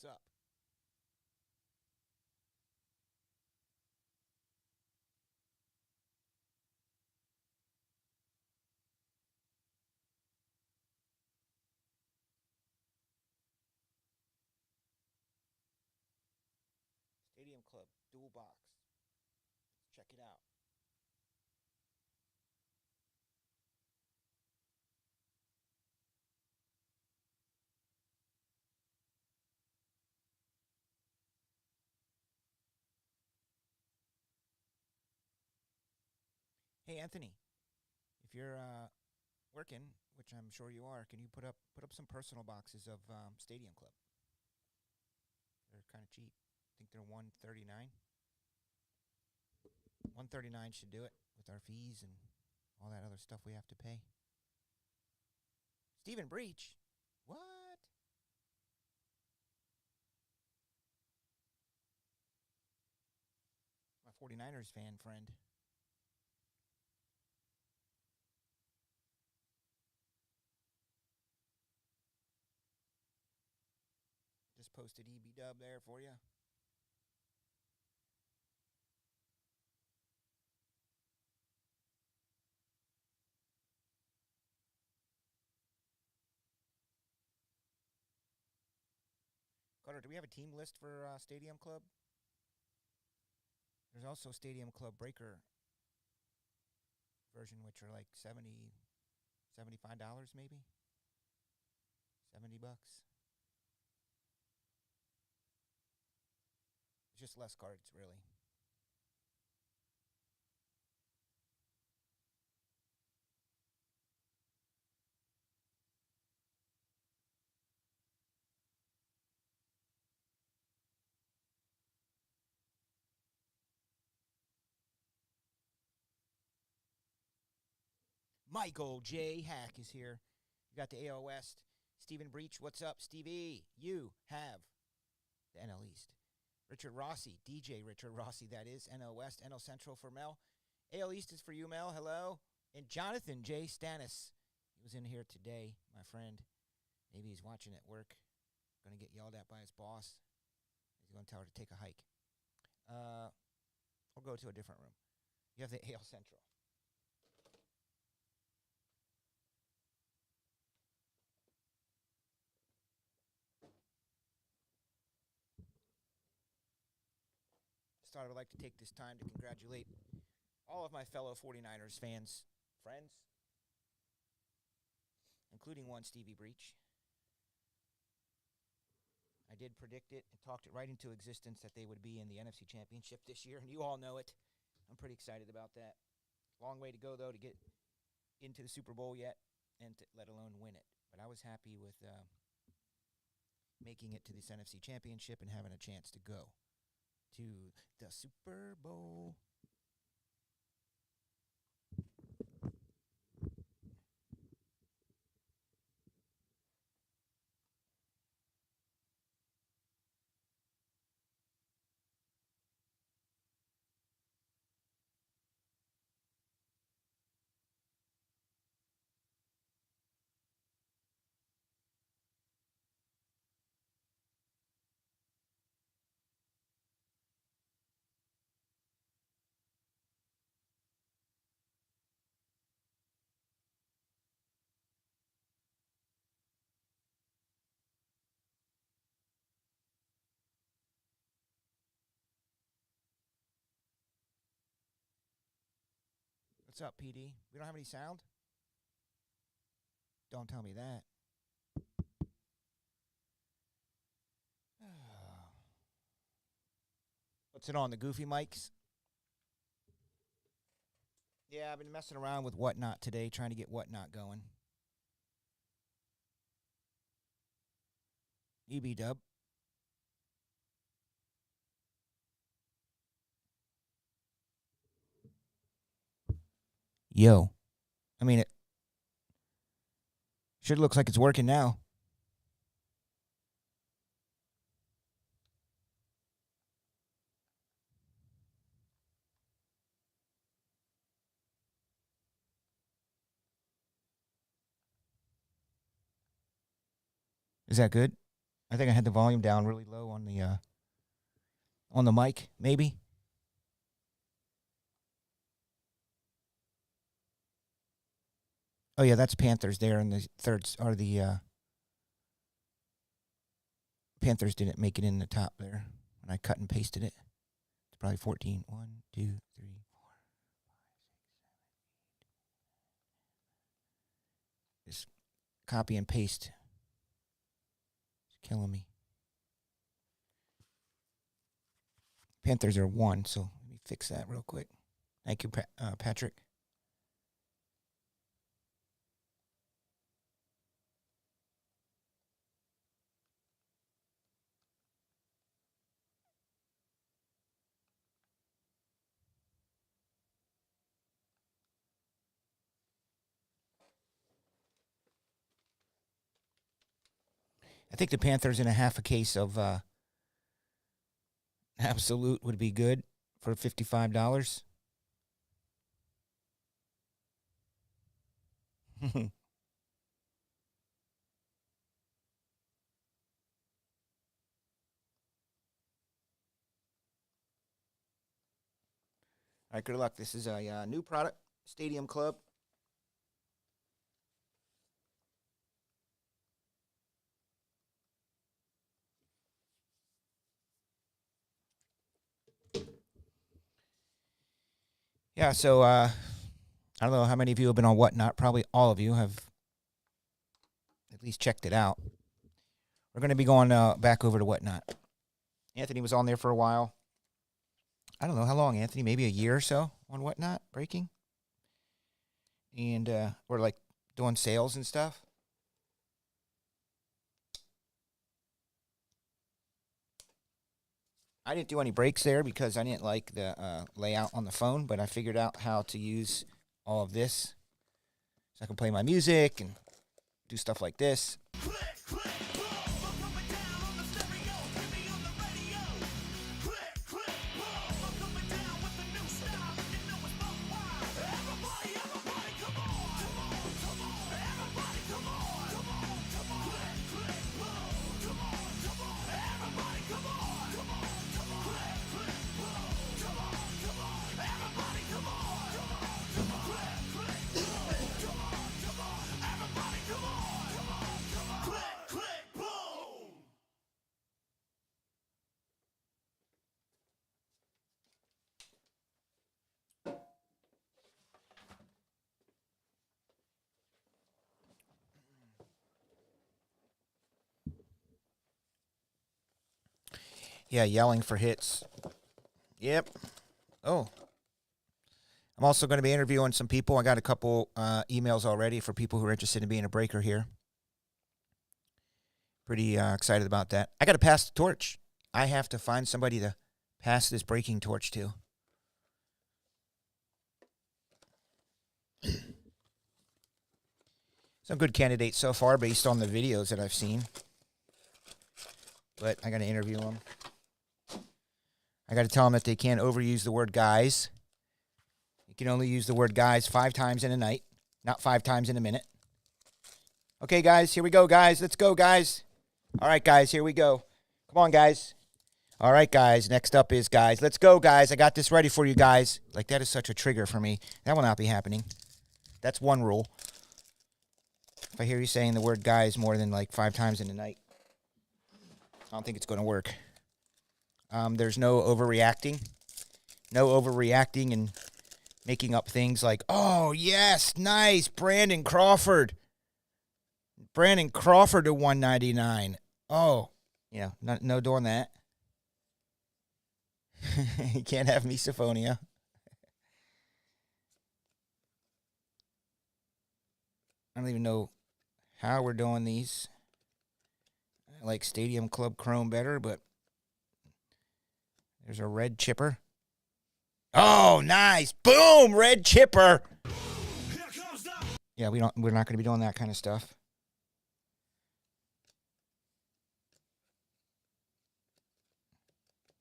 What's up? Stadium Club, dual box. Let's check it out. Hey, Anthony, if you're working, which I'm sure you are, can you put up some personal boxes of Stadium Club? They're kind of cheap. I think they're 139. 139 should do it with our fees and all that other stuff we have to pay. Stephen Breach, what? My 49ers fan friend. Just posted EB Dub there for you. Carter, do we have a team list for Stadium Club? There's also Stadium Club Breaker version, which are like $75 maybe? $70. It's just less cards, really. Michael J. Hack is here. You got the AL West. Stephen Breach, what's up, Stevie? You have the NL East. Richard Rossi, DJ Richard Rossi, that is. NL West, NL Central for Mel. AL East is for you, Mel. Hello. And Jonathan J. Stannis. He was in here today, my friend. Maybe he's watching at work. Going to get yelled at by his boss. He's going to tell her to take a hike. I'll go to a different room. You have the AL Central. Just thought I would like to take this time to congratulate all of my fellow 49ers fans, friends, including one Stevie Breach. I did predict it and talked it right into existence that they would be in the NFC Championship this year, and you all know it. I'm pretty excited about that. Long way to go, though, to get into the Super Bowl yet, and let alone win it. But I was happy with making it to this NFC Championship and having a chance to go to the Super Bowl. What's up, PD? We don't have any sound? Don't tell me that. What's it on, the goofy mics? Yeah, I've been messing around with Whatnot today, trying to get Whatnot going. EB Dub. Yo. I mean, it sure looks like it's working now. Is that good? I think I had the volume down really low on the mic, maybe. Oh yeah, that's Panthers there in the third, or the Panthers didn't make it in the top there when I cut and pasted it. It's probably 14. 1, 2, 3, 4, 5, 6, 7. Just copy and paste. It's killing me. Panthers are 1, so let me fix that real quick. Thank you, Patrick. I think the Panthers in a half a case of Absolute would be good for $55. All right, good luck. This is a new product, Stadium Club. Yeah, so I don't know how many of you have been on Whatnot. Probably all of you have at least checked it out. We're going to be going back over to Whatnot. Anthony was on there for a while. I don't know how long, Anthony, maybe a year or so on Whatnot, breaking. And we're like doing sales and stuff. I didn't do any breaks there because I didn't like the layout on the phone, but I figured out how to use all of this. So I can play my music and do stuff like this. Yeah, yelling for hits. Yep. Oh. I'm also going to be interviewing some people. I got a couple emails already for people who are interested in being a breaker here. Pretty excited about that. I got to pass the torch. I have to find somebody to pass this breaking torch to. Some good candidates so far based on the videos that I've seen. But I got to interview them. I got to tell them that they can't overuse the word guys. You can only use the word guys 5 times in a night, not 5 times in a minute. Okay, guys, here we go, guys. Let's go, guys. All right, guys, here we go. Come on, guys. All right, guys, next up is guys. Let's go, guys. I got this ready for you, guys. Like, that is such a trigger for me. That will not be happening. That's one rule. If I hear you saying the word guys more than like 5 times in a night, I don't think it's going to work. There's no overreacting. No overreacting and making up things like, oh, yes, nice, Brandon Crawford. Brandon Crawford to 199. Oh, yeah, no doing that. You can't have misophonia. I don't even know how we're doing these. I like Stadium Club Chrome better, but there's a red chipper. Oh, nice. Boom, red chipper. Yeah, we're not going to be doing that kind of stuff.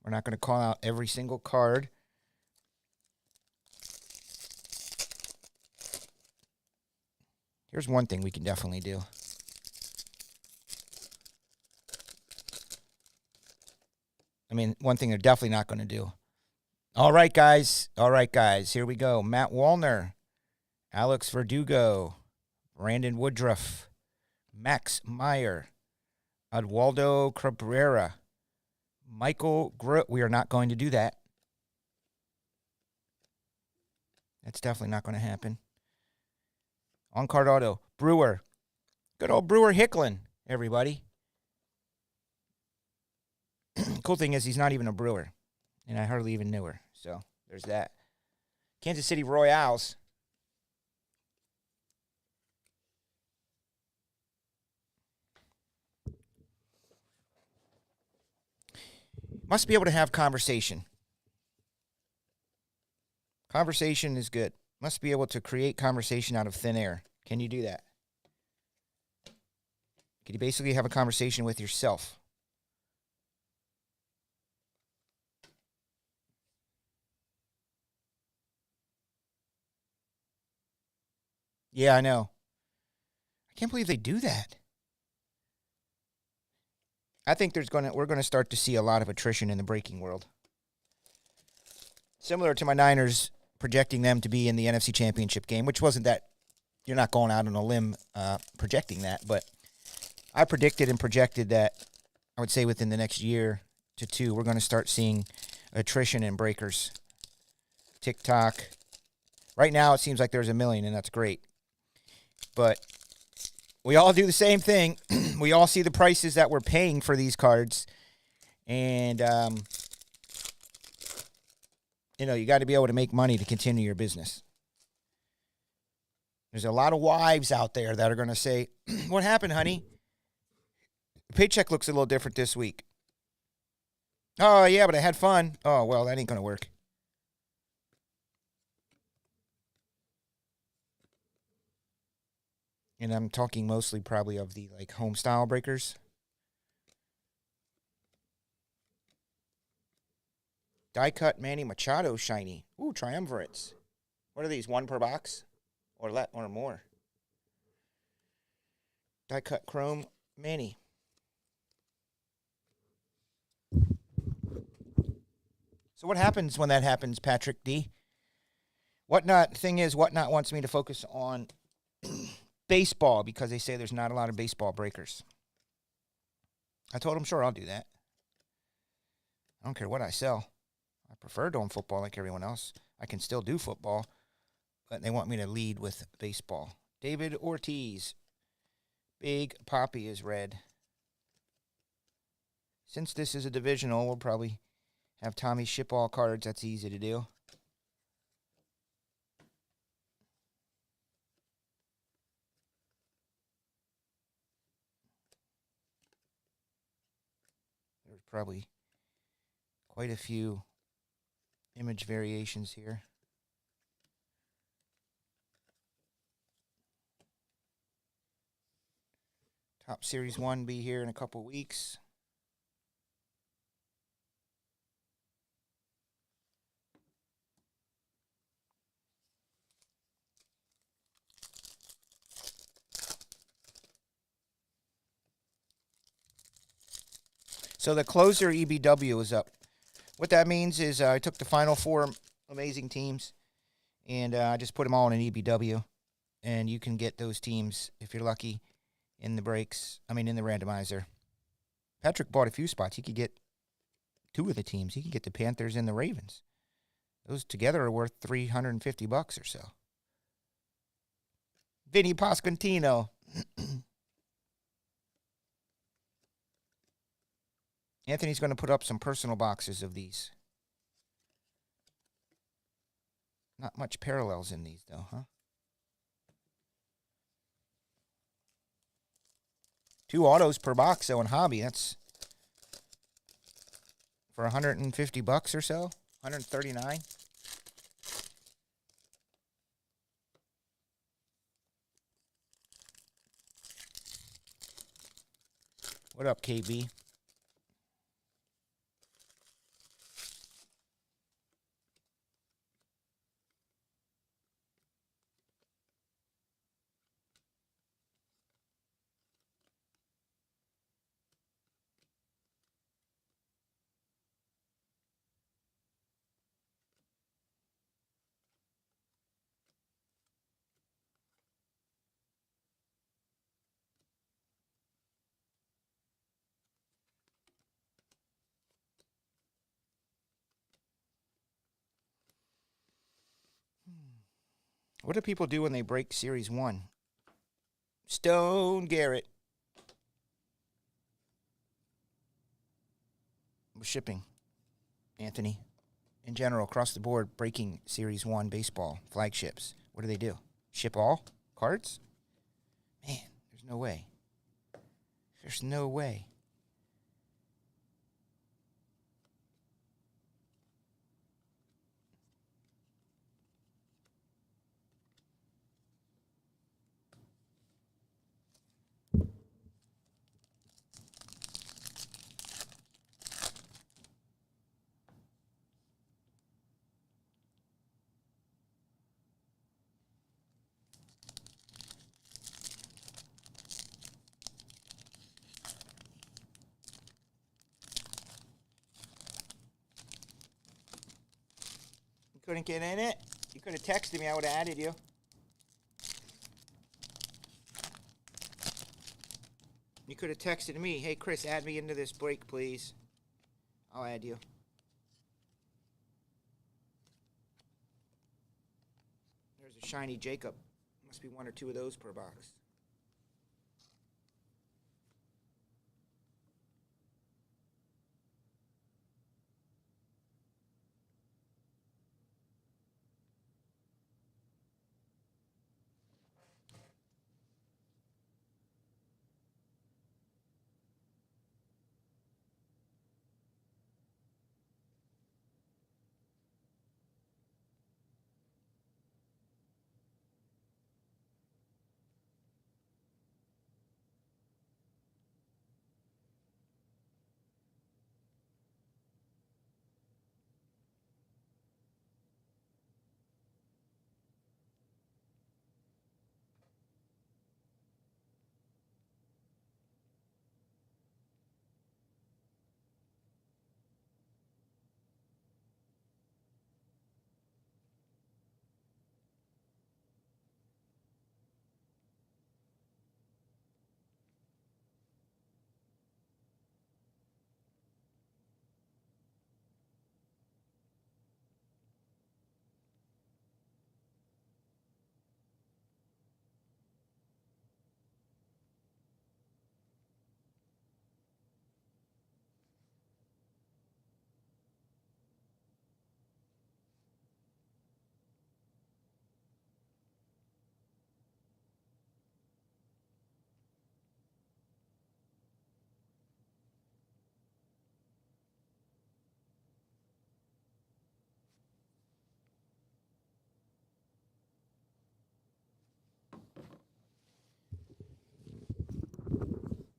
We're not going to call out every single card. Here's one thing we can definitely do. I mean, one thing they're definitely not going to do. All right, guys. Here we go. Matt Wallner, Alex Verdugo, Brandon Woodruff, Max Meyer, Eduardo Cabrera, Michael Groot. We are not going to do that. That's definitely not going to happen. On-card auto, Brewer. Good old Brewer Hicklin, everybody. Cool thing is he's not even a Brewer, and I hardly even knew her. So there's that. Kansas City Royals. Must be able to have conversation. Conversation is good. Must be able to create conversation out of thin air. Can you do that? Can you basically have a conversation with yourself? Yeah, I know. I can't believe they do that. I think we're going to start to see a lot of attrition in the breaking world. Similar to my Niners projecting them to be in the NFC Championship game, which wasn't that, you're not going out on a limb projecting that, but I predicted and projected that I would say within the next year to two, we're going to start seeing attrition and breakers. TikTok. Right now, it seems like there's 1 million, and that's great. But we all do the same thing. We all see the prices that we're paying for these cards. And, you got to be able to make money to continue your business. There's a lot of wives out there that are going to say, what happened, honey? The paycheck looks a little different this week. Oh, yeah, but I had fun. Oh, well, that ain't going to work. And I'm talking mostly probably of the home style breakers. Die cut Manny Machado shiny. Ooh, triumvirates. What are these? 1 per box? Or more? Die cut chrome Manny. So what happens when that happens, Patrick D? Whatnot wants me to focus on baseball because they say there's not a lot of baseball breakers. I told him, sure, I'll do that. I don't care what I sell. I prefer doing football like everyone else. I can still do football, but they want me to lead with baseball. David Ortiz. Big Poppy is red. Since this is a divisional, we'll probably have Tommy ship all cards. That's easy to do. There's probably quite a few image variations here. Top Series 1 be here in a couple weeks. So the closer EBW is up. What that means is I took the final 4 amazing teams, and I just put them all in an EBW. And you can get those teams, if you're lucky, in the randomizer. Patrick bought a few spots. He could get 2 of the teams. He could get the Panthers and the Ravens. Those together are worth $350 or so. Vinny Pasquantino. Anthony's going to put up some personal boxes of these. Not much parallels in these, though, huh? 2 autos per box, though, in hobby. That's for $150 or so. $139. What up, KB? What do people do when they break Series 1? Stone Garrett. Shipping. Anthony. In general, across the board, breaking Series 1 baseball flagships. What do? Ship all cards? Man, there's no way. There's no way. You couldn't get in it? You could have texted me. I would have added you. You could have texted me, hey, Chris, add me into this break, please. I'll add you. There's a shiny Jacob. Must be one or two of those per box.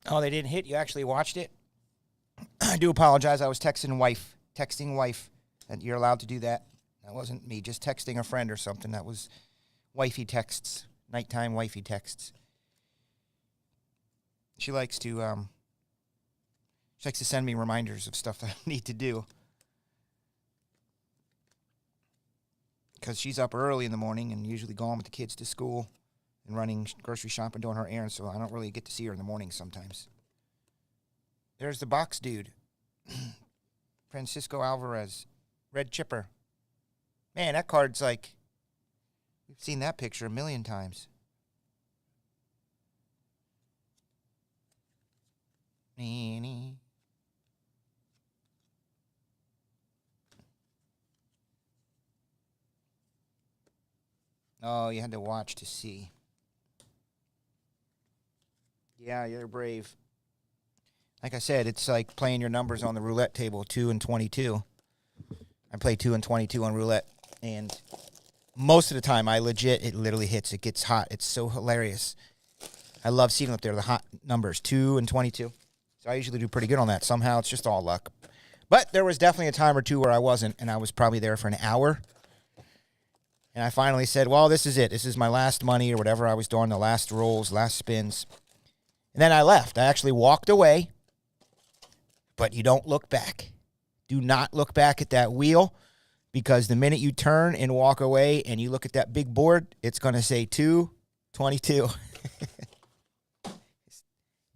Oh, they didn't hit? You actually watched it? I do apologize. I was texting wife. And you're allowed to do that. That wasn't me. Just texting a friend or something. That was wifey texts. Nighttime wifey texts. She likes to send me reminders of stuff that I need to do. Because she's up early in the morning and usually gone with the kids to school and running grocery shopping, doing her errands, so I don't really get to see her in the morning sometimes. There's the box dude. Francisco Alvarez. Red chipper. Man, that card's like, we've seen that picture a million times. Oh, you had to watch to see. Yeah, you're brave. Like I said, it's like playing your numbers on the roulette table, 2 and 22. I play 2 and 22 on roulette, and most of the time, it literally hits. It gets hot. It's so hilarious. I love seeing them up there, the hot numbers, 2 and 22. So I usually do pretty good on that. Somehow, it's just all luck. But there was definitely a time or two where I wasn't, and I was probably there for an hour. And I finally said, well, this is it. This is my last money or whatever I was doing, the last rolls, last spins. And then I left. I actually walked away. But you don't look back. Do not look back at that wheel, because the minute you turn and walk away and you look at that big board, it's going to say 222.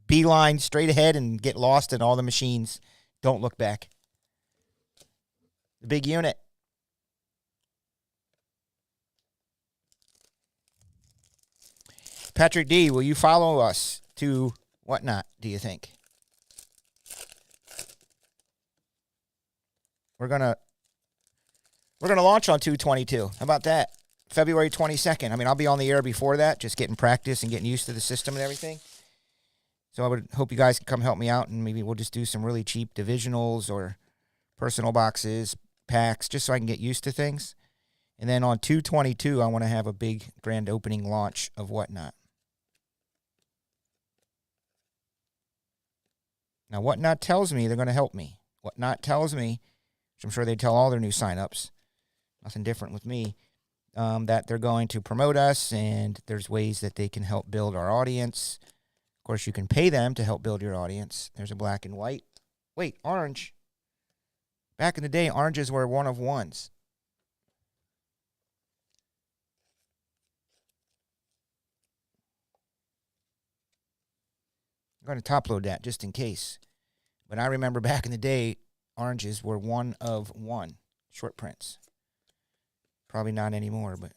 Beeline straight ahead and get lost in all the machines. Don't look back. The big unit. Patrick D, will you follow us to Whatnot, do you think? We're gonna launch on 222. How about that? February 22nd. I mean, I'll be on the air before that, just getting practice and getting used to the system and everything. So I would hope you guys can come help me out, and maybe we'll just do some really cheap divisionals or personal boxes, packs, just so I can get used to things. And then on 222, I want to have a big grand opening launch of Whatnot. Now, Whatnot tells me they're going to help me. Whatnot tells me, which I'm sure they tell all their new signups, nothing different with me, that they're going to promote us, and there's ways that they can help build our audience. Of course, you can pay them to help build your audience. There's a black and white. Wait, orange. Back in the day, oranges were one of ones. I'm going to top load that just in case. But I remember back in the day, oranges were one of one. Short prints. Probably not anymore, but.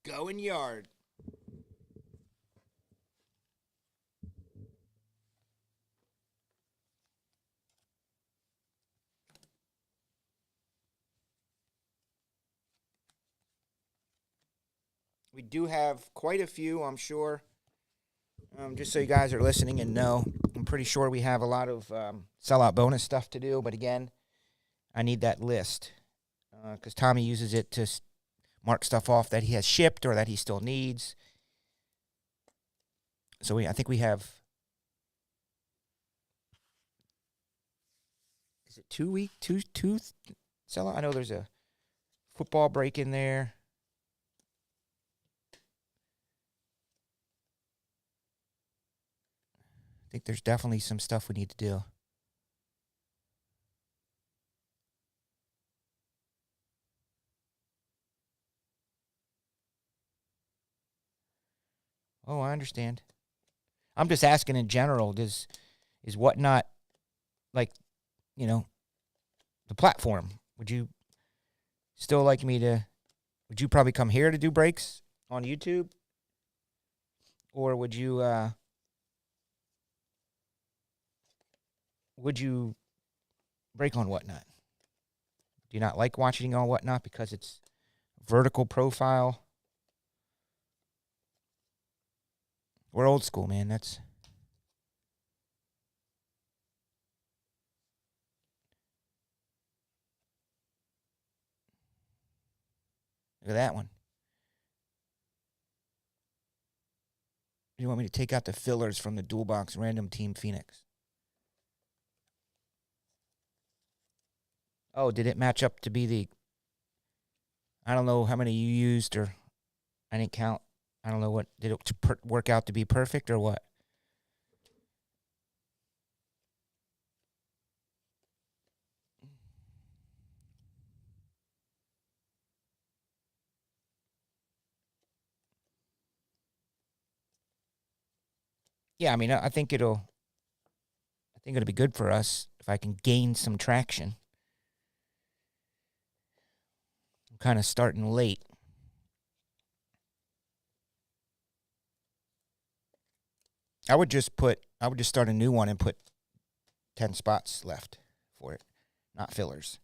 Going yard. We do have quite a few, I'm sure. Just so you guys are listening and know, I'm pretty sure we have a lot of sellout bonus stuff to do. But again, I need that list because Tommy uses it to mark stuff off that he has shipped or that he still needs. So I think we have, is it 2 week, two sellout? I know there's a football break in there. I think there's definitely some stuff we need to do. Oh, I understand. I'm just asking in general, is Whatnot, like, you know, the platform? Would you still like me to, would you probably come here to do breaks on YouTube? Or would you break on Whatnot? Do you not like watching on Whatnot because it's vertical profile? We're old school, man. That's look at that one. You want me to take out the fillers from the dual box random team Phoenix? Oh, did it match up to be the? I don't know how many you used, or I didn't count. I don't know what did it work out to be perfect or what. Yeah, I mean, I think it'll be good for us if I can gain some traction. I'm kind of starting late. I would just start a new one and put 10 spots left for it, not fillers.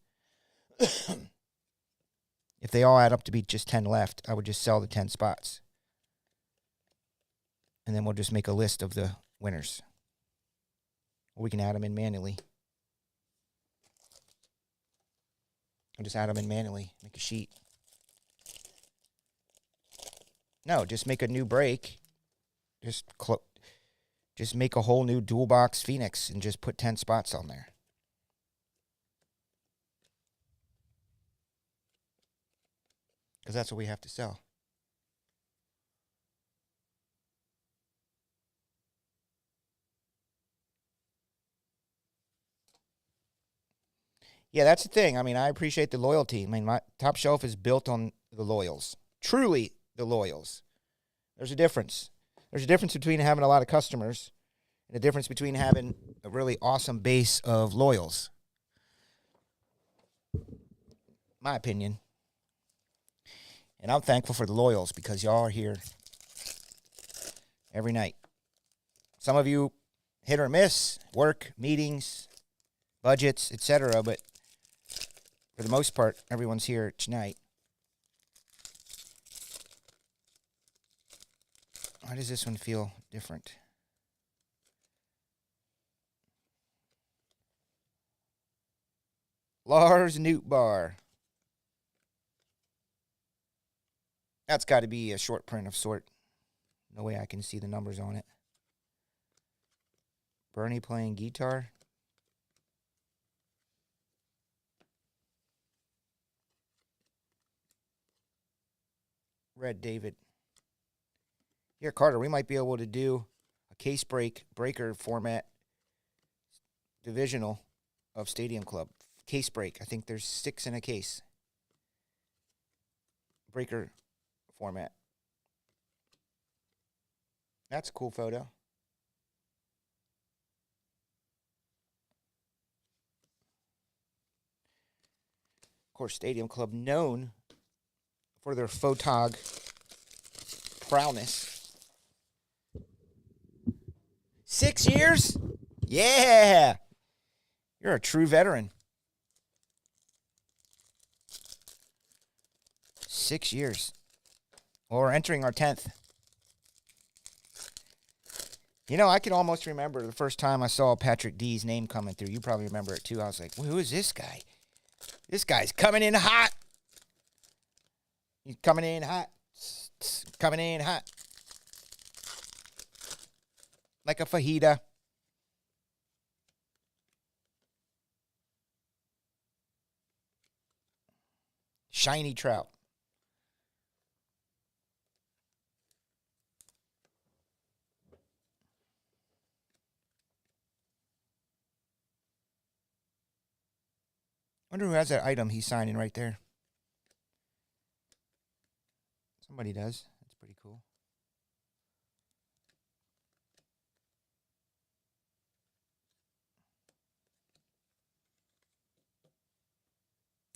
If they all add up to be just 10 left, I would just sell the 10 spots. And then we'll just make a list of the winners. Or we can add them in manually. I'll just add them in manually. Make a sheet. No, just make a new break. Just make a whole new dual box Phoenix and just put 10 spots on there. Because that's what we have to sell. Yeah, that's the thing. I mean, I appreciate the loyalty. I mean, my Top Shelf is built on the loyals. Truly the loyals. There's a difference. There's a difference between having a lot of customers and a difference between having a really awesome base of loyals. My opinion. And I'm thankful for the loyals because y'all are here every night. Some of you hit or miss, work, meetings, budgets, etc., but for the most part, everyone's here tonight. Why does this one feel different? Lars Newtbar. That's got to be a short print of sort. No way I can see the numbers on it. Bernie playing guitar. Red David. Here, Carter, we might be able to do a case breaker format divisional of Stadium Club. Case break. I think there's 6 in a case. Breaker format. That's a cool photo. Of course, Stadium Club known for their photog prowess. 6 years? Yeah. You're a true veteran. 6 years. Well, we're entering our 10th. You know, I can almost remember the first time I saw Patrick D's name coming through. You probably remember it too. I was like, well, who is this guy? This guy's coming in hot. He's coming in hot. Coming in hot. Like a fajita. Shiny trout. Wonder who has that item he's signing right there. Somebody does. That's pretty cool.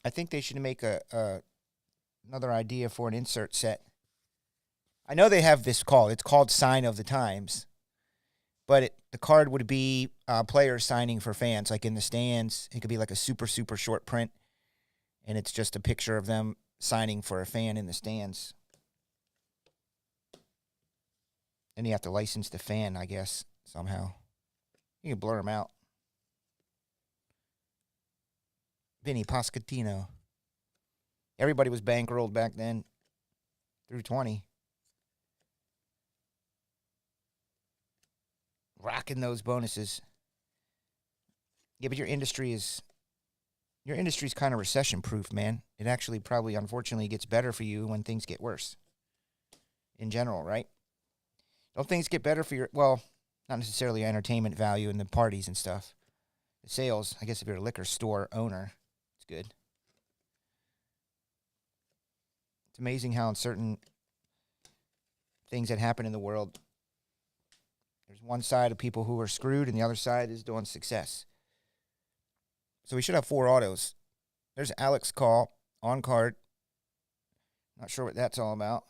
I think they should make another idea for an insert set. I know they have this called. It's called Sign of the Times. But the card would be players signing for fans, like in the stands. It could be like a super, super short print. And it's just a picture of them signing for a fan in the stands. And you have to license the fan, I guess, somehow. You can blur them out. Vinny Pasquantino. Everybody was bankrolled back then through 20. Rocking those bonuses. Yeah, but your industry's kind of recession proof, man. It actually probably, unfortunately, gets better for you when things get worse. In general, right? Don't things get better for well, not necessarily entertainment value and the parties and stuff. The sales, I guess if you're a liquor store owner, it's good. It's amazing how in certain things that happen in the world, there's one side of people who are screwed and the other side is doing success. So we should have 4 autos. There's Alex Call on card. Not sure what that's all about.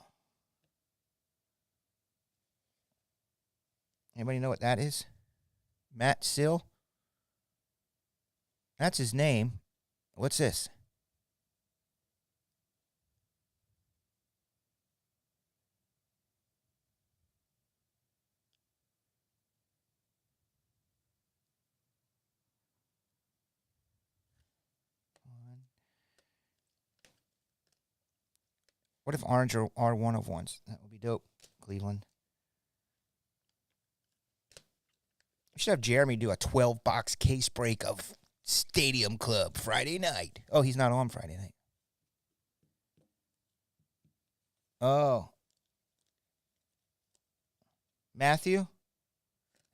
Anybody know what that is? Matt Sill? That's his name. What's this? What if orange are one of ones? That would be dope. Cleveland. We should have Jeremy do a 12-box case break of Stadium Club Friday night. Oh, he's not on Friday night. Oh. Matthew?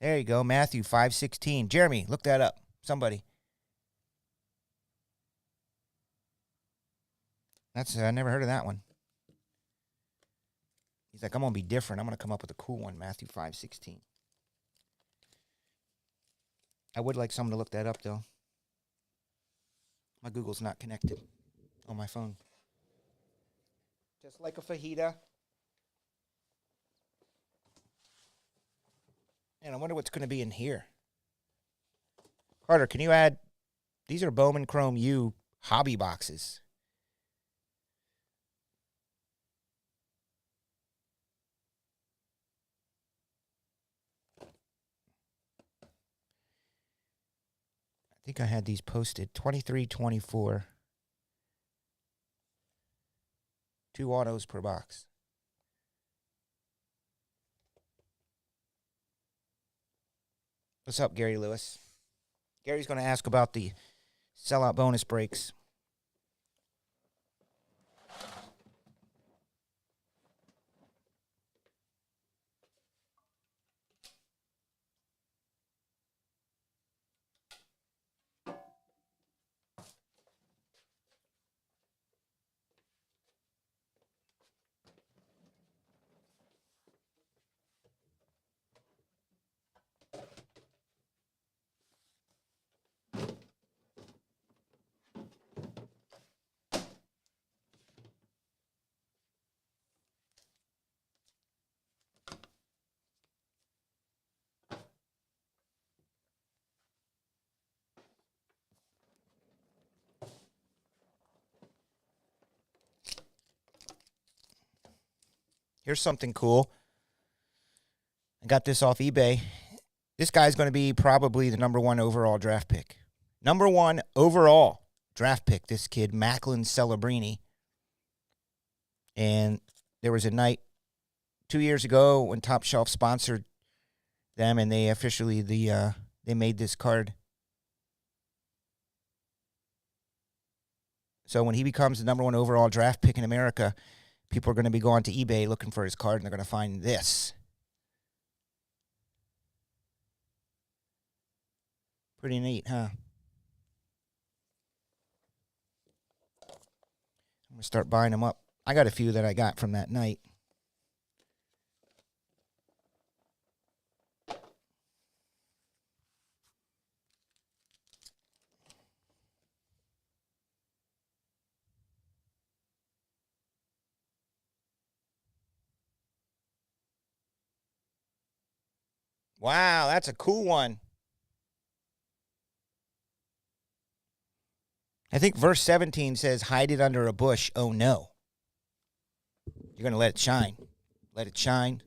There you go. Matthew 516. Jeremy, look that up. Somebody. That's I never heard of that one. He's like, I'm going to be different. I'm going to come up with a cool one. Matthew 5:16. I would like someone to look that up, though. My Google's not connected on my phone. Just like a fajita. And I wonder what's going to be in here. Carter, can you add... These are Bowman Chrome U hobby boxes. I think I had these posted. 23, 24. 2 autos per box. What's up, Gary Lewis? Gary's going to ask about the sellout bonus breaks. Here's something cool. I got this off eBay. This guy's going to be probably the number 1 overall draft pick. Number 1 overall draft pick, this kid, Macklin Celebrini. And there was a night 2 years ago when Top Shelf sponsored them, and they officially they made this card. So when he becomes the number 1 overall draft pick in America, people are going to be going to eBay looking for his card, and they're going to find this. Pretty neat, huh? I'm going to start buying them up. I got a few that I got from that night. Wow, that's a cool one. I think verse 17 says, hide it under a bush, oh no. You're going to let it shine. Let it shine.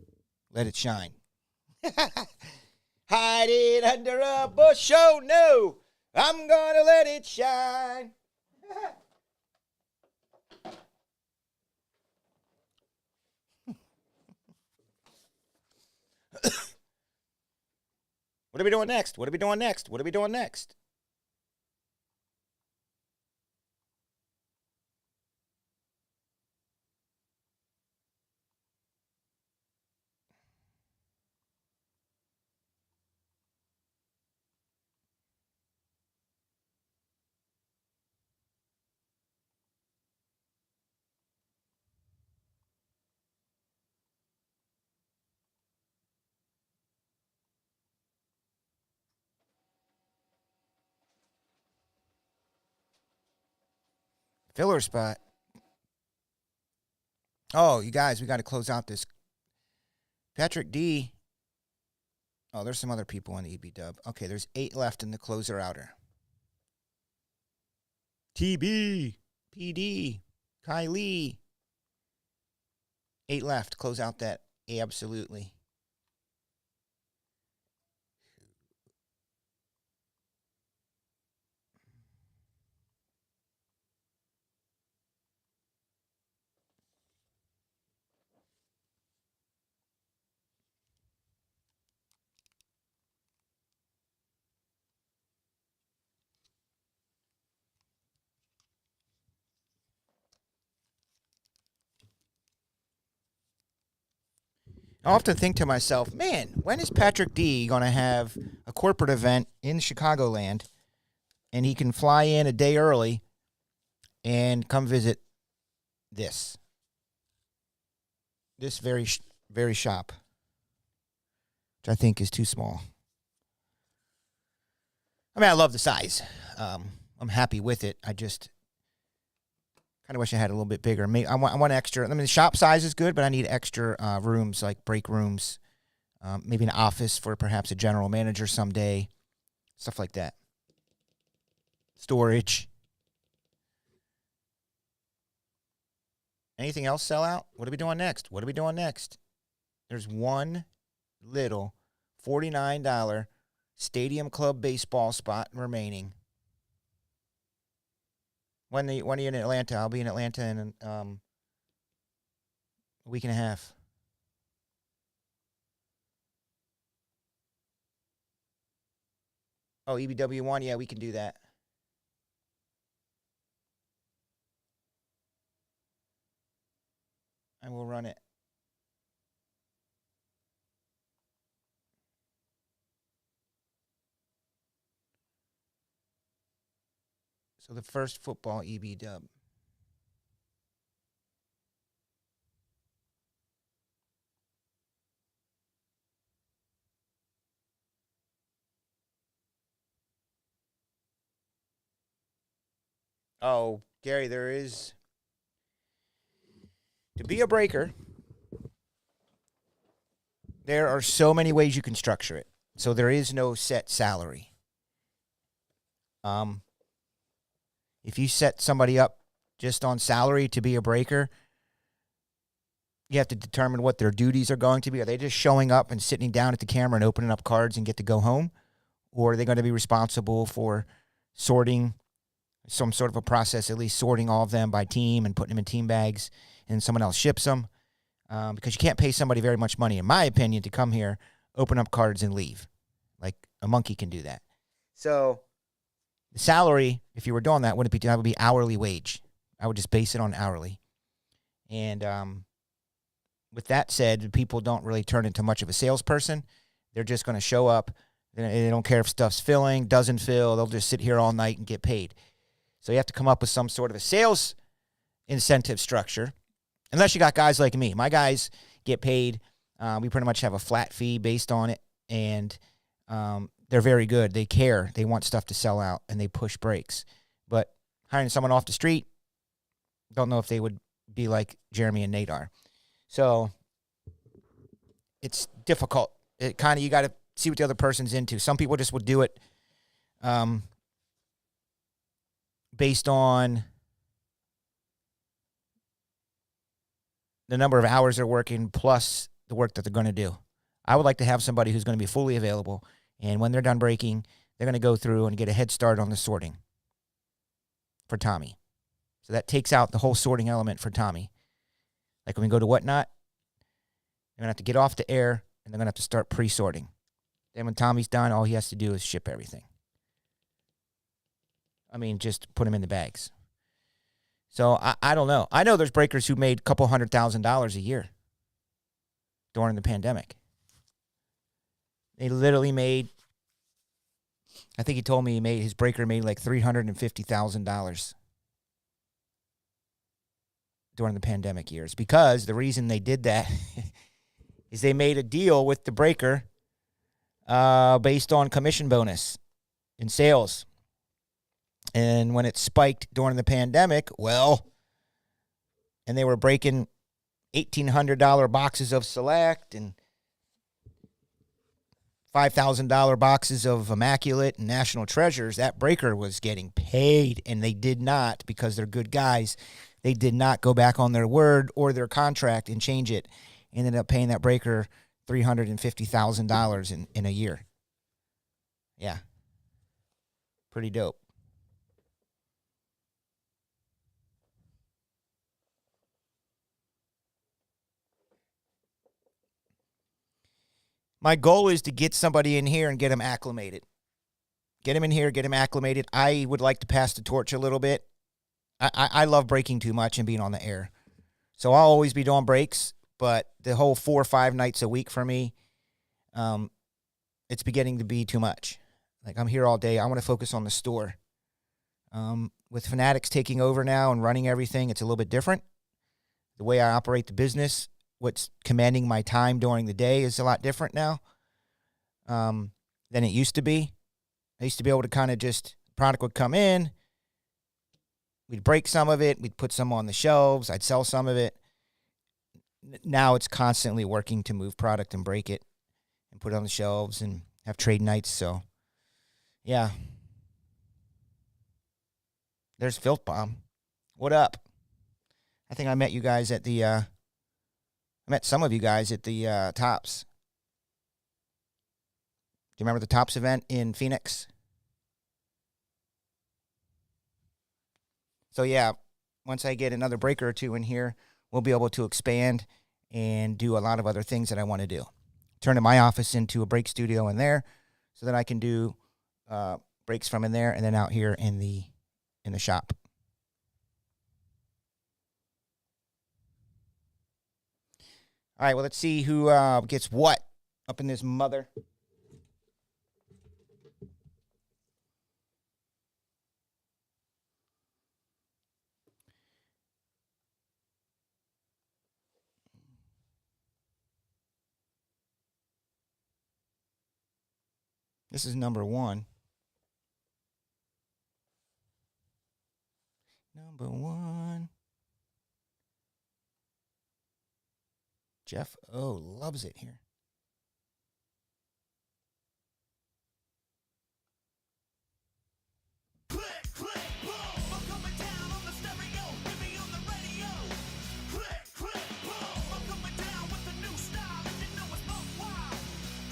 Let it shine. Hide it under a bush, oh no. I'm going to let it shine. What are we doing next? What are we doing next? What are we doing next? Filler spot. Oh, you guys, we got to close out this. Patrick D. Oh, there's some other people on the EB dub. Okay, there's 8 left in the closer outer. TB, PD, Kylie. 8 left. Close out that. Absolutely. I often think to myself, man, when is Patrick D going to have a corporate event in Chicagoland and he can fly in a day early and come visit this very shop, which I think is too small. I mean, I love the size. I'm happy with it. I just kind of wish I had a little bit bigger. I want extra. I mean, the shop size is good, but I need extra rooms, like break rooms, maybe an office for perhaps a general manager someday, stuff like that. Storage. Anything else sell out? What are we doing next? There's one little $49 Stadium Club baseball spot remaining. When are you in Atlanta? I'll be in Atlanta in a week and a half. Oh, EBW1? Yeah, we can do that. I will run it. So the first football EB dub. Oh, Gary, there is, to be a breaker, there are so many ways you can structure it. So there is no set salary. If you set somebody up just on salary to be a breaker, you have to determine what their duties are going to be. Are they just showing up and sitting down at the camera and opening up cards and get to go home? Or are they going to be responsible for sorting some sort of a process, at least sorting all of them by team and putting them in team bags, and someone else ships them? Because you can't pay somebody very much money, in my opinion, to come here, open up cards, and leave. Like a monkey can do that. So the salary, if you were doing that, that would be hourly wage. I would just base it on hourly. And with that said, people don't really turn into much of a salesperson. They're just going to show up. They don't care if stuff's filling, doesn't fill. They'll just sit here all night and get paid. So you have to come up with some sort of a sales incentive structure, unless you got guys like me. My guys get paid. We pretty much have a flat fee based on it, and they're very good. They care. They want stuff to sell out, and they push breaks. But hiring someone off the street, don't know if they would be like Jeremy and Nate are. So it's difficult. You got to see what the other person's into. Some people just would do it based on the number of hours they're working plus the work that they're going to do. I would like to have somebody who's going to be fully available, and when they're done breaking, they're going to go through and get a head start on the sorting for Tommy. So that takes out the whole sorting element for Tommy. Like when we go to Whatnot, they're going to have to get off the air, and they're going to have to start pre-sorting. Then when Tommy's done, all he has to do is ship everything. I mean, just put them in the bags. So I don't know. I know there's breakers who made a couple $100,000 a year during the pandemic. They literally made, I think he told me his breaker made like $350,000 during the pandemic years, because the reason they did that is they made a deal with the breaker based on commission bonus in sales. And when it spiked during the pandemic, and they were breaking $1,800 boxes of Select and $5,000 boxes of Immaculate and National Treasures, that breaker was getting paid, and they did not, because they're good guys, they did not go back on their word or their contract and change it. Ended up paying that breaker $350,000 in a year. Yeah. Pretty dope. My goal is to get somebody in here and get them acclimated. Get them in here, get them acclimated. I would like to pass the torch a little bit. I love breaking too much and being on the air. So I'll always be doing breaks, but the whole 4 or 5 nights a week for me, it's beginning to be too much. Like, I'm here all day. I want to focus on the store. With Fanatics taking over now and running everything, it's a little bit different. The way I operate the business, what's commanding my time during the day is a lot different now than it used to be. I used to be able to kind of just, product would come in, we'd break some of it, we'd put some on the shelves, I'd sell some of it. Now it's constantly working to move product and break it and put it on the shelves and have trade nights. So, yeah. There's Filth Bomb. What up? I think I met you guys at the, I met some of you guys at the Tops. Do you remember the Tops event in Phoenix? So, yeah, once I get another breaker or two in here, we'll be able to expand and do a lot of other things that I want to do. Turning my office into a break studio in there so that I can do breaks from in there and then out here in the shop. All right, well, let's see who gets what up in this mother. This is number 1. Number 1. Jeff O loves it here. Click, click, boom, I'm coming down on the stereo, hit me on the radio. Click, click, boom, I'm coming down with a new style, and you know it's buck wild.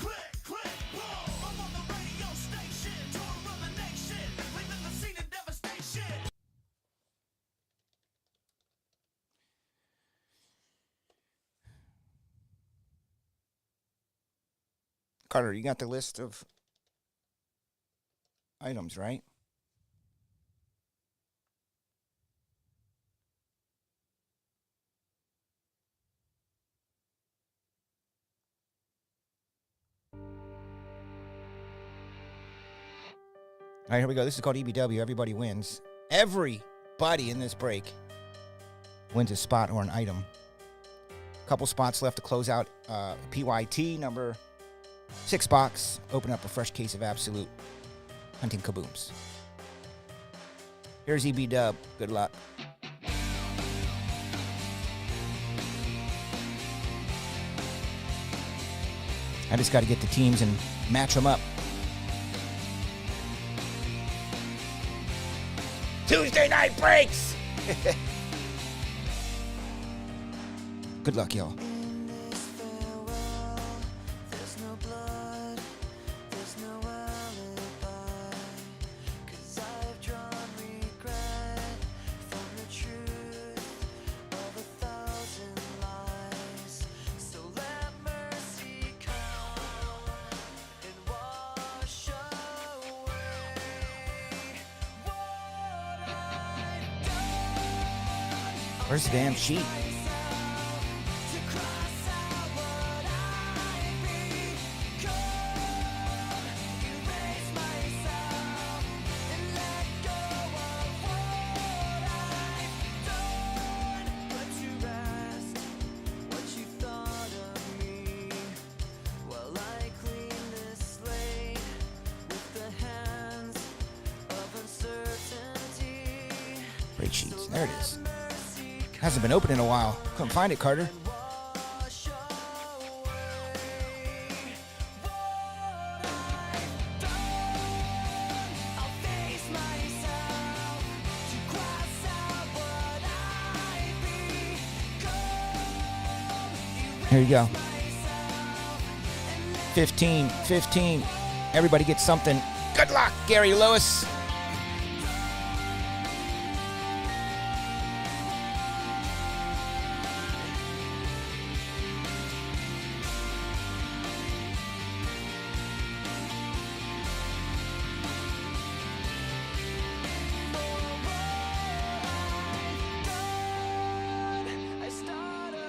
Click, click, boom, I'm on the radio station, tour around the nation, leaving the scene in devastation. Carter, you got the list of items, right? All right, here we go. This is called EBW. Everybody wins. Everybody in this break wins a spot or an item. Couple spots left to close out PYT number 6 box. Open up a fresh case of Absolute Hunting Kabooms. Here's EB-Dub. Good luck. I just got to get the teams and match them up. Tuesday night breaks! Good luck, y'all. Where's the damn sheet? Break sheets. There it is. Hasn't been open in a while. Couldn't find it, Carter. Here you go. 15. Everybody gets something. Good luck, Gary Lewis.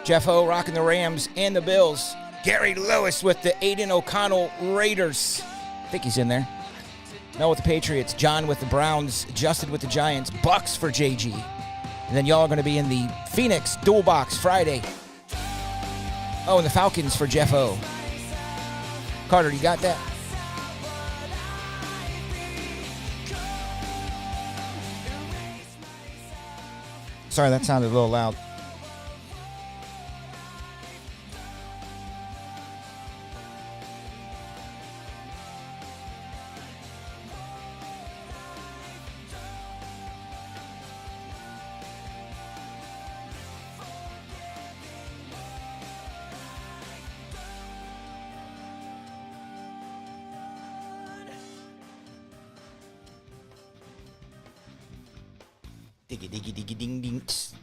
Jeff O rocking the Rams and the Bills. Gary Lewis with the Aiden O'Connell Raiders. I think he's in there. Mel with the Patriots. John with the Browns. Justin with the Giants. Bucks for JG. And then y'all are going to be in the Phoenix Dual Box Friday. Oh, and the Falcons for Jeff O. Carter, you got that? Sorry, that sounded a little loud. Diggy diggy diggy ding ding. Tss.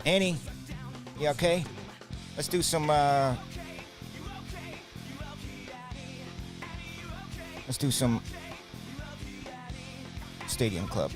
Annie, you okay? Let's do some Stadium Club.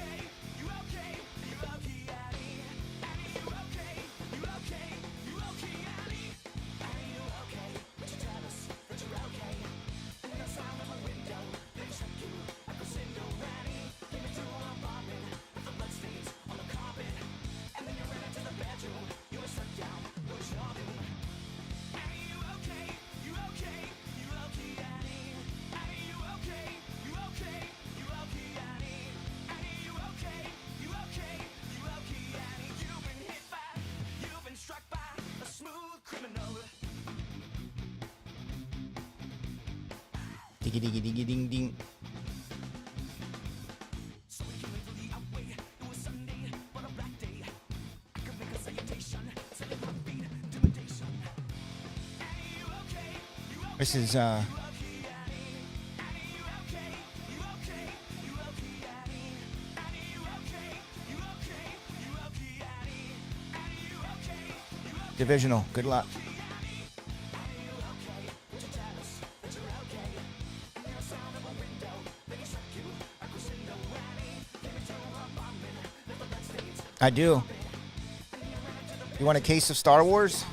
Diggy diggy diggy ding ding. This is divisional. Good luck. I do. You want a case of Star Wars?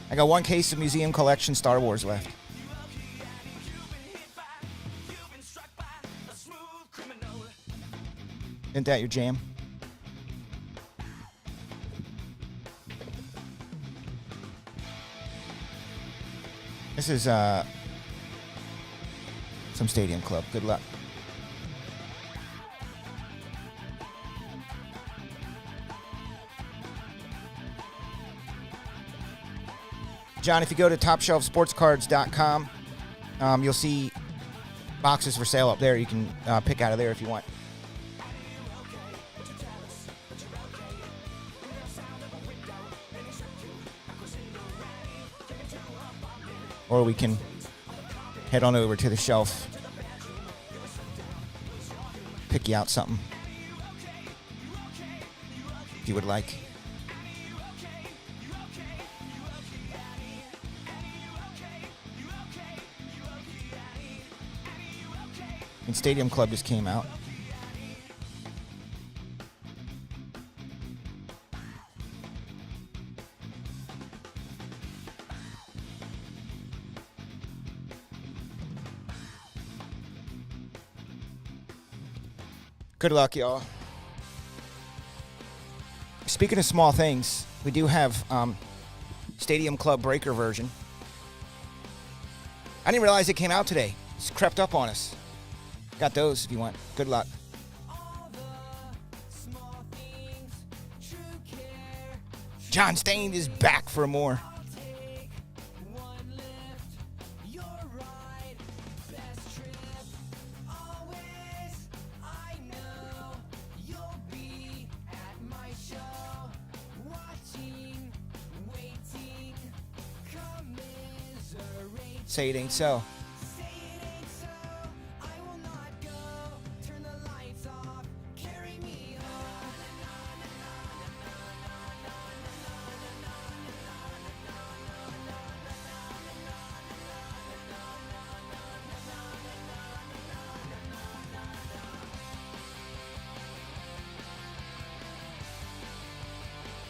I got one case of Museum Collection Star Wars left. Isn't that your jam? This is some Stadium Club. Good luck. John, if you go to topshelfsportscards.com, you'll see boxes for sale up there. You can pick out of there if you want. Or we can head on over to the shelf, pick you out something if you would like. And Stadium Club just came out. Good luck, y'all. Speaking of small things, we do have Stadium Club Breaker version. I didn't realize it came out today. It's crept up on us. Got those if you want. Good luck. John Stain is back for more. Say it ain't so.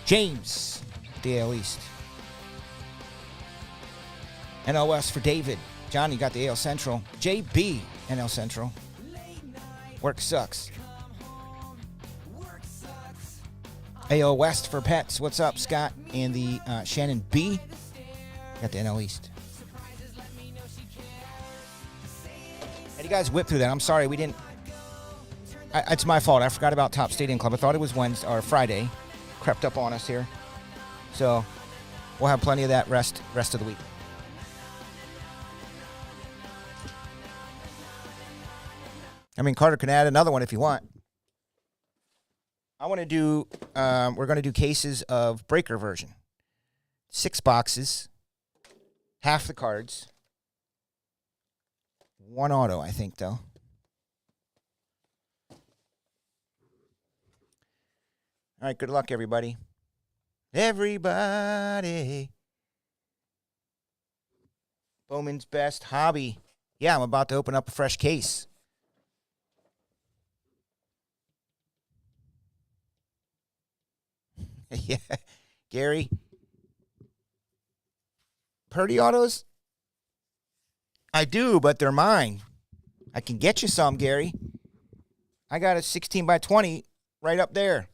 James, the AL East. NL West for David. Johnny got the AL Central. JB, NL Central. Work sucks. AL West for Pets. What's up, Scott? And the Shannon B. Got the NL East. And you guys whipped through that. I'm sorry we didn't. It's my fault. I forgot about Top Stadium Club. I thought it was Wednesday or Friday. Crept up on us here. So we'll have plenty of that rest of the week. I mean, Carter can add another one if you want. I want to do, we're going to do cases of breaker version. 6 boxes, half the cards, 1 auto, I think, though. All right, good luck, everybody. Everybody. Bowman's Best Hobby. Yeah, I'm about to open up a fresh case. Yeah, Gary. Purdy autos? I do, but they're mine. I can get you some, Gary. I got a 16 by 20 right up there.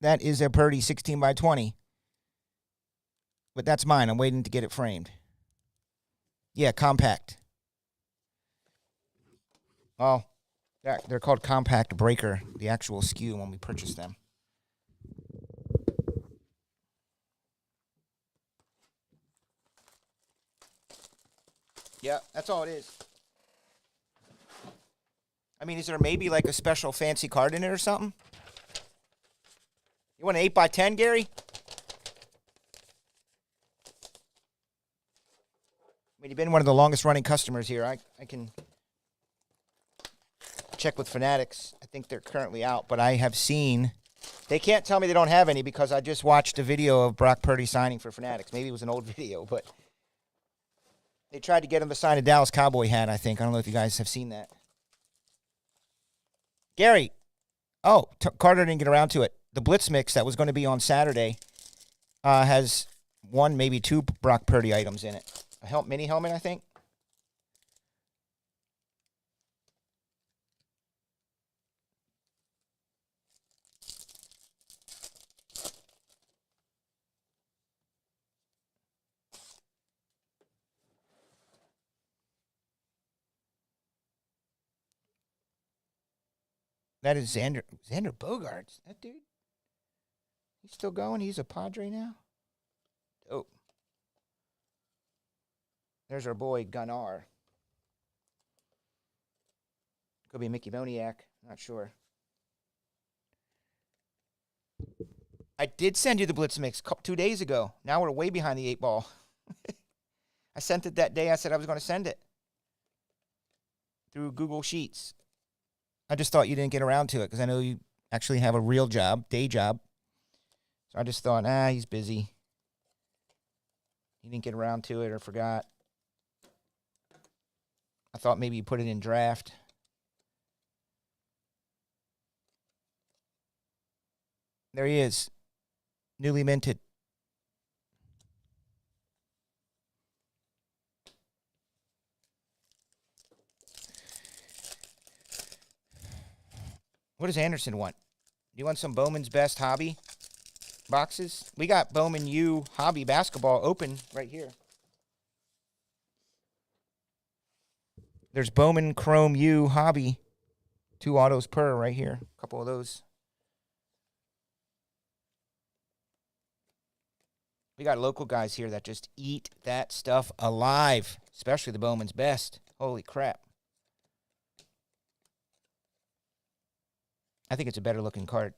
That is a Purdy 16 by 20. But that's mine. I'm waiting to get it framed. Yeah, compact. Well, they're called compact breaker, the actual SKU when we purchase them. Yeah, that's all it is. I mean, is there maybe like a special fancy card in it or something? You want an 8x10, Gary? I mean, you've been one of the longest running customers here. I can check with Fanatics. I think they're currently out, but I have seen. They can't tell me they don't have any because I just watched a video of Brock Purdy signing for Fanatics. Maybe it was an old video, but they tried to get him to sign a Dallas Cowboy hat, I think. I don't know if you guys have seen that. Gary. Oh, Carter didn't get around to it. The Blitz Mix that was going to be on Saturday has 1, maybe 2 Brock Purdy items in it. A mini helmet, I think. That is Xander Bogaerts. That dude. He's still going. He's a Padre now. Oh. There's our boy Gunnar. Could be Mickey Moniak. Not sure. I did send you the Blitz Mix 2 days ago. Now we're way behind the 8 ball. I sent it that day. I said I was going to send it through Google Sheets. I just thought you didn't get around to it because I know you actually have a real job, day job. So I just thought, he's busy. He didn't get around to it or forgot. I thought maybe you put it in draft. There he is. Newly minted. What does Anderson want? Do you want some Bowman's Best Hobby boxes? We got Bowman U Hobby Basketball open right here. There's Bowman Chrome U Hobby. 2 autos per right here. A couple of those. We got local guys here that just eat that stuff alive, especially the Bowman's Best. Holy crap. I think it's a better looking card.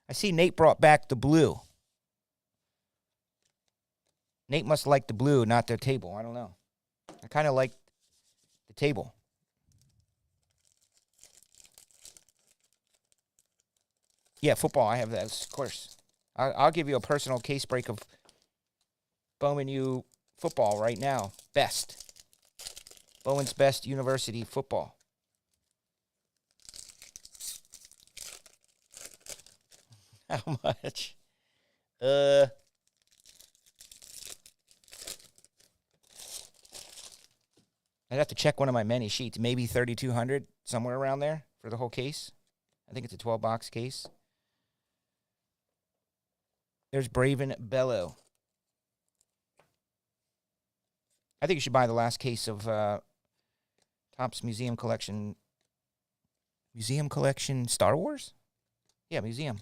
I see Nate brought back the blue. Nate must like the blue, not their table. I don't know. I kind of like the table. Yeah, football. I have that, of course. I'll give you a personal case break of Bowman U football right now. Best. Bowman's Best University football. How much? I'd have to check one of my many sheets. Maybe 3,200, somewhere around there for the whole case. I think it's a 12-box case. There's Braven Bellow. I think you should buy the last case of Topps Museum Collection. Museum Collection Star Wars? Yeah, Museum.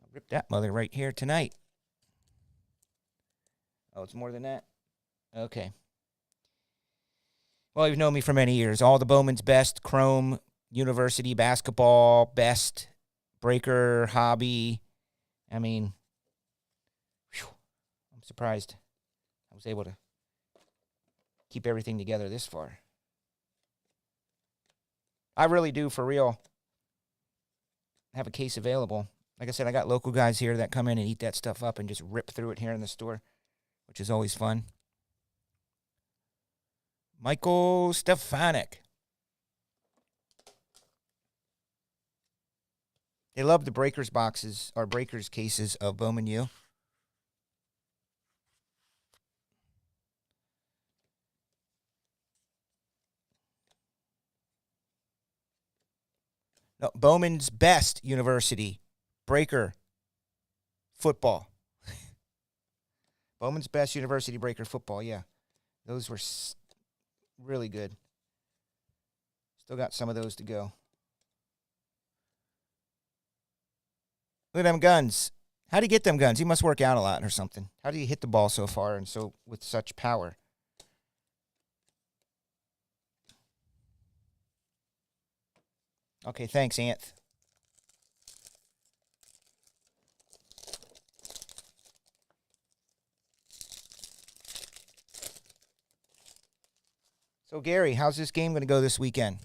I'll rip that mother right here tonight. Oh, it's more than that? Okay. Well, you've known me for many years. All the Bowman's Best, Chrome, University Basketball, Best, Breaker, Hobby. I mean, whew, I'm surprised I was able to keep everything together this far. I really do, for real, have a case available. Like I said, I got local guys here that come in and eat that stuff up and just rip through it here in the store, which is always fun. Michael Stefanik. They love the Breakers boxes or Breakers cases of Bowman U. No, Bowman's Best University Breaker football. Bowman's Best University Breaker football, yeah. Those were really good. Still got some of those to go. Look at them guns. How do you get them guns? He must work out a lot or something. How do you hit the ball so far and so with such power? Okay, thanks, Anth. So, Gary, how's this game going to go this weekend?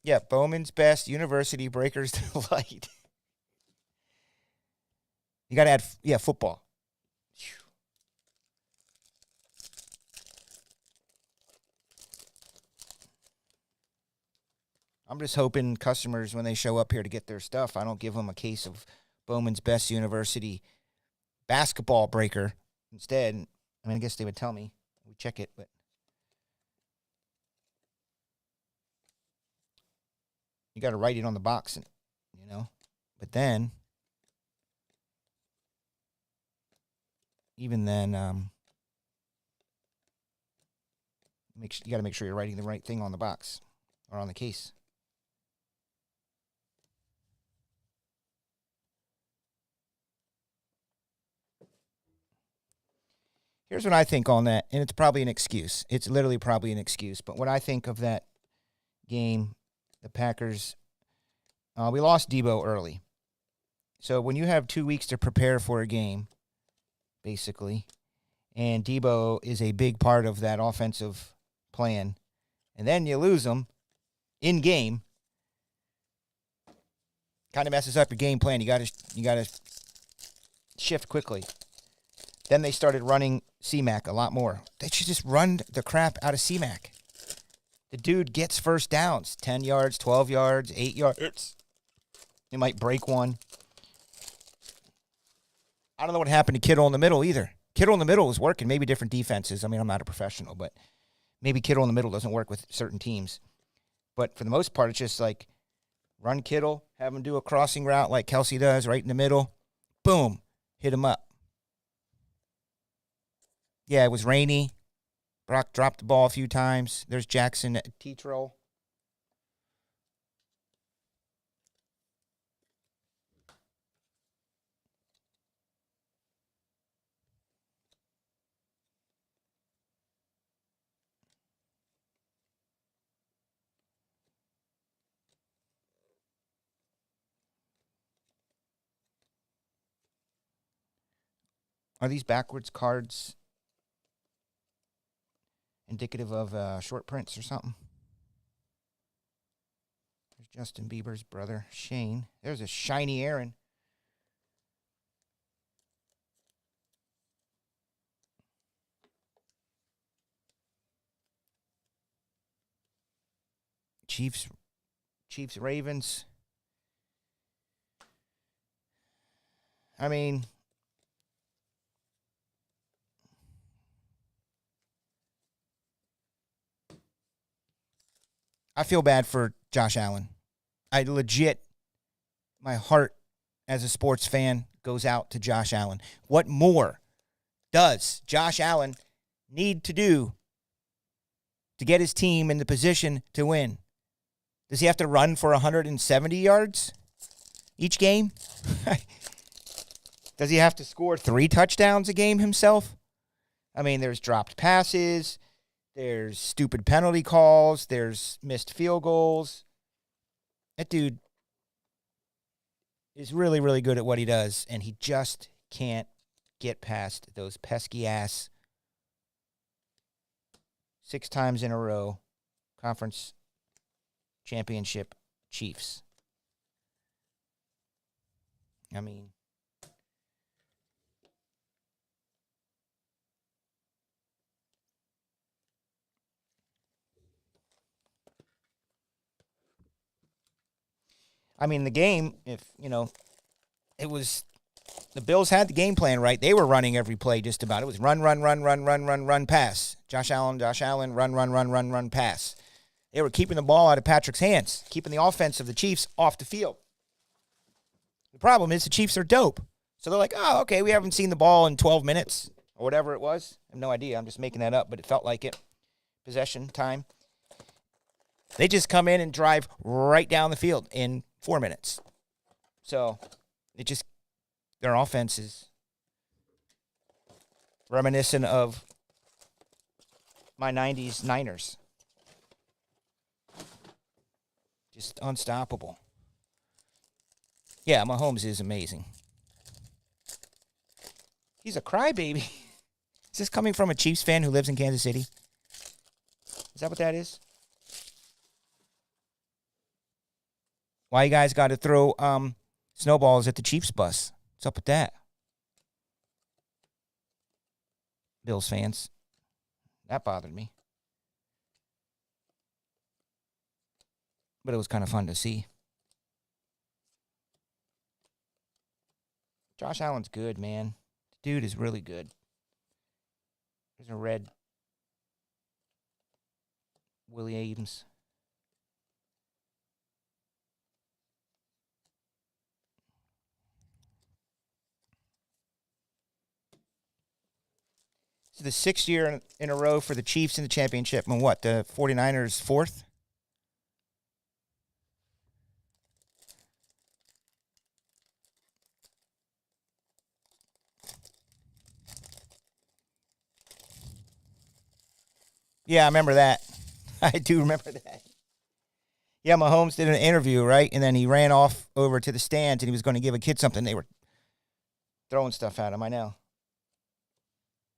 Yeah, Bowman's Best University Breakers Delight. You got to add, football. I'm just hoping customers, when they show up here to get their stuff, I don't give them a case of Bowman's Best University basketball breaker instead. I mean, I guess they would tell me. We check it, but you got to write it on the box, and, But then, even then, you got to make sure you're writing the right thing on the box or on the case. Here's what I think on that, and it's probably an excuse. It's literally probably an excuse. But what I think of that game, the Packers, we lost Debo early. So when you have 2 weeks to prepare for a game, basically, and Debo is a big part of that offensive plan, and then you lose him in game, kind of messes up your game plan. You got to shift quickly. Then they started running C-Mac a lot more. They should just run the crap out of C-Mac. The dude gets first downs, 10 yards, 12 yards, 8 yards. He might break one. I don't know what happened to Kittle in the middle either. Kittle in the middle is working, maybe different defenses. I mean, I'm not a professional, but maybe Kittle in the middle doesn't work with certain teams. But for the most part, it's just like run Kittle, have him do a crossing route like Kelsey does right in the middle. Boom, hit him up. Yeah, it was rainy. Brock dropped the ball a few times. There's Jackson T-Troll. Are these backwards cards indicative of short prints or something? There's Justin Bieber's brother, Shane. There's a shiny Aaron. Chiefs Chiefs, Ravens. I mean, I feel bad for Josh Allen. I legit, my heart as a sports fan goes out to Josh Allen. What more does Josh Allen need to do to get his team in the position to win? Does he have to run for 170 yards each game? Does he have to score 3 touchdowns a game himself? I mean, there's dropped passes, there's stupid penalty calls, there's missed field goals. That dude is really, really good at what he does, and he just can't get past those pesky-ass 6 times in a row conference championship Chiefs. I mean, the game, if, it was, the Bills had the game plan right. They were running every play just about. It was run, pass. Josh Allen, run, pass. They were keeping the ball out of Patrick's hands, keeping the offense of the Chiefs off the field. The problem is the Chiefs are dope. So they're like, oh, okay, we haven't seen the ball in 12 minutes or whatever it was. I have no idea. I'm just making that up, but it felt like it. Possession time. They just come in and drive right down the field in 4 minutes. So their offense is reminiscent of my 90s Niners. Just unstoppable. Yeah, Mahomes is amazing. He's a crybaby. Is this coming from a Chiefs fan who lives in Kansas City? Is that what that is? Why you guys got to throw snowballs at the Chiefs bus? What's up with that? Bills fans. That bothered me. But it was kind of fun to see. Josh Allen's good, man. The dude is really good. There's a red Willie Ames. This is the 6th year in a row for the Chiefs in the championship. And what, the 49ers 4th? Yeah, I remember that. I do remember that. Yeah, Mahomes did an interview, right? And then he ran off over to the stands and he was going to give a kid something. They were throwing stuff at him, I know.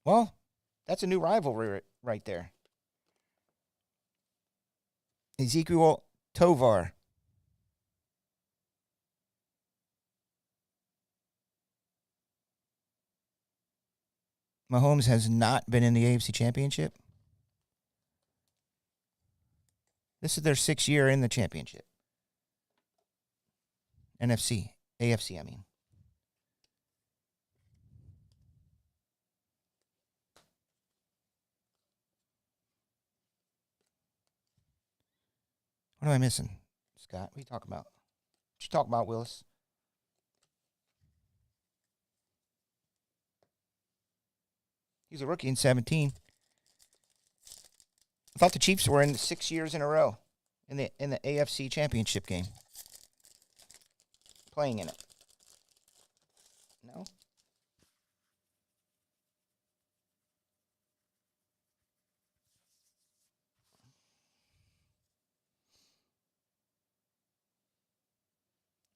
Well, that's a new rivalry right there. Ezekiel Tovar. Mahomes has not been in the AFC Championship. This is their 6th year in the championship. AFC, I mean. What am I missing, Scott? What are you talking about? What you talking about, Willis? He's a rookie in 17. I thought the Chiefs were in 6 years in a row in the AFC Championship game. Playing in it. No?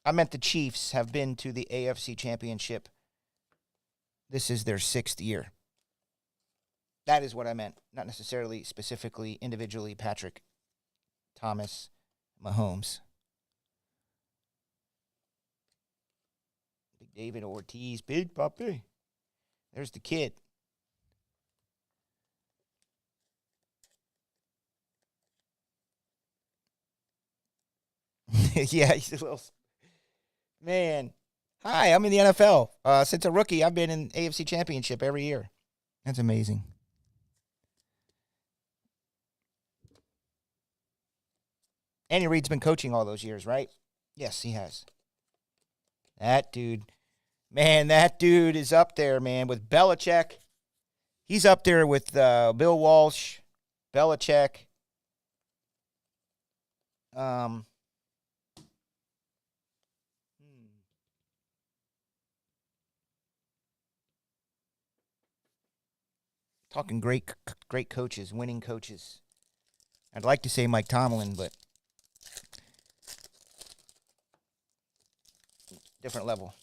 I meant the Chiefs have been to the AFC Championship. This is their 6th year. That is what I meant. Not necessarily, specifically, individually, Patrick, Thomas, Mahomes. Big David Ortiz, Big Papi. There's the kid. Yeah, he's a little man. Hi, I'm in the NFL. Since a rookie, I've been in AFC Championship every year. That's amazing. Andy Reid's been coaching all those years, right? Yes, he has. That dude, man, that dude is up there, man, with Belichick. He's up there with Bill Walsh, Belichick. Talking great coaches, winning coaches. I'd like to say Mike Tomlin, but different level.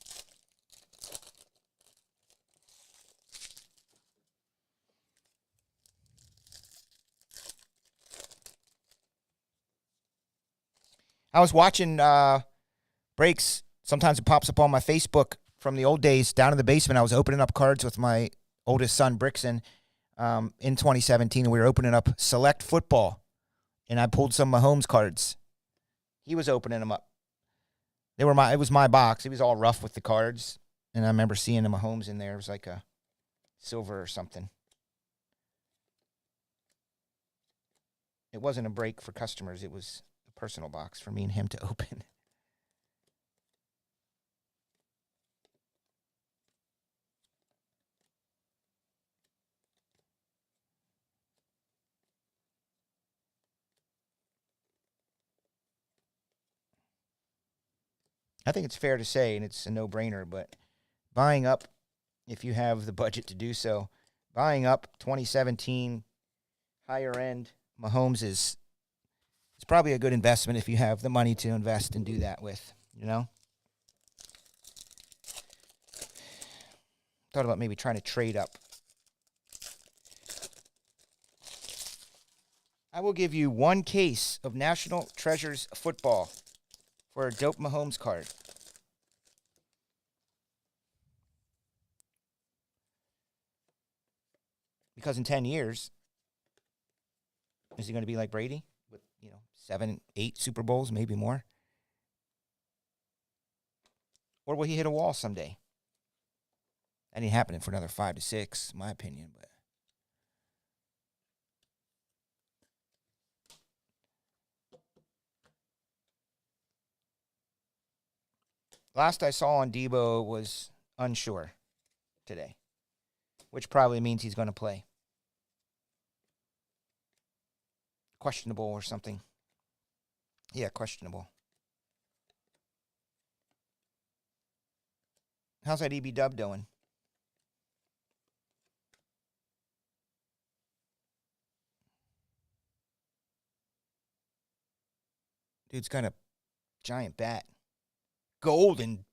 I was watching breaks. Sometimes it pops up on my Facebook from the old days. Down in the basement, I was opening up cards with my oldest son, Brixon, in 2017, and we were opening up Select Football, and I pulled some Mahomes cards. He was opening them up. It was my box. He was all rough with the cards, and I remember seeing the Mahomes in there. It was like a silver or something. It wasn't a break for customers. It was a personal box for me and him to open. I think it's fair to say, and it's a no-brainer, but buying up, if you have the budget to do so, buying up 2017 higher-end Mahomes is it's probably a good investment if you have the money to invest and do that with, you know? Thought about maybe trying to trade up. I will give you one case of National Treasures football for a dope Mahomes card. Because in 10 years, is he going to be like Brady with, 7, 8 Super Bowls, maybe more? Or will he hit a wall someday? That ain't happening for another 5 to 6, in my opinion, but last I saw on Debo was unsure today, which probably means he's going to play. Questionable or something. Yeah, questionable. How's that EB Dub doing? Dude's got a giant bat. Golden.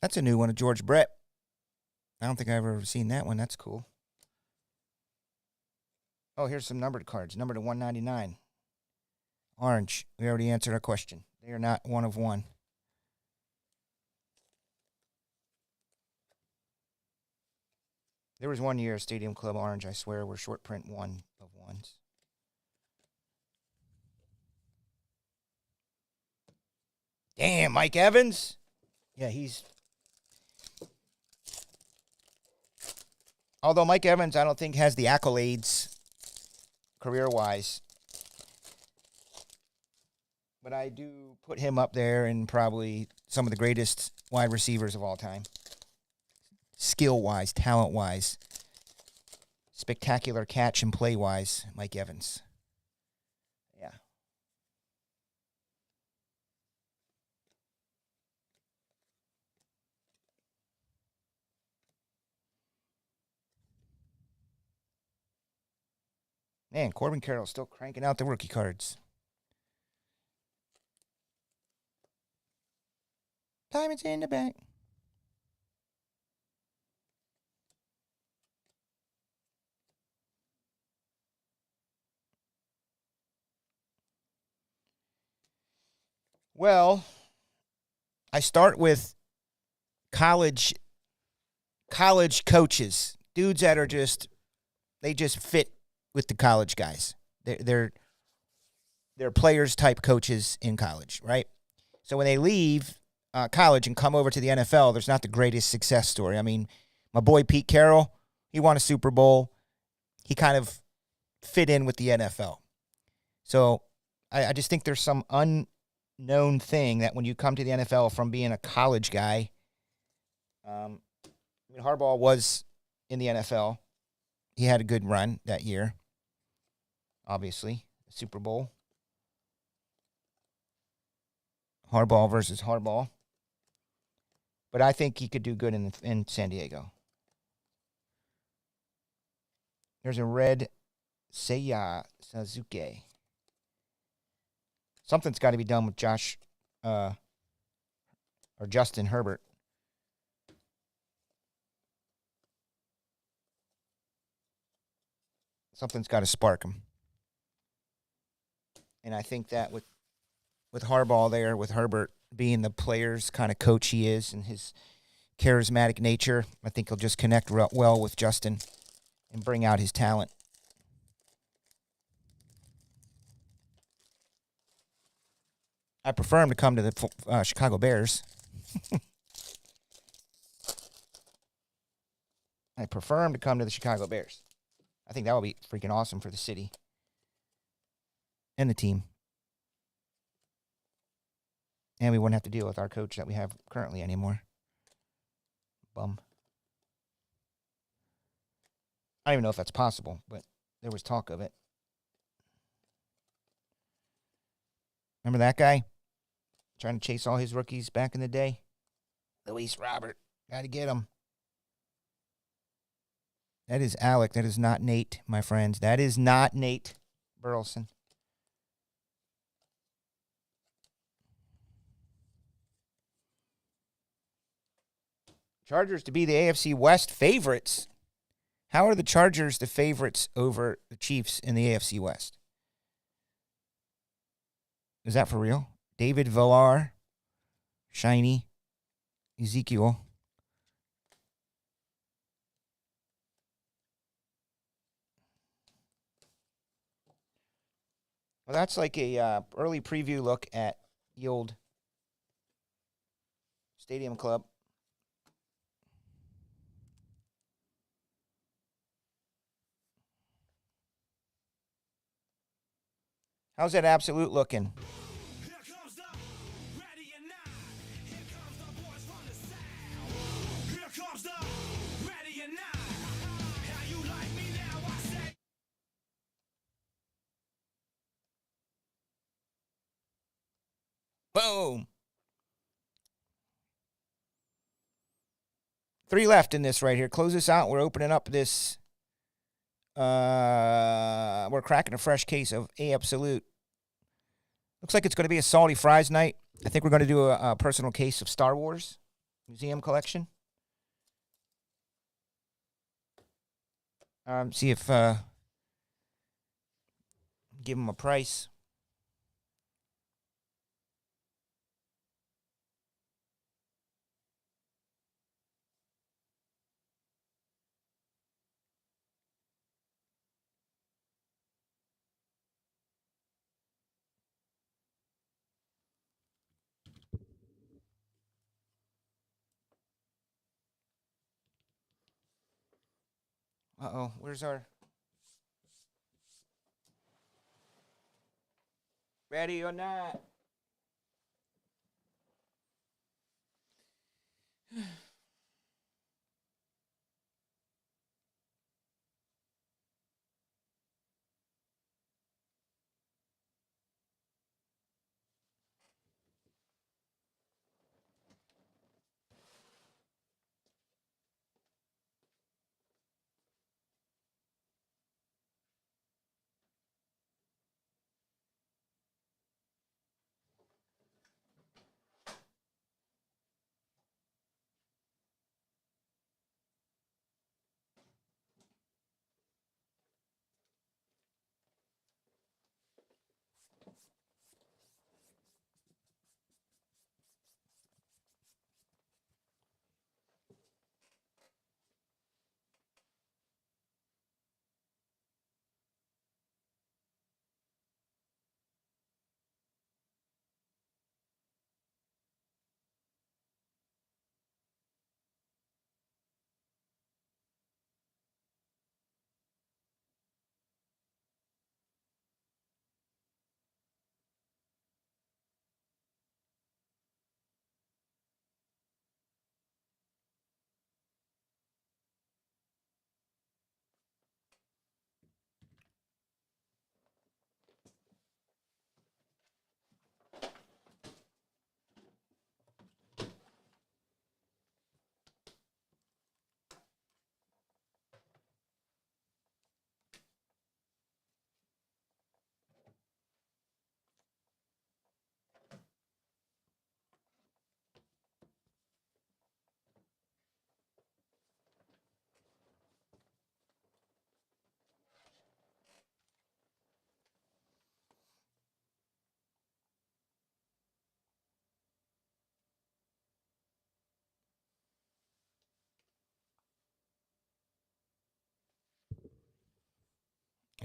That's a new one of George Brett. I don't think I've ever seen that one. That's cool. Oh, here's some numbered cards. Numbered to 199. Orange. We already answered our question. They are not one of one. There was one year Stadium Club Orange, I swear, were short print one of ones. Damn, Mike Evans. Yeah, he's... Although Mike Evans, I don't think, has the accolades career-wise. But I do put him up there in probably some of the greatest wide receivers of all time. Skill-wise, talent-wise, spectacular catch and play-wise, Mike Evans. Yeah. Man, Corbin Carroll's still cranking out the rookie cards. Diamonds in the bank. Well, I start with college coaches, dudes that are just they just fit with the college guys. They're players type coaches in college, right? So when they leave college and come over to the NFL, there's not the greatest success story. I mean, my boy Pete Carroll, he won a Super Bowl. He kind of fit in with the NFL. So I just think there's some unknown thing that when you come to the NFL from being a college guy, I mean, Harbaugh was in the NFL. He had a good run that year, obviously, Super Bowl. Harbaugh versus Harbaugh. But I think he could do good in San Diego. There's a red Seiya Suzuki. Something's got to be done with Josh or Justin Herbert. Something's got to spark him. And I think that with Harbaugh there, with Herbert being the player's kind of coach he is and his charismatic nature, I think he'll just connect well with Justin and bring out his talent. I prefer him to come to the Chicago Bears. I prefer him to come to the Chicago Bears. I think that would be freaking awesome for the city and the team. And we wouldn't have to deal with our coach that we have currently anymore. Bum. I don't even know if that's possible, but there was talk of it. Remember that guy? Trying to chase all his rookies back in the day? Luis Robert. Got to get him. That is Alec. That is not Nate, my friends. That is not Nate Burleson. Chargers to be the AFC West favorites. How are the Chargers the favorites over the Chiefs in the AFC West? Is that for real? David Villar, Shiny, Ezekiel. Well, that's like a early preview look at the old Stadium Club. How's that absolute looking? Here comes the ready or not. Here comes the boys from the south. Here comes the ready or not. How you like me now? I say. Boom. 3 left in this right here. Close this out. We're opening up this. We're cracking a fresh case of A Absolute. Looks like it's going to be a salty fries night. I think we're going to do a personal case of Star Wars Museum Collection. See if give them a price. Uh-oh, where's our... Ready or not?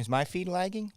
Is my feed lagging?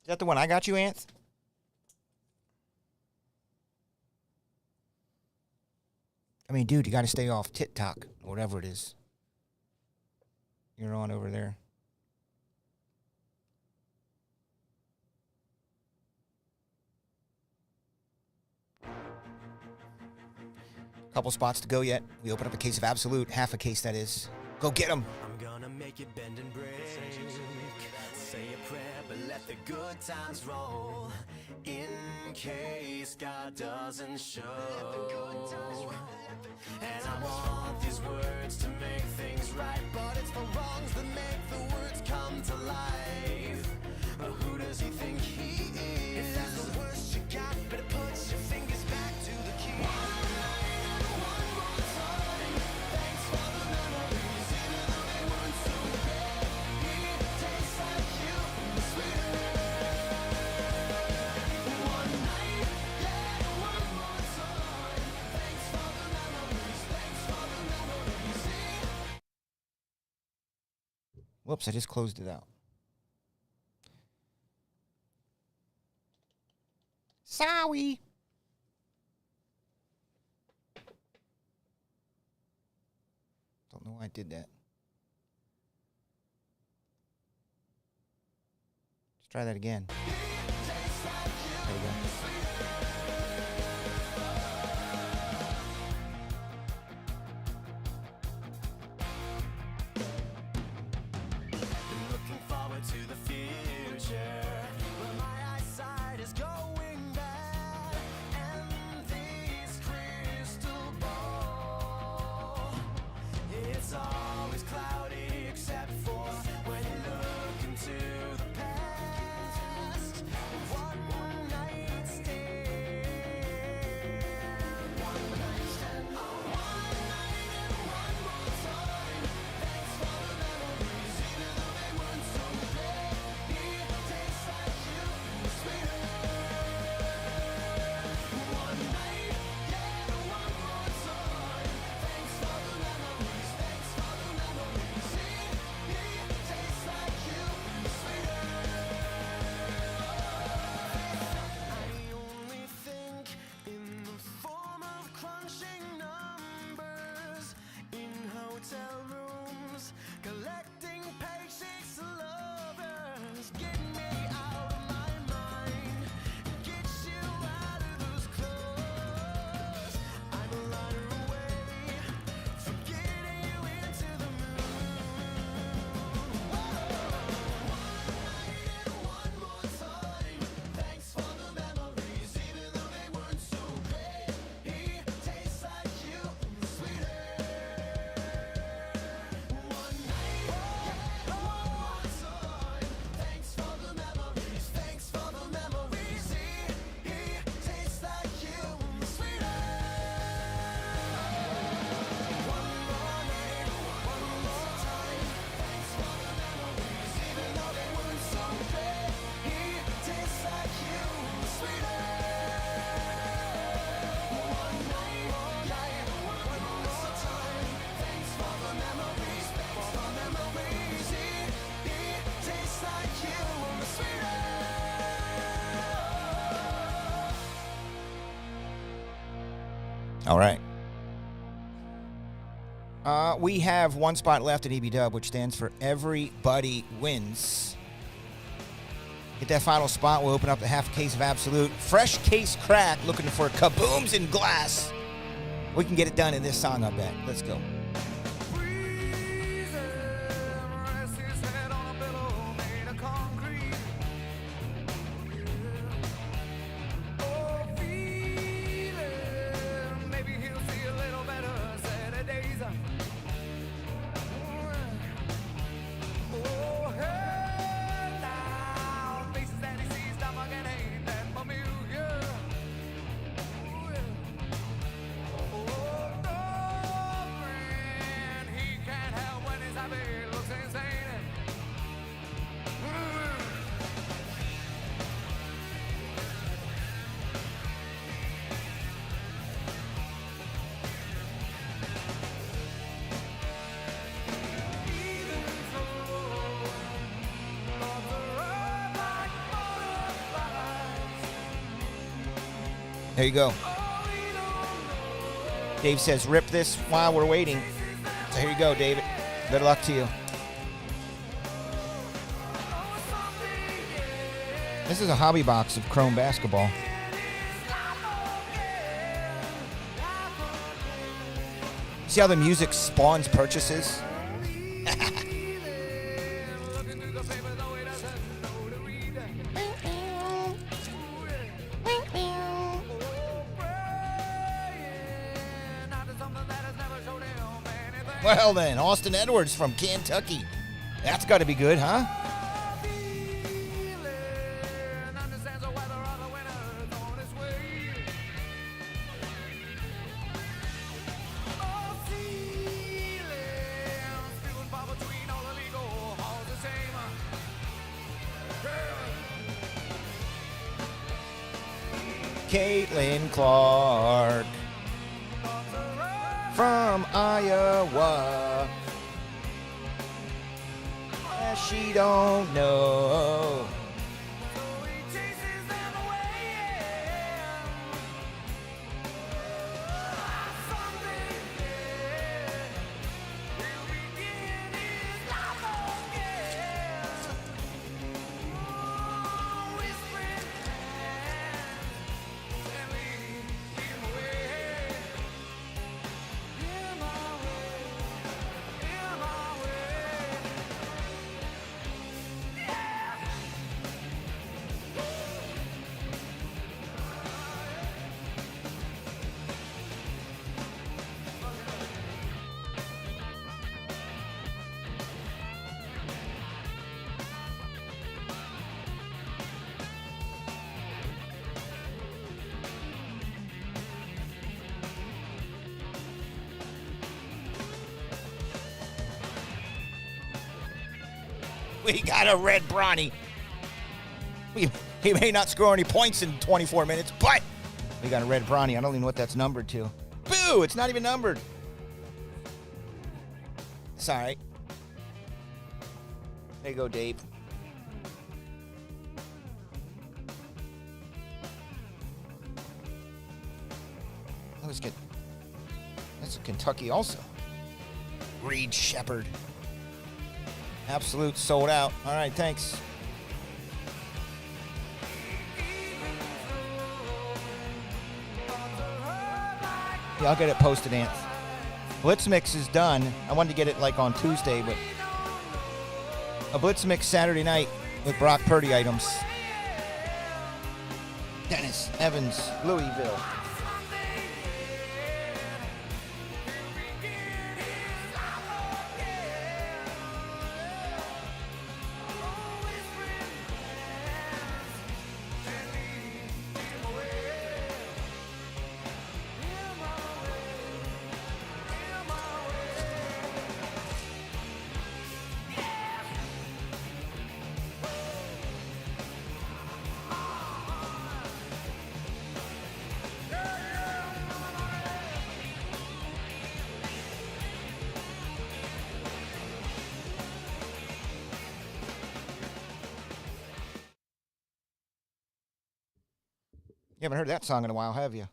Is that the one I got you, Anth? I mean, dude, you got to stay off TikTok, whatever it is. You're on over there. Couple spots to go yet. We open up a case of Absolute, half a case that is. Go get them. I'm gonna make it bend and break. Say a prayer, but let the good times roll. In case God doesn't show. And I want these words to make things right, but it's the wrongs that make the words come to life. Who does he think he is? If that's the worst you got, better put your fingers back to the key. One night and one more time. Thanks for the memories, even though they weren't so great. It tastes like you, the sweeter. One night, yeah, one more time. Thanks for the memories, thanks for the memories. Whoops, I just closed it out. Sorry. Don't know why I did that. Let's try that again. There we go. Been looking forward to the future, but my eyesight is going bad, and this crystal ball, it's always cloudy except for when you look into the past. All right. We have one spot left at EB-Dub, which stands for Everybody Wins. Get that final spot. We'll open up the half case of Absolute. Fresh case crack, looking for Kbooms in glass. We can get it done in this song, I bet. Let's go. There you go. Dave says, rip this while we're waiting. So here you go, David. Good luck to you. This is a hobby box of Chrome basketball. See how the music spawns purchases? Well then, Austin Edwards from Kentucky. That's got to be good, huh? Caitlin Clark from Iowa. Yeah, she don't know. We got a red Bronny. He may not score any points in 24 minutes, but we got a red Bronny. I don't even know what that's numbered to. Boo! It's not even numbered. It's all right. There you go, Dave. Let's get. That's a Kentucky also. Reed Shepherd. Absolute sold out. All right, thanks. Yeah, I'll get it posted, Ant. Blitz Mix is done. I wanted to get it like on Tuesday, but a Blitz Mix Saturday night with Brock Purdy items. Dennis Evans, Louisville. You haven't heard that song in a while, have you?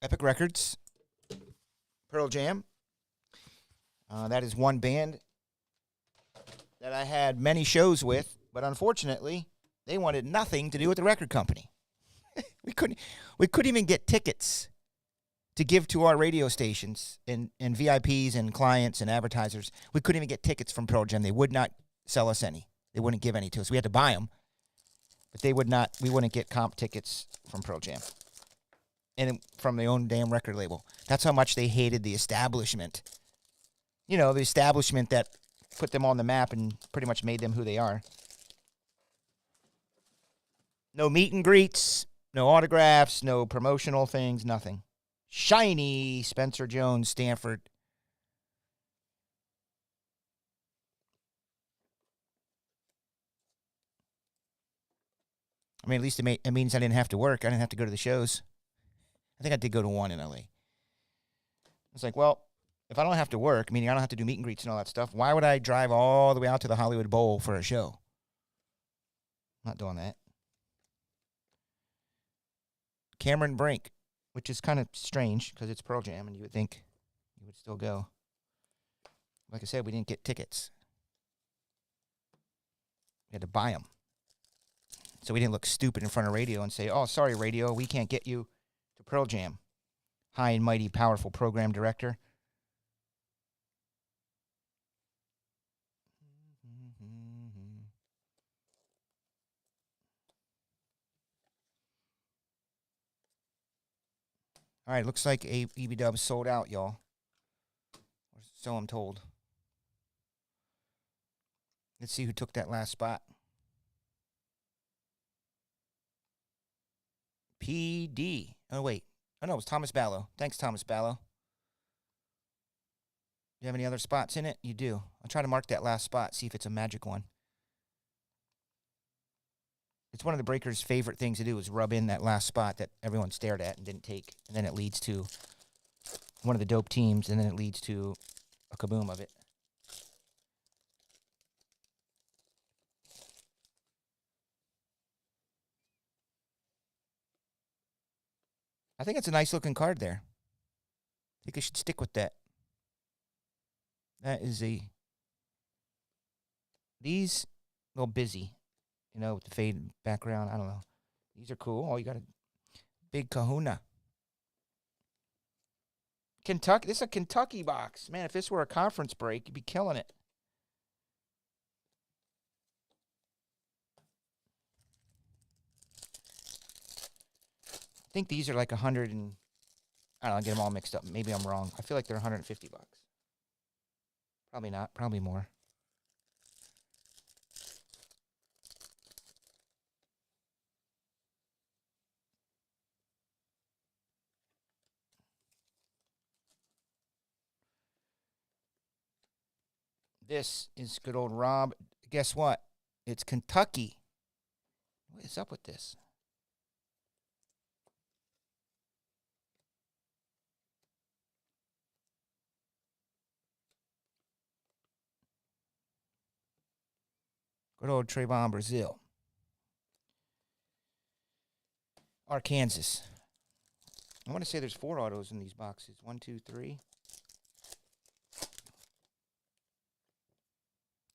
Epic Records, Pearl Jam. That is one band that I had many shows with, but unfortunately, they wanted nothing to do with the record company. we couldn't even get tickets to give to our radio stations and VIPs and clients and advertisers. We couldn't even get tickets from Pearl Jam. They would not sell us any. They wouldn't give any to us. We had to buy them, but we wouldn't get comp tickets from Pearl Jam and from their own damn record label. That's how much they hated the establishment. You know, the establishment that put them on the map and pretty much made them who they are. No meet and greets, no autographs, no promotional things, nothing. Shiny Spencer Jones, Stanford. I mean, at least it means I didn't have to work. I didn't have to go to the shows. I think I did go to one in L.A. It's like, well, if I don't have to work, meaning I don't have to do meet and greets and all that stuff, why would I drive all the way out to the Hollywood Bowl for a show? I'm not doing that. Cameron Brink, which is kind of strange because it's Pearl Jam and you would think you would still go. Like I said, we didn't get tickets. We had to buy them. So we didn't look stupid in front of radio and say, oh, sorry, radio, we can't get you to Pearl Jam. High and mighty, powerful program director. All right, looks like EB Dubs sold out, y'all. Or so I'm told. Let's see who took that last spot. PD. Oh, wait. Oh, no, it was Thomas Ballo. Thanks, Thomas Ballo. Do you have any other spots in it? You do. I'll try to mark that last spot, see if it's a magic one. It's one of the breakers' favorite things to do is rub in that last spot that everyone stared at and didn't take. And then it leads to one of the dope teams, and then it leads to a kaboom of it. I think it's a nice-looking card there. I think I should stick with that. That is these a little busy, you know, with the fade background. I don't know. These are cool. Oh, you got a big kahuna. Kentucky. This is a Kentucky box. Man, if this were a conference break, you'd be killing it. I think these are like 100 and, I don't know, I get them all mixed up. Maybe I'm wrong. I feel like they're $150. Probably not. Probably more. This is good old Rob. Guess what? It's Kentucky. What is up with this? Good old Trayvon Brazil. Arkansas. I want to say there's 4 autos in these boxes. 1, 2, 3.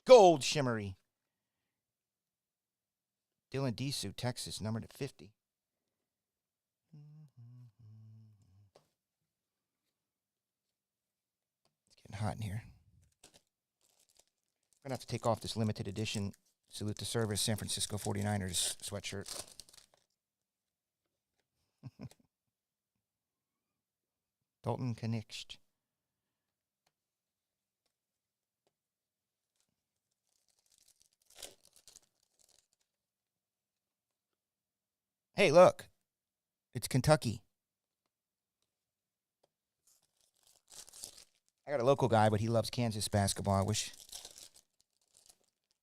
Gold shimmery. Dylan Disu, Texas, numbered at 50. It's getting hot in here. I'm going to have to take off this limited edition Salute to Service San Francisco 49ers sweatshirt. Dalton Knicht. Hey, look. It's Kentucky. I got a local guy, but he loves Kansas basketball. I wish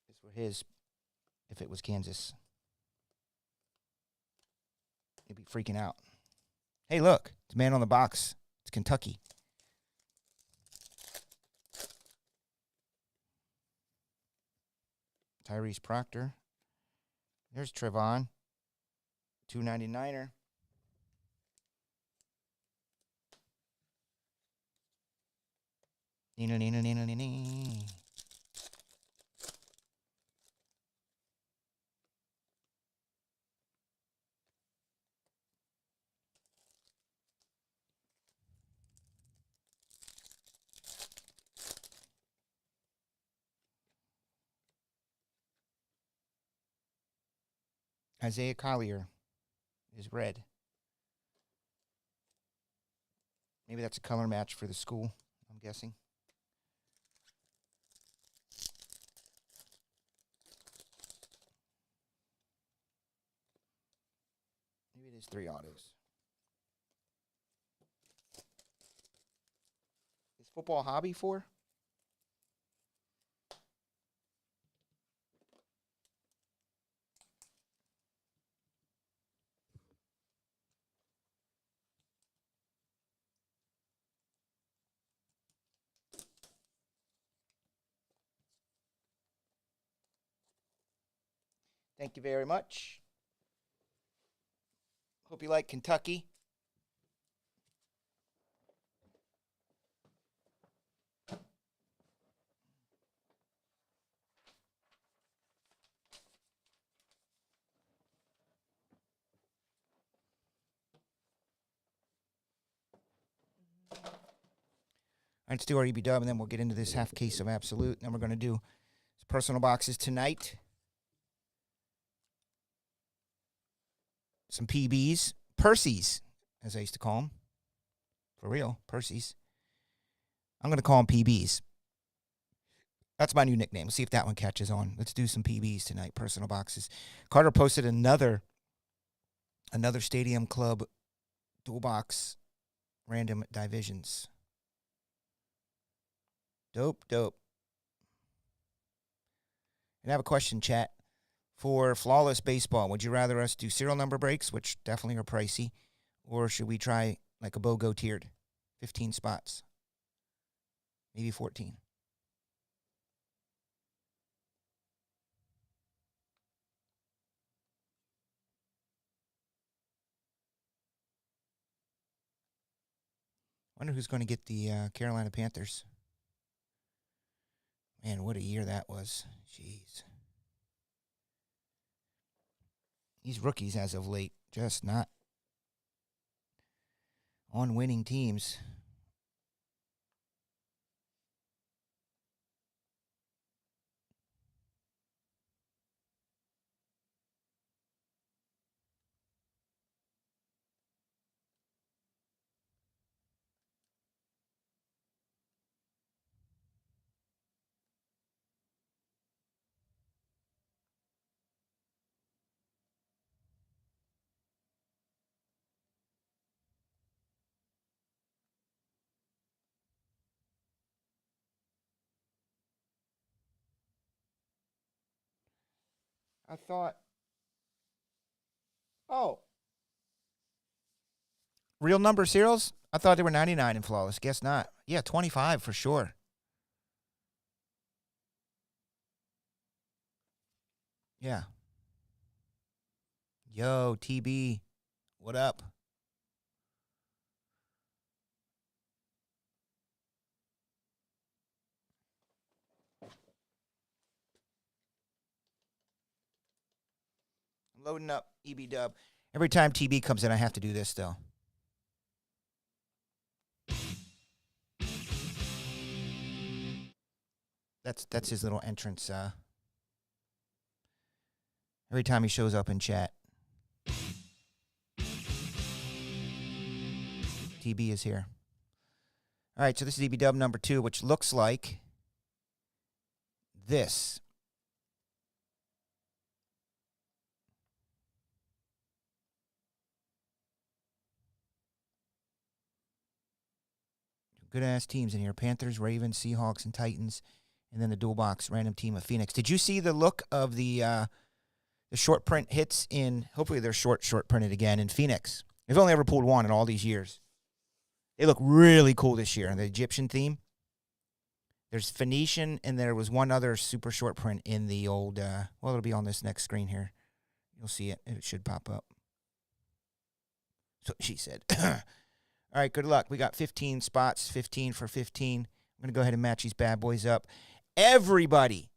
this were his if it was Kansas. He'd be freaking out. Hey, look. It's a man on the box. It's Kentucky. Tyrese Proctor. There's Trevon. $2.99er. Isaiah Collier is red. Maybe that's a color match for the school, I'm guessing. Maybe it is 3 autos. Is football a hobby for? Thank you very much. Hope you like Kentucky. All right, let's do our EB dub, and then we'll get into this half case of Absolute. And then we're going to do personal boxes tonight. Some PBs. Percy's, as I used to call them. For real, Percy's. I'm going to call them PBs. That's my new nickname. Let's see if that one catches on. Let's do some PBs tonight, personal boxes. Carter posted another Stadium Club dual box random divisions. Dope. And I have a question, chat. For Flawless Baseball, would you rather us do serial number breaks, which definitely are pricey, or should we try like a BOGO tiered? 15 spots. Maybe 14. Wonder who's going to get the Carolina Panthers. Man, what a year that was. Jeez. These rookies as of late, just not on winning teams. I thought, real number serials? I thought they were 99 in Flawless. Guess not. Yeah, 25 for sure. Yeah. Yo, TB, what up? I'm loading up EB Dub. Every time TB comes in, I have to do this, though. That's his little entrance. Every time he shows up in chat. TB is here. All right, so this is EB Dub number 2, which looks like this. Good-ass teams in here. Panthers, Ravens, Seahawks, and Titans. And then the dual box random team of Phoenix. Did you see the look of the short print hits in, hopefully they're short printed again, in Phoenix? They've only ever pulled one in all these years. They look really cool this year. The Egyptian theme. There's Phoenician, and there was one other super short print in the old, well, it'll be on this next screen here. You'll see it. It should pop up. So she said. All right, good luck. We got 15 spots, 15 for 15. I'm going to go ahead and match these bad boys up. Everybody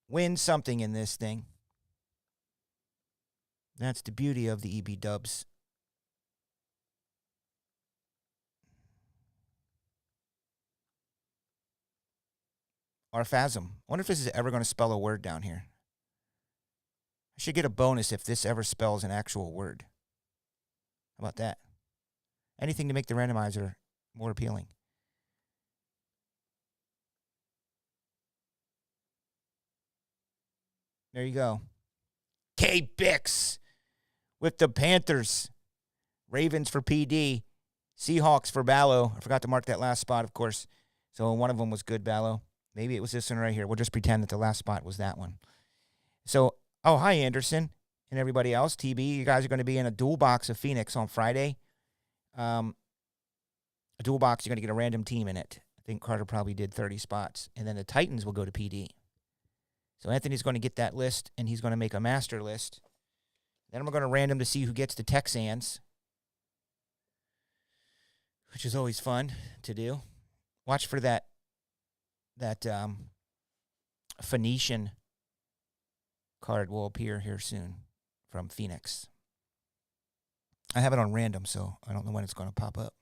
wins something in this thing. That's the beauty of the EB dubs. Arphasm. I wonder if this is ever going to spell a word down here. I should get a bonus if this ever spells an actual word. How about that? Anything to make the randomizer more appealing. There you go. K. Bix with the Panthers. Ravens for PD. Seahawks for Ballo. I forgot to mark that last spot, of course. So one of them was good, Ballo. Maybe it was this one right here. We'll just pretend that the last spot was that one. So, oh, hi, Anderson and everybody else. TB, you guys are going to be in a dual box of Phoenix on Friday. A dual box, you're going to get a random team in it. I think Carter probably did 30 spots. And then the Titans will go to PD. So Anthony's going to get that list, and he's going to make a master list. Then we're going to random to see who gets the Texans, which is always fun to do. Watch for that Phoenician card will appear here soon from Phoenix. I have it on random, so I don't know when it's going to pop up.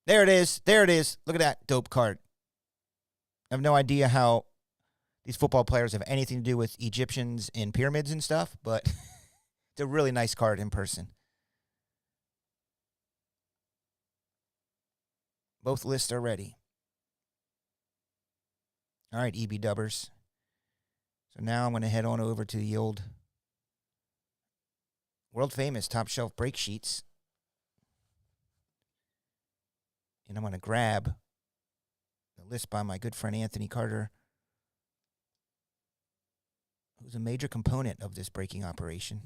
There it is. There it is. Look at that dope card. I have no idea how these football players have anything to do with Egyptians and pyramids and stuff, but it's a really nice card in person. Both lists are ready. All right, EB Dubbers. So now I'm going to head on over to the old world-famous top shelf break sheets. And I'm going to grab the list by my good friend Anthony Carter, who's a major component of this breaking operation.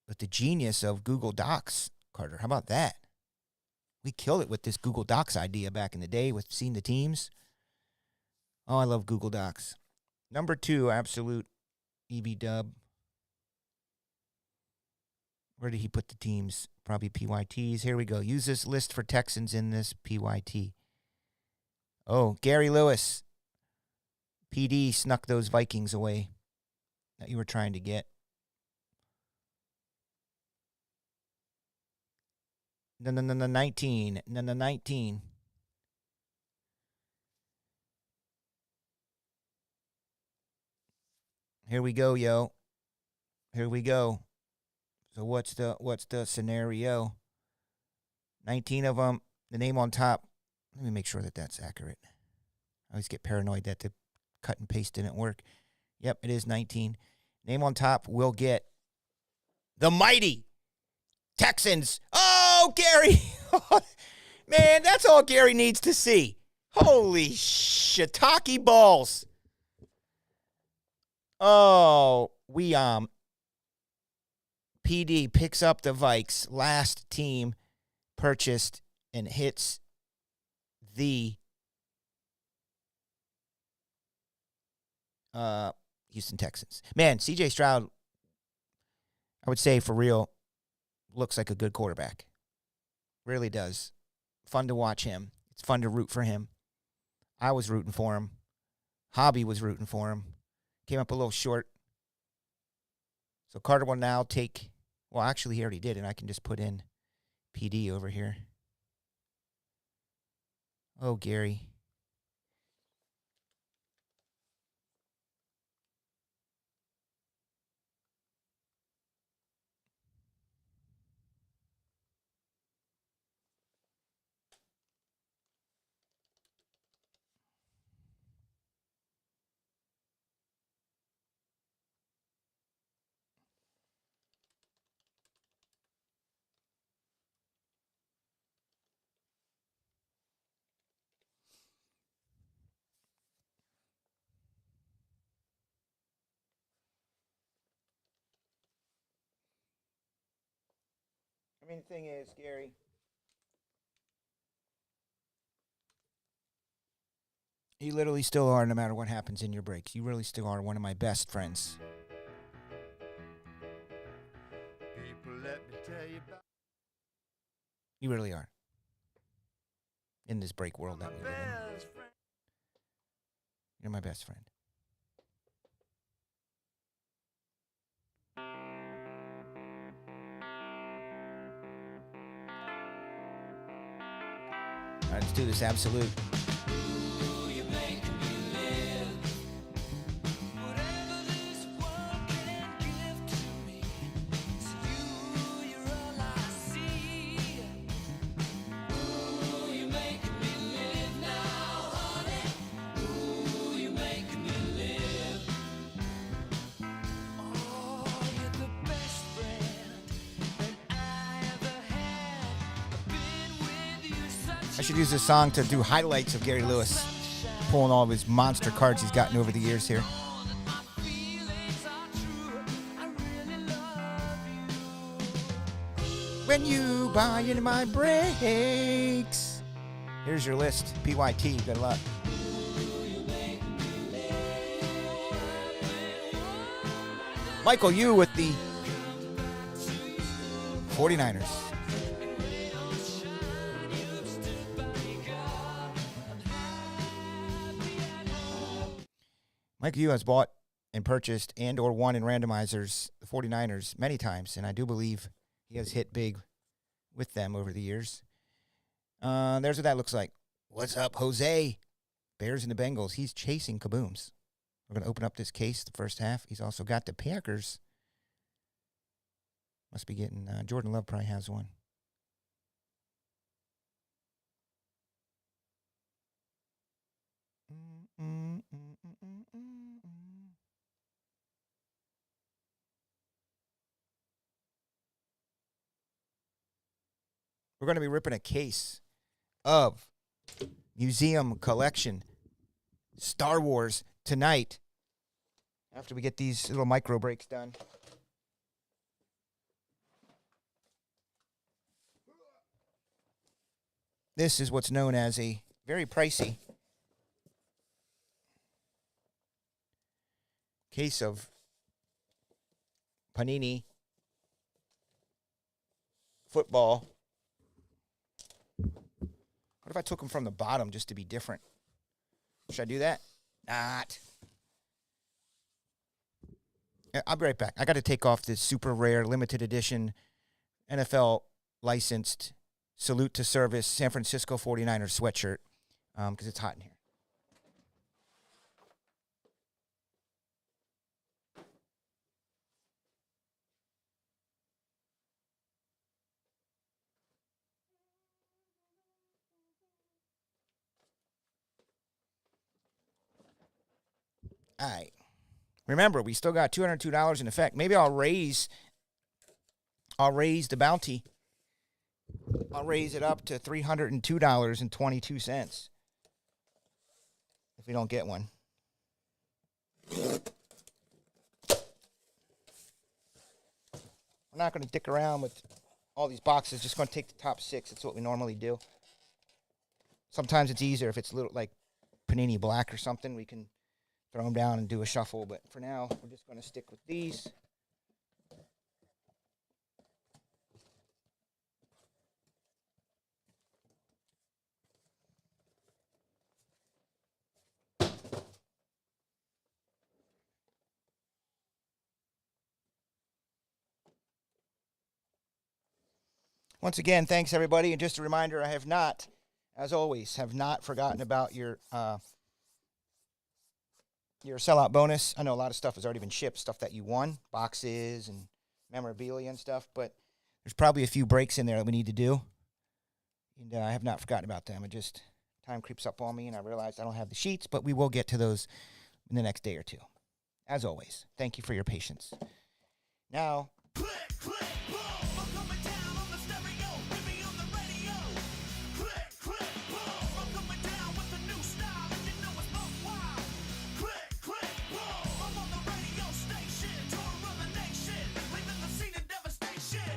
But the genius of Google Docs, Carter, how about that? We killed it with this Google Docs idea back in the day with seeing the teams. Oh, I love Google Docs. Number 2, absolute EB dub. Where did he put the teams? Probably PYTs. Here we go. Use this list for Texans in this PYT. Oh, Gary Lewis. PD snuck those Vikings away that you were trying to get. No, 19. No, 19. Here we go, yo. Here we go. So what's the scenario? 19 of them. The name on top. Let me make sure that that's accurate. I always get paranoid that the cut and paste didn't work. Yep, it is 19. Name on top will get the mighty Texans. Oh, Gary. Man, that's all Gary needs to see. Holy shiitake balls. Oh, we PD picks up the Vikes, last team purchased, and hits the Houston Texans. Man, CJ Stroud, I would say for real, looks like a good quarterback. Really does. Fun to watch him. It's fun to root for him. I was rooting for him. Hobby was rooting for him. Came up a little short. So Carter will now take, well, actually he already did, and I can just put in PD over here. Oh, Gary. I mean, the thing is, Gary, You literally still are, no matter what happens in your breaks. You really still are one of my best friends. People, let me tell you about You really are. In this break world that my we live in. best friend. You're my best friend. All right, let's do this absolute. I should use this song to do highlights of Gary Lewis, pulling all of his monster cards he's gotten over the years here. When you buy into my breaks. Here's your list. PYT, good luck. Michael Yu with the 49ers. Michael Yu has bought and purchased and or won in randomizers the 49ers many times, and I do believe he has hit big with them over the years. There's what that looks like. What's up, Jose? Bears and the Bengals. He's chasing Kbooms. We're going to open up this case the first half. He's also got the Packers. Must be getting, Jordan Love probably has one. We're going to be ripping a case of Museum Collection Star Wars tonight after we get these little micro breaks done. This is what's known as a very pricey case of Panini football. What if I took them from the bottom just to be different? Should I do that? Not. I'll be right back. I got to take off this super rare limited edition NFL licensed salute to service San Francisco 49ers sweatshirt because it's hot in here. All right. Remember, we still got $202 in effect. Maybe I'll raise the bounty. I'll raise it up to $302.22 if we don't get one. We're not going to dick around with all these boxes. Just going to take the top 6. That's what we normally do. Sometimes it's easier if it's little like Panini Black or something. We can throw them down and do a shuffle. But for now, we're just going to stick with these. Once again, thanks, everybody. And just a reminder, I have not, as always, forgotten about your sellout bonus. I know a lot of stuff has already been shipped, stuff that you won, boxes and memorabilia and stuff, but there's probably a few breaks in there that we need to do. And I have not forgotten about them. Time creeps up on me, and I realize I don't have the sheets, but we will get to those in the next day or two. As always, thank you for your patience. Now, Click, click, boom. I'm coming down on the stereo. Hit me on the radio. Click, click, boom. I'm coming down with a new style, and you know it's buck wild. Click, click, boom. I'm on the radio station. Tour of the nation. Leaving the scene of devastation.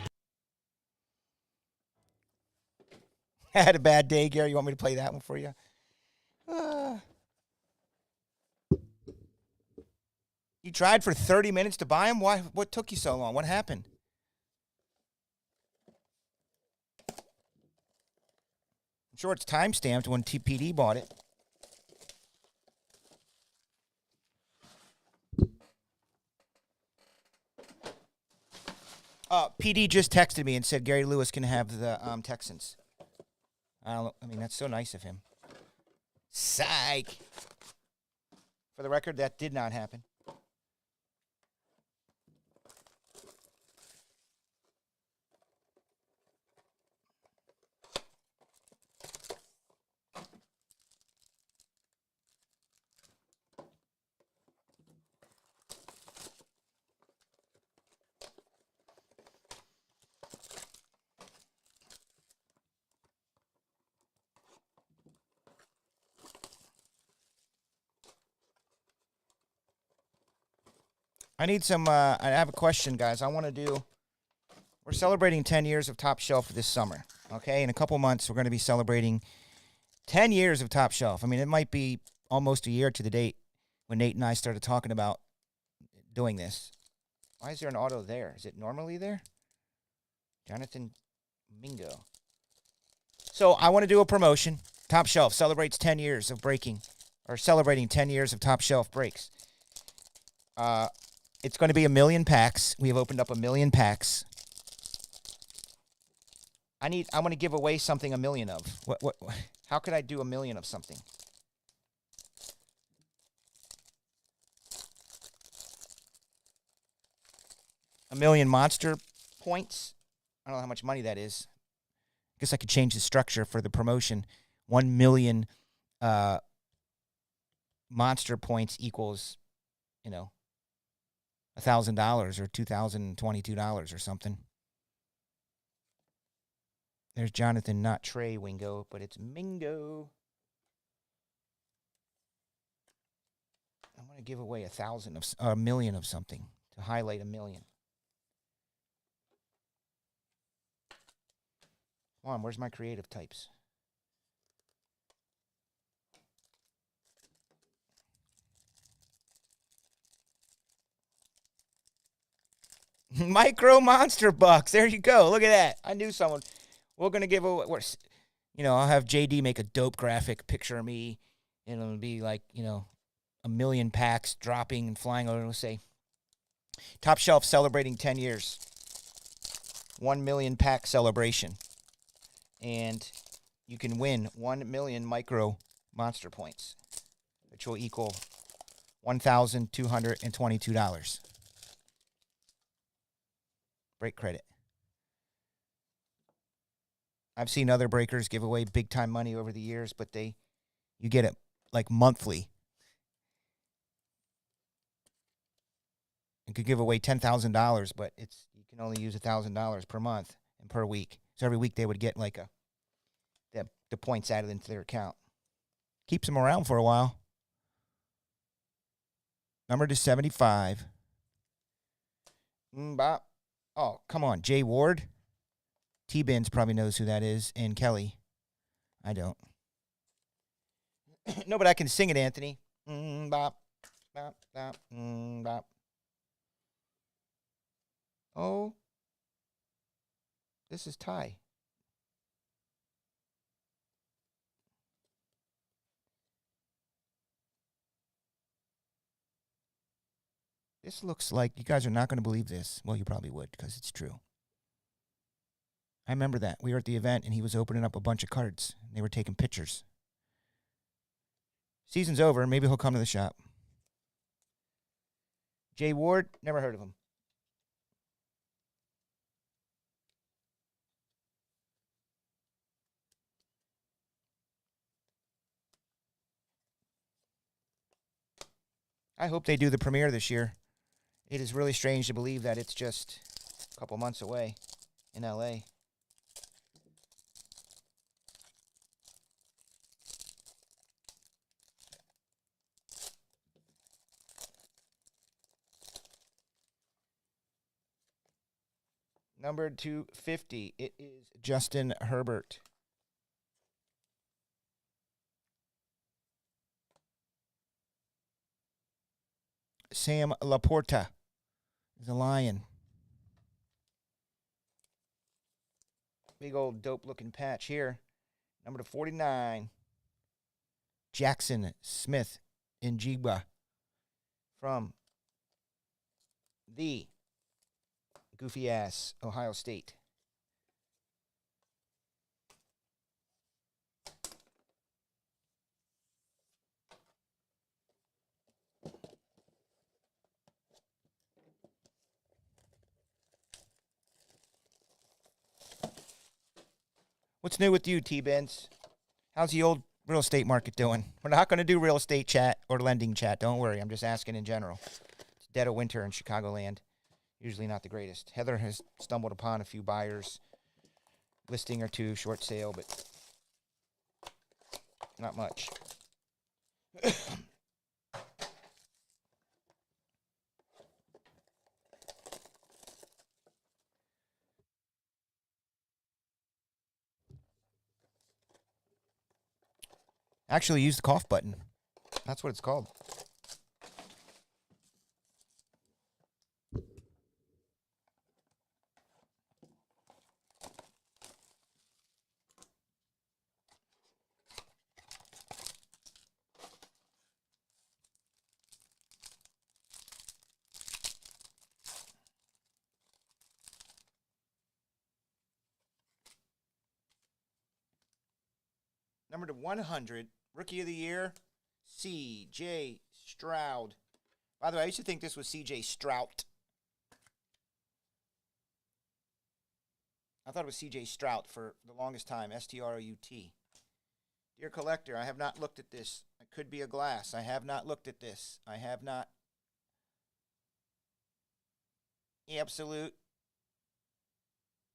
I had a bad day, Gary. You want me to play that one for you? You tried for 30 minutes to buy them? Why? What took you so long? What happened? I'm sure it's time-stamped when TPD bought it. PD just texted me and said Gary Lewis can have the Texans. I mean, that's so nice of him. Psych. For the record, that did not happen. I need some, I have a question, guys. We're celebrating 10 years of Top Shelf this summer, okay? In a couple months, we're going to be celebrating 10 years of Top Shelf. I mean, it might be almost a year to the date when Nate and I started talking about doing this. Why is there an auto there? Is it normally there? Jonathan Mingo. So I want to do a promotion. Top Shelf celebrates 10 years of breaking, or celebrating 10 years of Top Shelf breaks. It's going to be 1 million packs. We have opened up 1 million packs. I want to give away something 1 million of. What? How could I do 1 million of something? A million monster points. I don't know how much money that is. I guess I could change the structure for the promotion. 1 million monster points equals, $1,000 or $2,022 or something. There's Jonathan, not Trey Wingo, but it's Mingo. I'm going to give away 1 million of something to highlight 1 million. Come on, where's my creative types? Micro Monster Bucks. There you go. Look at that. I knew someone. We're going to give away. I'll have JD make a dope graphic picture of me. And it'll be like, 1 million packs dropping and flying over. It'll say, Top Shelf celebrating 10 years. 1 million pack celebration. And you can win 1 million micro monster points, which will equal $1,222. Break credit. I've seen other breakers give away big time money over the years, but you get it like monthly. You could give away $10,000, but you can only use $1,000 per month and per week. So every week they would get like the points added into their account. Keeps them around for a while. Number to 75. Bop. Oh, come on. Jay Ward. T-Bins probably knows who that is. And Kelly. I don't. No, but I can sing it, Anthony. Bop. Bop. Bop. Bop. Oh. This is Ty. This looks like, you guys are not going to believe this. Well, you probably would because it's true. I remember that. We were at the event and he was opening up a bunch of cards. And they were taking pictures. Season's over. Maybe he'll come to the shop. Jay Ward, never heard of him. I hope they do the premiere this year. It is really strange to believe that it's just a couple months away in LA. Number 250, it is Justin Herbert. Sam Laporta is a Lion. Big old dope-looking patch here. Number to 49. Jackson Smith in Jigba from the goofy-ass Ohio State. What's new with you, T-Benz? How's the old real estate market doing? We're not going to do real estate chat or lending chat. Don't worry. I'm just asking in general. It's dead of winter in Chicagoland. Usually not the greatest. Heather has stumbled upon a few buyers, listing or two, short sale, but not much. Actually, use the cough button. That's what it's called. Number to 100, Rookie of the Year, C.J. Stroud. By the way, I used to think this was C.J. Strout. I thought it was C.J. Strout for the longest time, S-T-R-O-U-T. Dear collector, I have not looked at this. It could be a glass. I have not looked at this. I have not. Absolute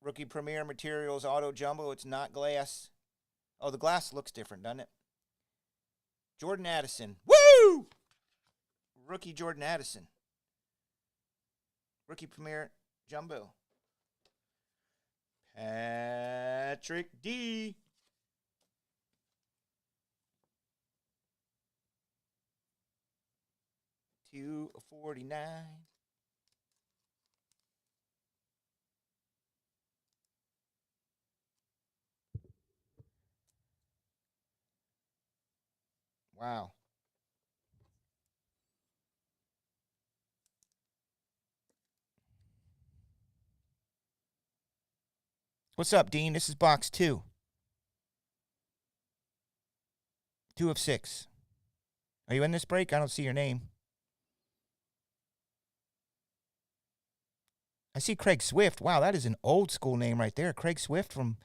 Rookie Premier Materials Auto Jumbo. It's not glass. Oh, the glass looks different, doesn't it? Jordan Addison. Woo! Rookie Jordan Addison. Rookie Premier Jumbo. Patrick D. $249. Wow. What's up, Dean? This is box 2. 2 of 6. Are you in this break? I don't see your name. I see Craig Swift. Wow, that is an old school name right there. Craig Swift from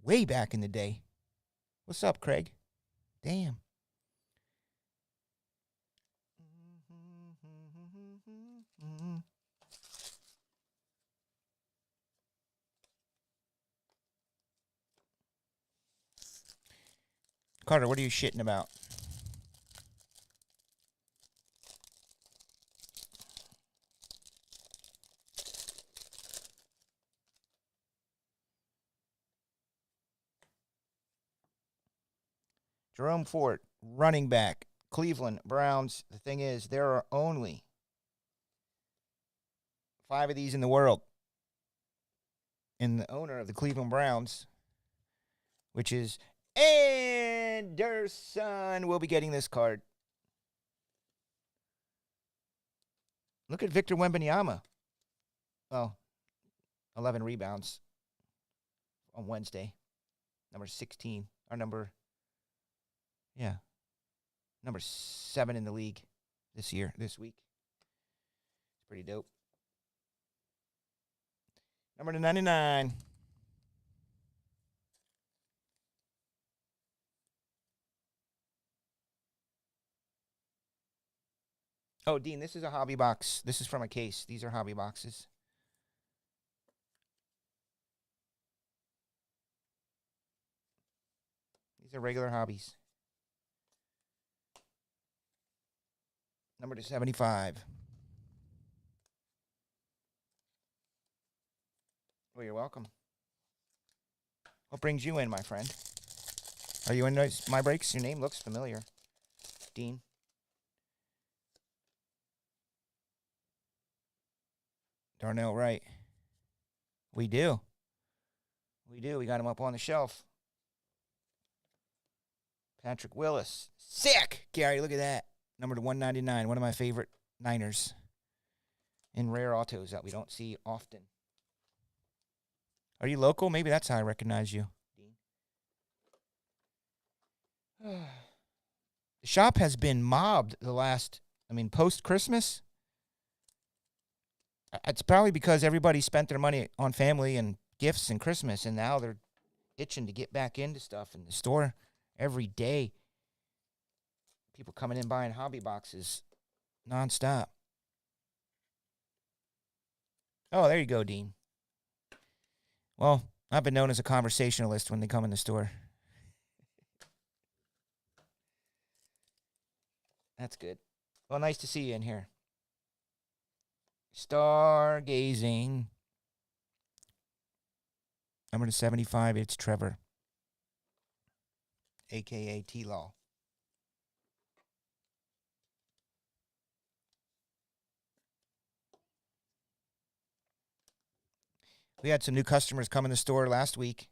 way back in the day. What's up, Craig? Damn. Carter, what are you shitting about? Jerome Ford, running back, Cleveland Browns. The thing is, there are only 5 of these in the world. And the owner of the Cleveland Browns, which is Anderson, will be getting this card. Look at Victor Wembanyama. Well, 11 rebounds on Wednesday. Number 16. Or number 7 in the league this week. It's pretty dope. Number 99. Oh, Dean, this is a hobby box. This is from a case. These are hobby boxes. These are regular hobbies. Number to 75. Well, you're welcome. What brings you in, my friend? Are you in my breaks? Your name looks familiar. Dean. Darnell Wright. We do. We do. We got him up on the shelf. Patrick Willis. Sick! Gary, look at that. Number to 199. One of my favorite Niners. In rare autos that we don't see often. Are you local? Maybe that's how I recognize you. The shop has been mobbed post-Christmas. It's probably because everybody spent their money on family and gifts and Christmas, and now they're itching to get back into stuff in the store every day. People coming in buying hobby boxes nonstop. Oh, there you go, Dean. Well, I've been known as a conversationalist when they come in the store. That's good. Well, nice to see you in here. Stargazing. Number to 75, it's Trevor, a.k.a. T-Law. We had some new customers come in the store last week.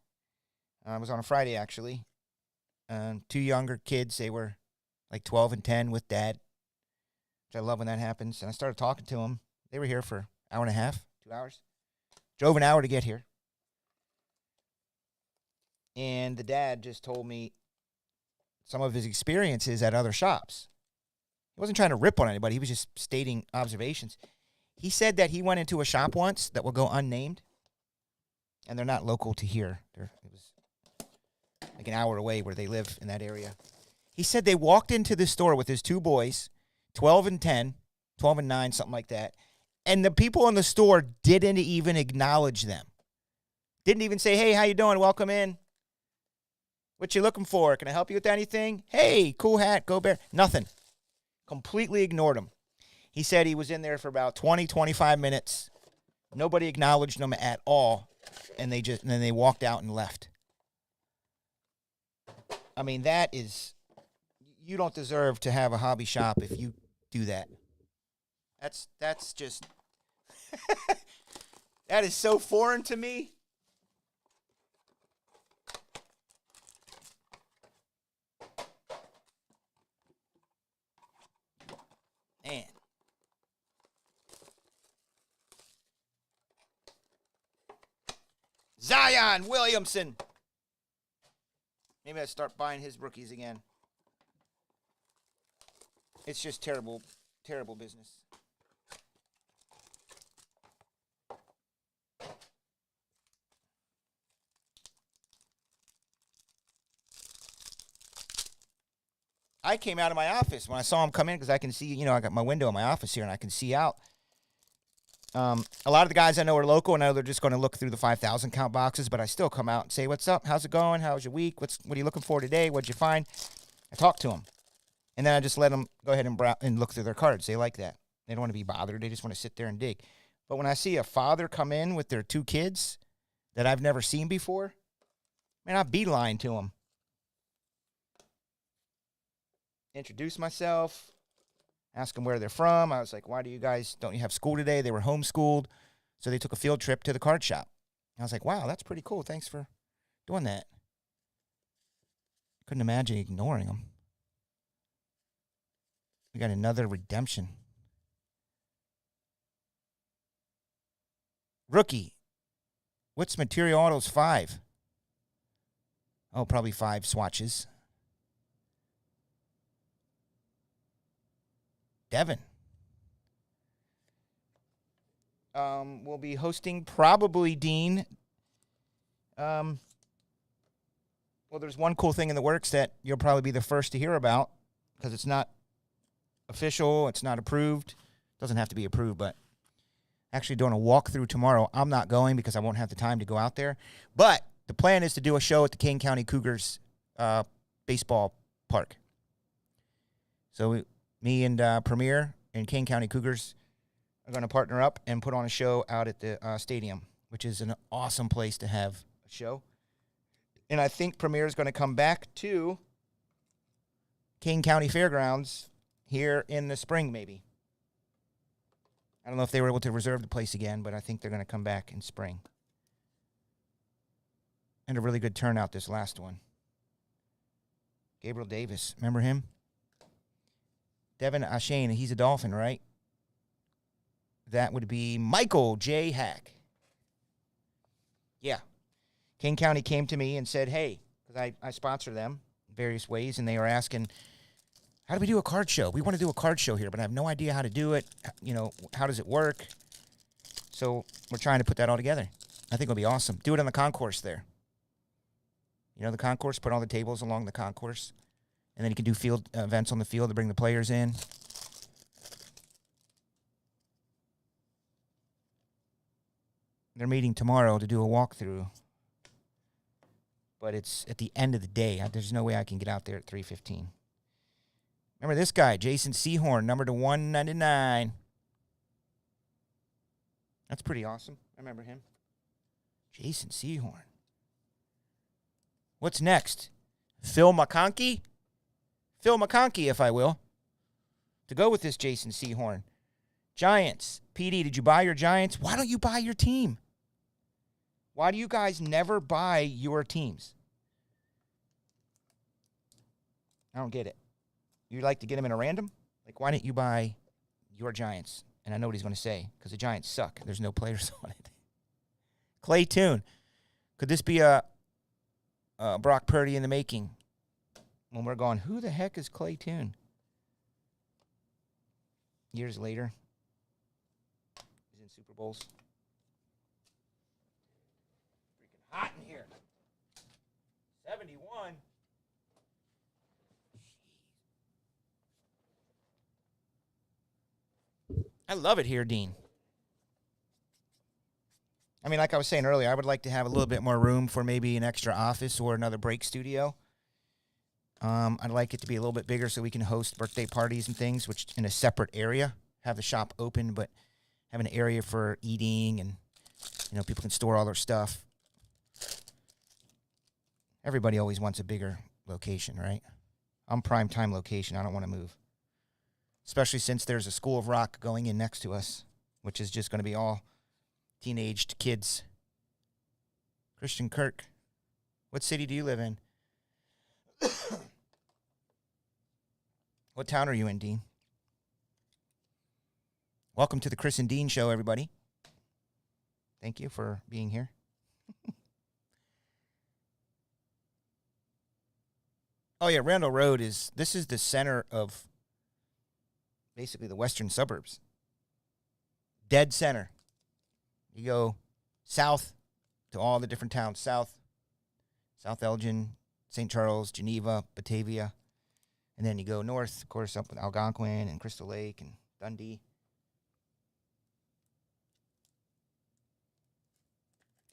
It was on a Friday, actually. Two younger kids. They were like 12 and 10 with Dad, which I love when that happens. And I started talking to them. They were here for an hour and a half, 2 hours. Drove an hour to get here. And the dad just told me some of his experiences at other shops. He wasn't trying to rip on anybody. He was just stating observations. He said that he went into a shop once that will go unnamed. And they're not local to here. It was like an hour away where they live in that area. He said they walked into the store with his two boys, 12 and 10, 12 and 9, something like that. And the people in the store didn't even acknowledge them. Didn't even say, hey, how you doing? Welcome in. What you looking for? Can I help you with anything? Hey, cool hat, go Bear. Nothing. Completely ignored him. He said he was in there for about 20, 25 minutes. Nobody acknowledged him at all. And then they walked out and left. I mean, that is, you don't deserve to have a hobby shop if you do that. That's just, that is so foreign to me. Man. Zion Williamson. Maybe I start buying his rookies again. It's just terrible, terrible business. I came out of my office when I saw him come in because I can see, I got my window in my office here and I can see out. A lot of the guys I know are local, and I know they're just going to look through the 5,000 count boxes, but I still come out and say, what's up? How's it going? How's your week? What are you looking for today? What'd you find? I talk to them. And then I just let them go ahead and look through their cards. They like that. They don't want to be bothered. They just want to sit there and dig. But when I see a father come in with their two kids that I've never seen before, man, I beeline to them. Introduce myself. Ask them where they're from. I was like, don't you have school today? They were homeschooled. So they took a field trip to the card shop. I was like, wow, that's pretty cool. Thanks for doing that. Couldn't imagine ignoring them. We got another redemption. Rookie. What's Material Autos 5? Oh, probably 5 swatches. Devin. We'll be hosting probably Dean. Well, there's one cool thing in the works that you'll probably be the first to hear about because it's not official. It's not approved. Doesn't have to be approved, but actually doing a walkthrough tomorrow. I'm not going because I won't have the time to go out there. But the plan is to do a show at the Kane County Cougars baseball park. So me and Premier and Kane County Cougars are going to partner up and put on a show out at the stadium, which is an awesome place to have a show. And I think Premier is going to come back to Kane County Fairgrounds here in the spring, maybe. I don't know if they were able to reserve the place again, but I think they're going to come back in spring. And a really good turnout this last one. Gabriel Davis, remember him? Devin Ashane, he's a Dolphin, right? That would be Michael J. Hack. Yeah. King County came to me and said, hey, because I sponsor them in various ways, and they were asking, how do we do a card show? We want to do a card show here, but I have no idea how to do it. You know, how does it work? So we're trying to put that all together. I think it'll be awesome. Do it on the concourse there. You know, the concourse, put all the tables along the concourse. And then you can do field events on the field to bring the players in. They're meeting tomorrow to do a walkthrough. But it's at the end of the day. There's no way I can get out there at 3:15. Remember this guy, Jason Seahorn, number to 199. That's pretty awesome. I remember him. Jason Seahorn. What's next? Phil McConkey? Phil McConkey, if I will. To go with this Jason Seahorn. Giants. PD, did you buy your Giants? Why don't you buy your team? Why do you guys never buy your teams? I don't get it. You like to get them in a random? Like, why didn't you buy your Giants? And I know what he's going to say, because the Giants suck. There's no players on it. Clay Toon. Could this be a Brock Purdy in the making? When we're going, who the heck is Clay Toon? Years later. He's in Super Bowls. Freaking hot in here. 71. I love it here, Dean. I mean, like I was saying earlier, I would like to have a little bit more room for maybe an extra office or another break studio. I'd like it to be a little bit bigger so we can host birthday parties and things, which in a separate area. Have the shop open, but have an area for eating and, you know, people can store all their stuff. Everybody always wants a bigger location, right? I'm prime time location. I don't want to move. Especially since there's a School of Rock going in next to us, which is just going to be all teenaged kids. Christian Kirk. What city do you live in? What town are you in, Dean? Welcome to the Chris and Dean Show, everybody. Thank you for being here. Oh, yeah, Randall Road is the center of basically the western suburbs. Dead center. You go south to all the different towns. South Elgin, St. Charles, Geneva, Batavia. And then you go north, of course, up with Algonquin and Crystal Lake and Dundee.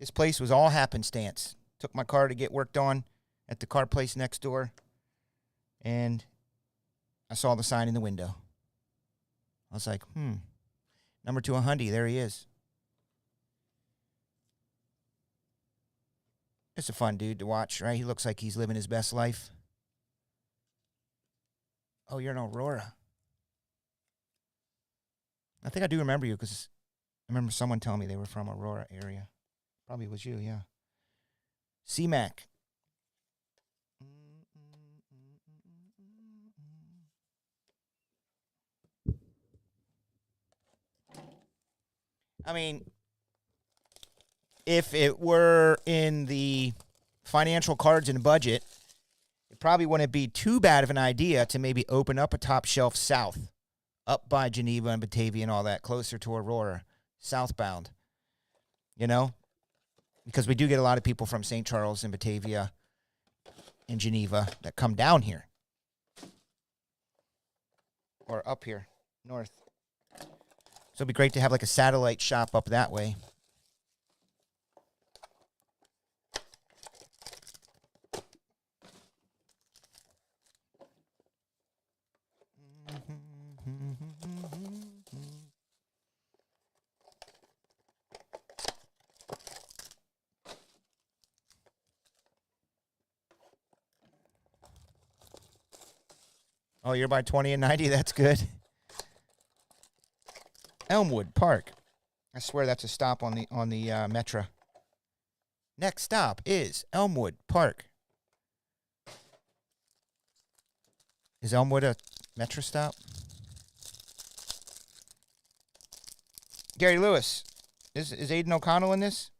This place was all happenstance. Took my car to get worked on at the car place next door. And I saw the sign in the window. I was like, number 2 on Hyundai, there he is. It's a fun dude to watch, right? He looks like he's living his best life. Oh, you're in Aurora. I think I do remember you because I remember someone telling me they were from Aurora area. Probably was you, yeah. C-Mac. I mean, if it were in the financial cards and budget, it probably wouldn't be too bad of an idea to maybe open up a top shelf south, up by Geneva and Batavia and all that, closer to Aurora, southbound, you know? Because we do get a lot of people from St. Charles and Batavia and Geneva that come down here. Or up here, north. So it'd be great to have like a satellite shop up that way. Oh, you're by 20 and 90? That's good. Elmwood Park. I swear that's a stop on the Metro. Next stop is Elmwood Park. Is Elmwood a Metro stop? Gary Lewis. Is Aiden O'Connell in this?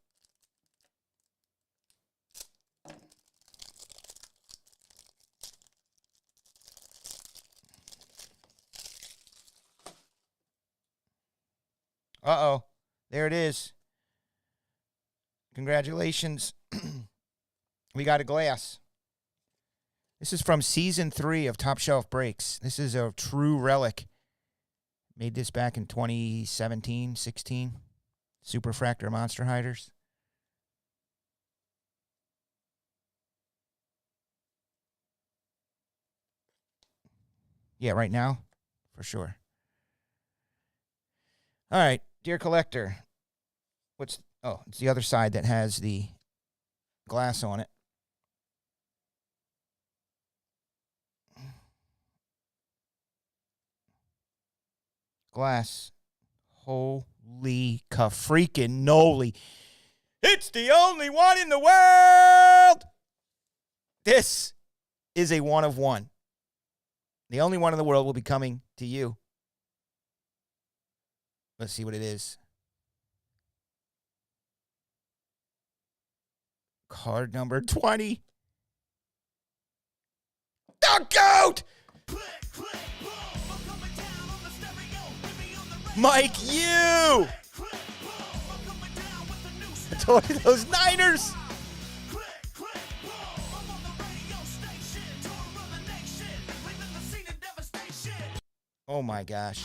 Uh-oh. There it is. Congratulations. We got a glass. This is from Season 3 of Top Shelf Breaks. This is a true relic. Made this back in 2017, 16. Superfractor Monster Hiders. Yeah, right now, for sure. All right, dear collector. It's the other side that has the glass on it. Glass. Holy freaking noli. It's the only one in the world. This is a one of one. The only one in the world will be coming to you. Let's see what it is. Card number 20. The GOAT! Mike, you! I told you those Niners! Oh my gosh.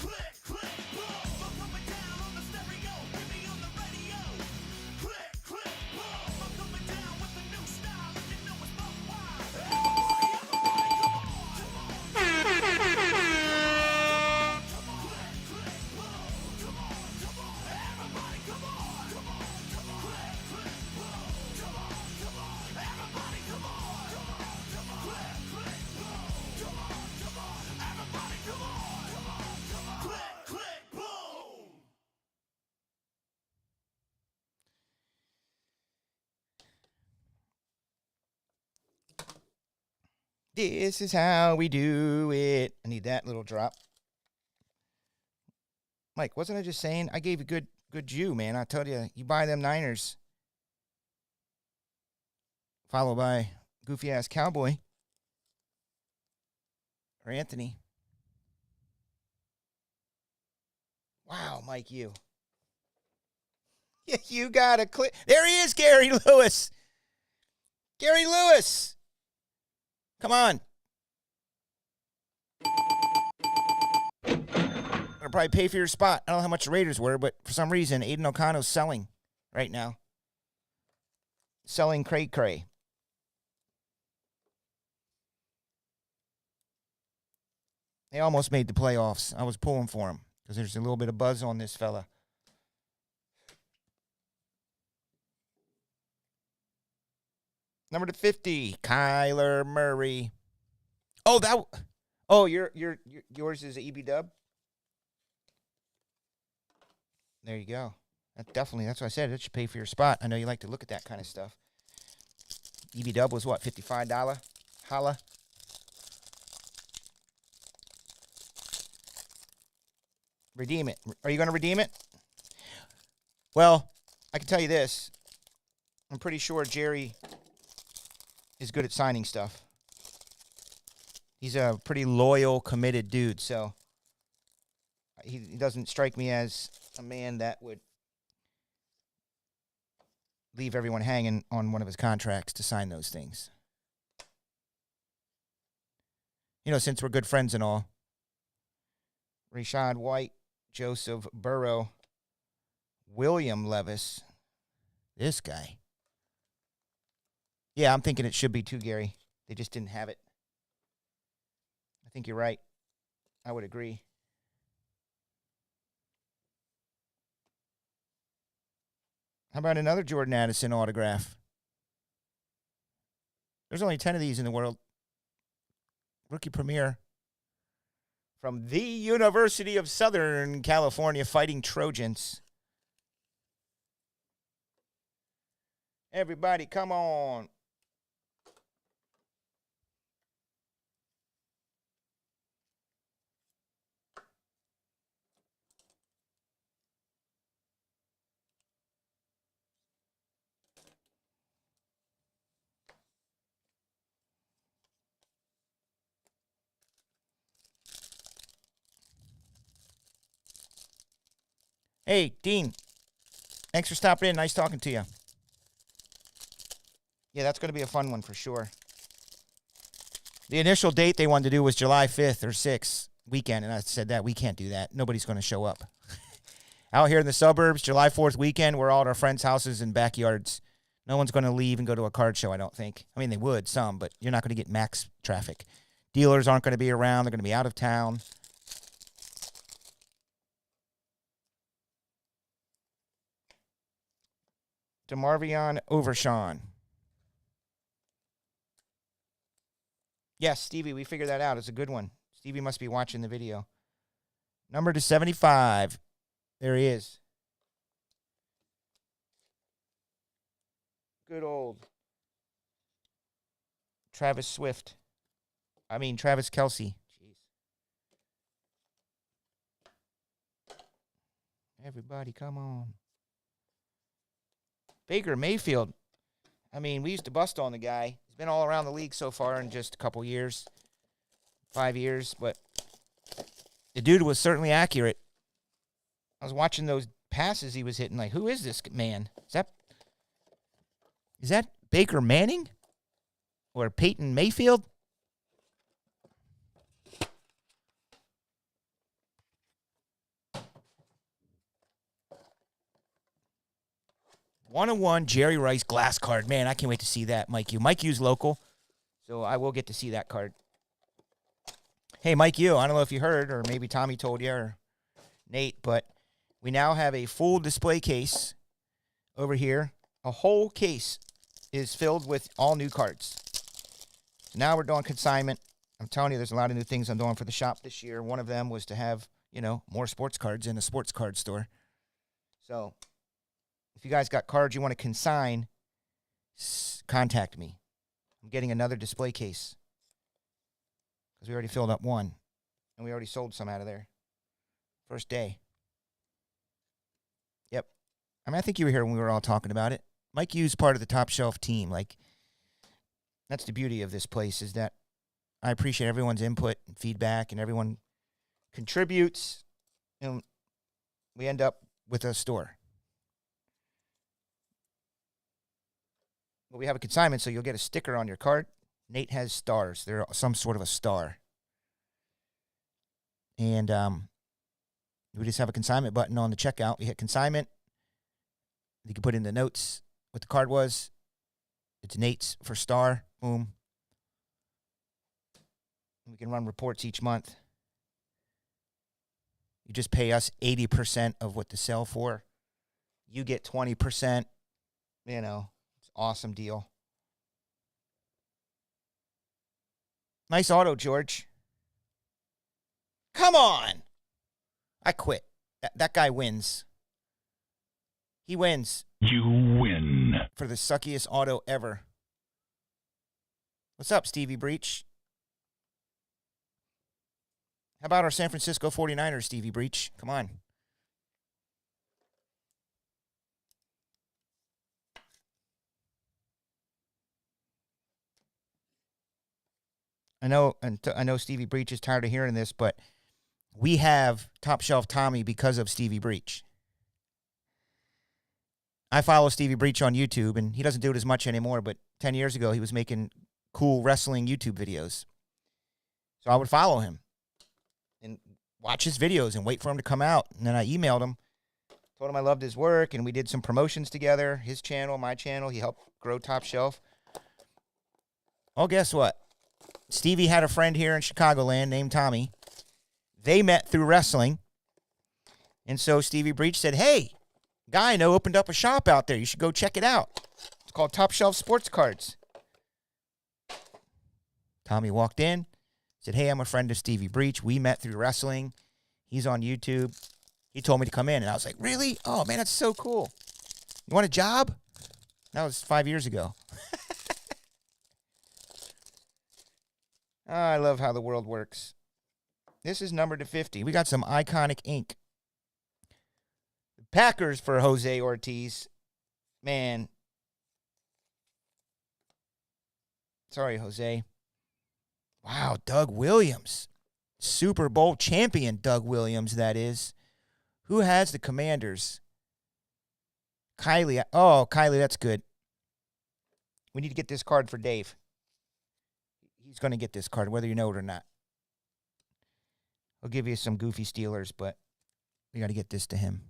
This is how we do it. I need that little drop. Mike, wasn't I just saying? I gave you good Jew, man. I told you, you buy them Niners. Followed by goofy-ass Cowboy. Or Anthony. Wow, Mike, you. You got to click. There he is, Gary Lewis. Gary Lewis. Come on. I'll probably pay for your spot. I don't know how much the Raiders were, but for some reason, Aiden O'Connell's selling right now. Selling cray-cray. They almost made the playoffs. I was pulling for him because there's a little bit of buzz on this fella. Number 50, Kyler Murray. Yours is an EB dub. There you go. That's what I said. It should pay for your spot. I know you like to look at that kind of stuff. EB dub was what, $55? Holla. Redeem it. Are you going to redeem it? Well, I can tell you this. I'm pretty sure Jerry is good at signing stuff. He's a pretty loyal, committed dude, so he doesn't strike me as a man that would leave everyone hanging on one of his contracts to sign those things. You know, since we're good friends and all, Rashad White, Joseph Burrow, William Levis, this guy. Yeah, I'm thinking it should be too, Gary. They just didn't have it. I think you're right. I would agree. How about another Jordan Addison autograph? There's only 10 of these in the world. Rookie Premier. from the University of Southern California Fighting Trojans. Everybody, come on. Hey, Dean. Thanks for stopping in. Nice talking to you. Yeah, that's going to be a fun one for sure. The initial date they wanted to do was July 5th or 6th weekend, and I said that we can't do that. Nobody's going to show up. Out here in the suburbs, July 4th weekend, we're all at our friends' houses and backyards. No one's going to leave and go to a card show, I don't think. I mean, they would, some, but you're not going to get max traffic. Dealers aren't going to be around. They're going to be out of town. DeMarvion Overshawn. Yes, Stevie, we figured that out. It's a good one. Stevie must be watching the video. Number to 75. There he is. Good old Travis Kelce. Jeez. Everybody, come on. Baker Mayfield. I mean, we used to bust on the guy. He's been all around the league so far in just a couple years. 5 years, but the dude was certainly accurate. I was watching those passes he was hitting. Like, who is this man? Is that Baker Manning? Or Peyton Mayfield? One-on-one Jerry Rice glass card. Man, I can't wait to see that, Mike Yu. Mike Yu's local, so I will get to see that card. Hey, Mike Yu, I don't know if you heard, or maybe Tommy told you, or Nate, but we now have a full display case over here. A whole case is filled with all new cards. So now we're doing consignment. I'm telling you, there's a lot of new things I'm doing for the shop this year. One of them was to have, more sports cards in a sports card store. So if you guys got cards you want to consign, contact me. I'm getting another display case because we already filled up one, and we already sold some out of there. First day. Yep. I mean, I think you were here when we were all talking about it. Mike Yu's part of the Top Shelf team. Like, that's the beauty of this place, is that I appreciate everyone's input and feedback, and everyone contributes, and we end up with a store. But we have a consignment, so you'll get a sticker on your card. Nate has stars. They're some sort of a star. And we just have a consignment button on the checkout. We hit consignment. You can put in the notes what the card was. It's Nate's for star. Boom. We can run reports each month. You just pay us 80% of what to sell for. You get 20%. Awesome deal. Nice auto, George. Come on. I quit. That guy wins. He wins. You win. For the suckiest auto ever. What's up, Stevie Breach? How about our San Francisco 49ers, Stevie Breach? Come on. I know Stevie Breach is tired of hearing this, but we have Top Shelf Tommy because of Stevie Breach. I follow Stevie Breach on YouTube, and he doesn't do it as much anymore, but 10 years ago he was making cool wrestling YouTube videos. So I would follow him and watch his videos and wait for him to come out. And then I emailed him, told him I loved his work, and we did some promotions together, his channel, my channel. He helped grow Top Shelf. Well, guess what? Stevie had a friend here in Chicagoland named Tommy. They met through wrestling. And so Stevie Breach said, hey, guy I know opened up a shop out there. You should go check it out. It's called Top Shelf Sports Cards. Tommy walked in, Said, hey, I'm a friend of Stevie Breach. We met through wrestling. He's on YouTube. He told me to come in, and I was like, really? Oh, man, that's so cool. You want a job? That was 5 years ago. Oh, I love how the world works. This is number to 50. We got some iconic ink. Packers for Jose Ortiz. Man. Sorry, Jose. Wow, Doug Williams. Super Bowl champion Doug Williams, that is. Who has the Commanders? Kylie. Oh, Kylie, that's good. We need to get this card for Dave. He's going to get this card, whether you know it or not. I'll give you some goofy Steelers, but we got to get this to him.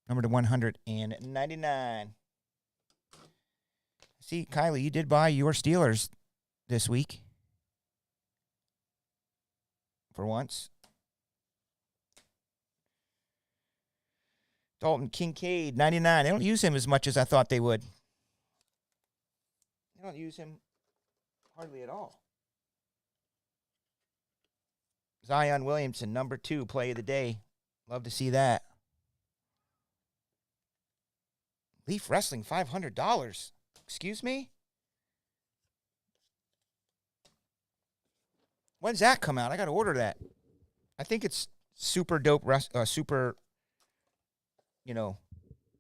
Number to 199. See, Kylie, you did buy your Steelers this week. For once. Dalton Kincaid, 99. They don't use him as much as I thought they would. They don't use him hardly at all. Zion Williamson, number 2, play of the day. Love to see that. Leaf Wrestling, $500. Excuse me? When's that come out? I got to order that. I think it's super dope, super,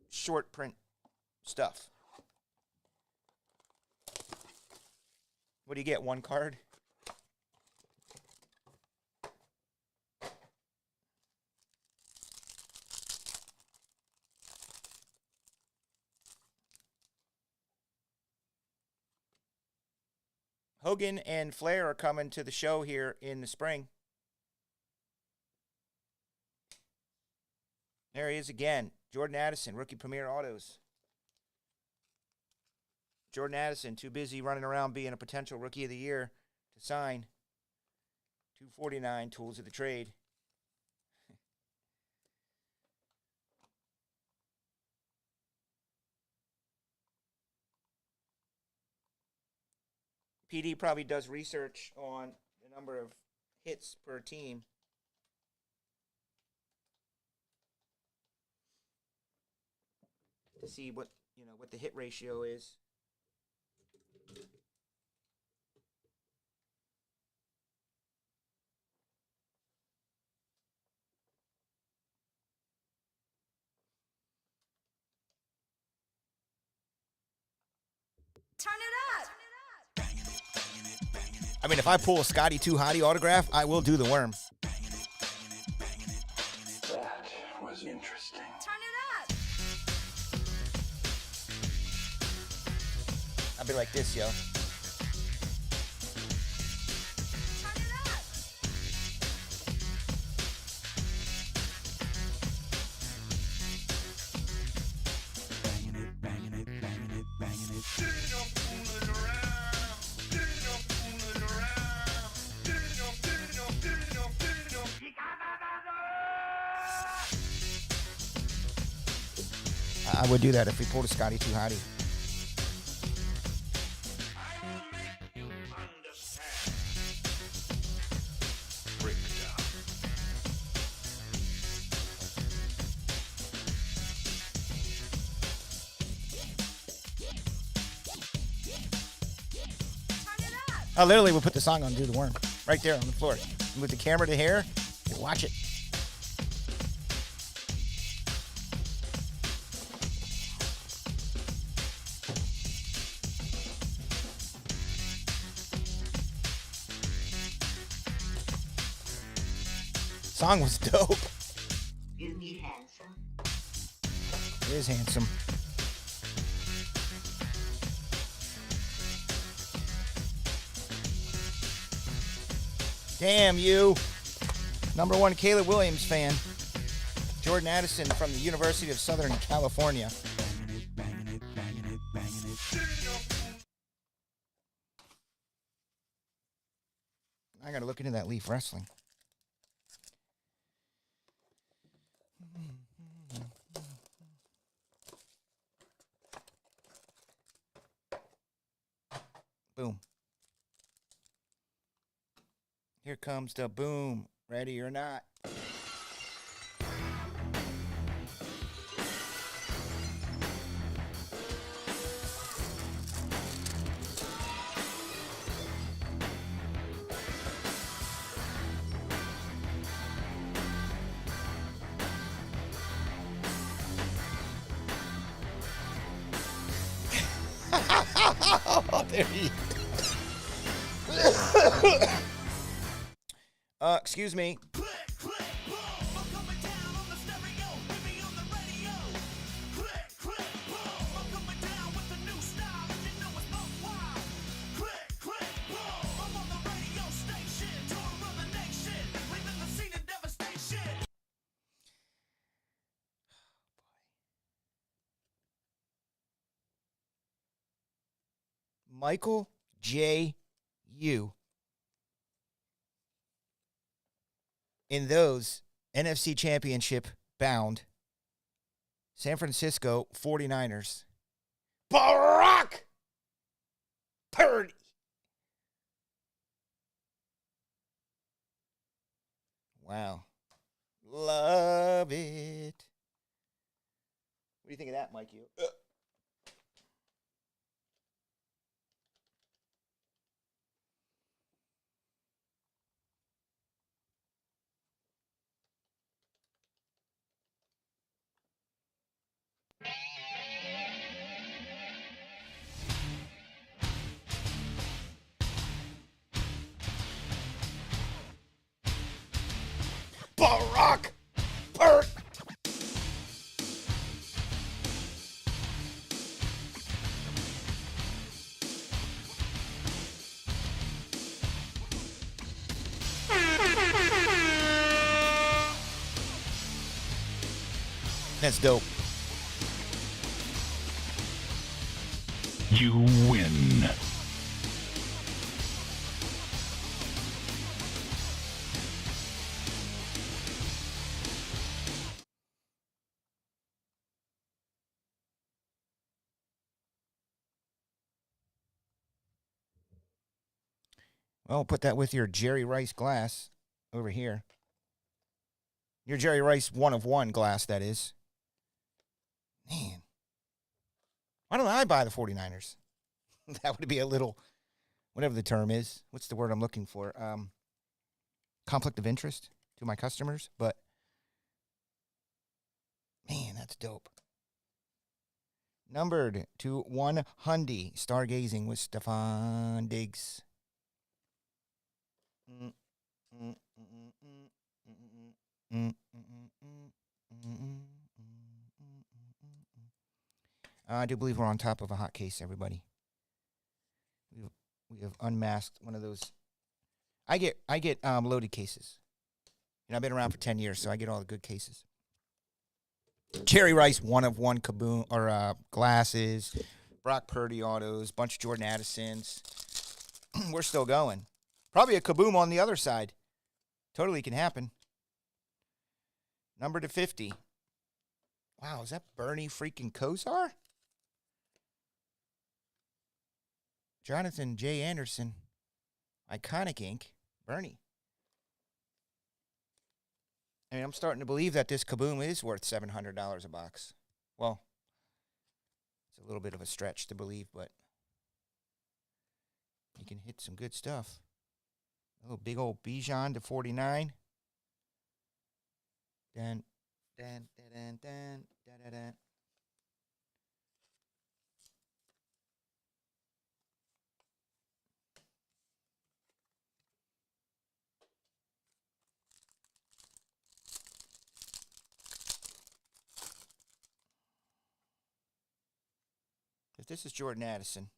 short print stuff. What do you get, one card? Hogan and Flair are coming to the show here in the spring. There he is again. Jordan Addison, Rookie Premier Autos. Jordan Addison, too busy running around being a potential Rookie of the Year to sign. $249, Tools of the Trade. PD probably does research on the number of hits per team. To see what the hit ratio is. Turn it up. I mean, if I pull a Scotty 2 Hottie autograph, I will do the worm. That was interesting. Turn it up. I'll be like this, yo. Turn it up. I would do that if we pulled a Scotty 2 Hottie. I literally would put the song on and do the worm. Right there on the floor. Move the camera to here and watch it. Song was dope. Isn't he handsome? He is handsome. Damn you. Number 1 Caleb Williams fan. Jordan Addison from the University of Southern California. I gotta look into that Leaf Wrestling. Boom. Here comes the boom. Ready or not. There you excuse me. Click, click, boom. I'm coming down on the stereo. Hit me on the radio. Click, click, boom. I'm coming down with a new style. And you know it's buck wild. Click, click, boom. I'm on the radio station. Touring around the nation. Leaving the scene of devastation. Michael J. U. In those NFC Championship bound San Francisco 49ers. Barack Purdy. Wow. Love it. What do you think of that, Mike? You? Barack Purdy. That's dope. You win. Well, put that with your Jerry Rice glass over here. Your Jerry Rice 1-of-1 glass, that is. Man. Why don't I buy the 49ers? That would be a little, whatever the term is. What's the word I'm looking for? Conflict of interest to my customers. But, man, that's dope. Numbered to 100, Stargazing with Stefan Diggs. I do believe we're on top of a hot case, everybody. We have unmasked one of those. I get loaded cases. You know, I've been around for 10 years, so I get all the good cases. Jerry Rice 1-of-1 Kboom or glasses, Brock Purdy autos, bunch of Jordan Addisons. We're still going. Probably a Kboom on the other side. Totally can happen. Number to 50. Wow, is that Bernie freaking Kosar? Jonathan J. Anderson. Iconic Inc. Bernie. I mean, I'm starting to believe that this Kboom is worth $700 a box. Well, it's a little bit of a stretch to believe, but you can hit some good stuff. A little big old Bijan to 49. Dan. If this is Jordan Addison,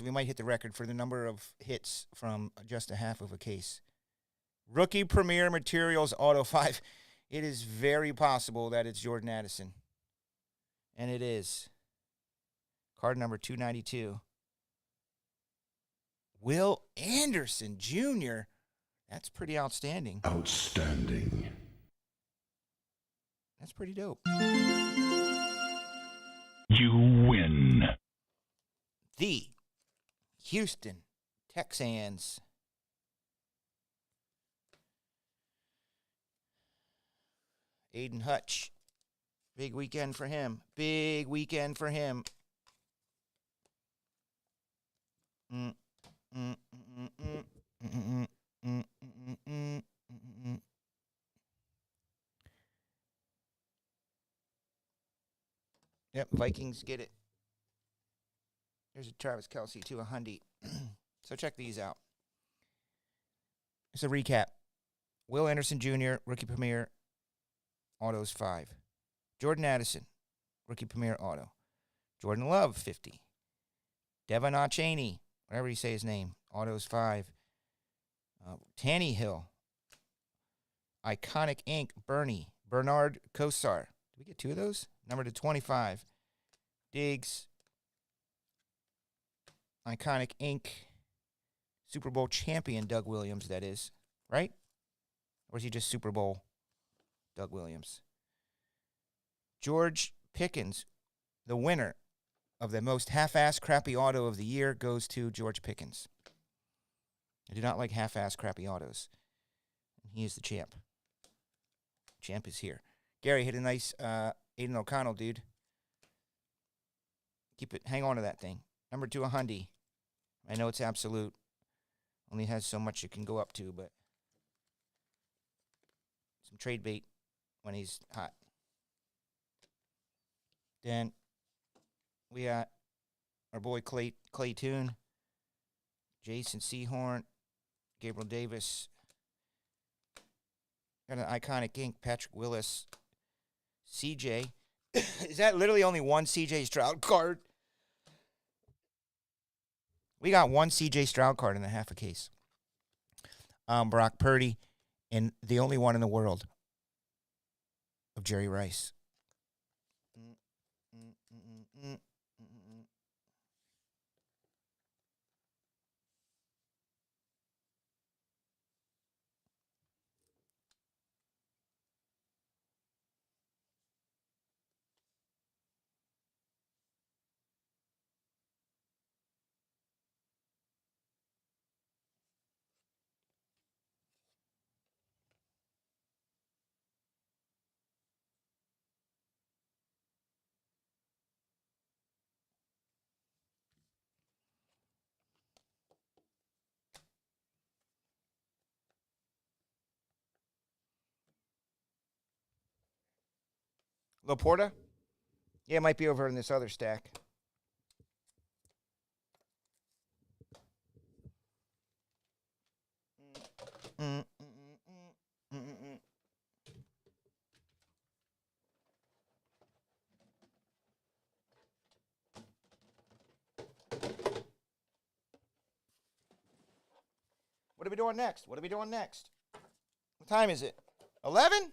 we might hit the record for the number of hits from just a half of a case. Rookie Premier Materials Auto 5. It is very possible that it's Jordan Addison. And it is. Card number 292. Will Anderson Jr. That's pretty outstanding. Outstanding. That's pretty dope. You win. The Houston Texans. Aiden Hutch. Big weekend for him. Big weekend for him. Yep, Vikings get it. There's a Travis Kelce to a Hundy. So check these out. It's a recap. Will Anderson Jr., Rookie Premier, Autos 5. Jordan Addison, Rookie Premier Auto. Jordan Love, 50. Devon Cheney, whatever you say his name, Autos 5. Tanny Hill, Iconic Ink, Bernard Kosar. Did we get 2 of those? Number to 25. Diggs, Iconic Ink, Super Bowl champion Doug Williams, that is, right? Or is he just Super Bowl Doug Williams? George Pickens, the winner of the most half-ass crappy auto of the year, goes to George Pickens. I do not like half-ass crappy autos. He is the champ. Champ is here. Gary hit a nice Aiden O'Connell, dude. Hang on to that thing. Number 2, a Hundy. I know it's absolute. Only has so much it can go up to, but some trade bait when he's hot. Then we got our boy Clay Toon, Jason Sehorn, Gabriel Davis. Got an Iconic Ink, Patrick Willis, CJ. Is that literally only one CJ Stroud card? We got one CJ Stroud card in the half a case. Brock Purdy, and the only one in the world of Jerry Rice. Laporta? Yeah, it might be over in this other stack. What are we doing next? What time is it? 11?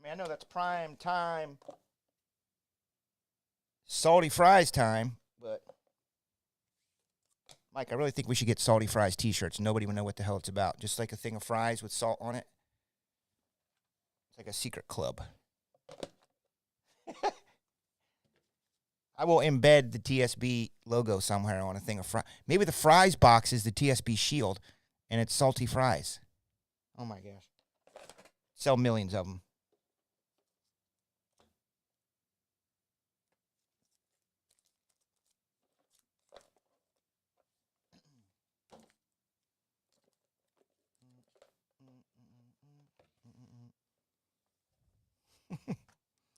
I know that's prime time. Salty fries time, but Mike, I really think we should get salty fries t-shirts. Nobody would know what the hell it's about. Just like a thing of fries with salt on it. It's like a secret club. I will embed the TSB logo somewhere on a thing of fries. Maybe the fries box is the TSB shield, and it's salty fries. Oh, my gosh. Sell millions of them.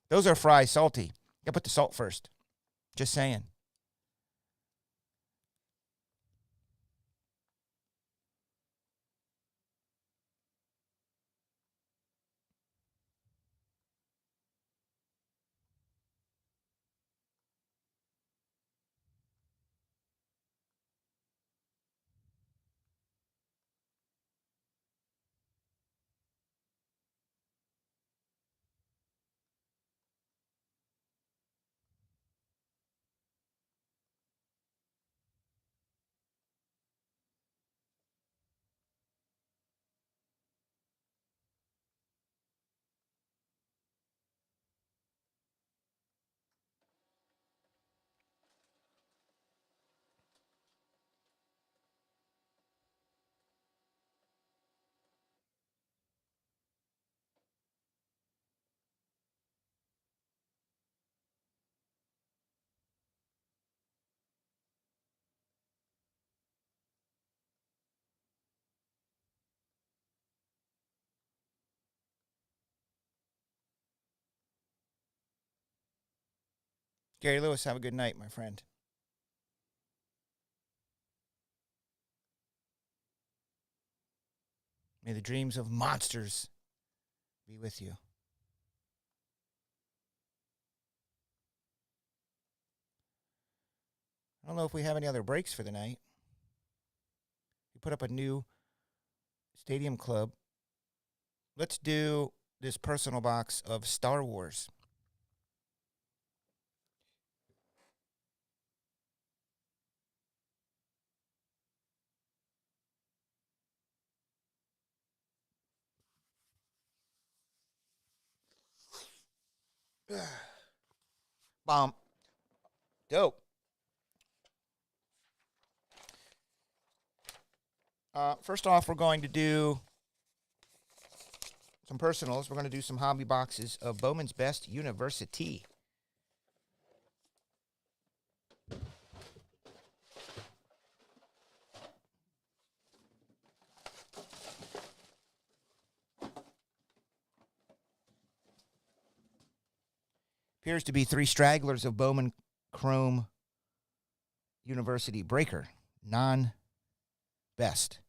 Those are fries salty. You gotta put the salt first. Just saying. Gary Lewis, have a good night, my friend. May the dreams of monsters be with you. I don't know if we have any other breaks for the night. We put up a new Stadium Club. Let's do this personal box of Star Wars. Bomb. Dope. First off, we're going to do some personals. We're going to do some hobby boxes of Bowman's Best University. Appears to be 3 stragglers of Bowman Chrome University Breaker. Non-best.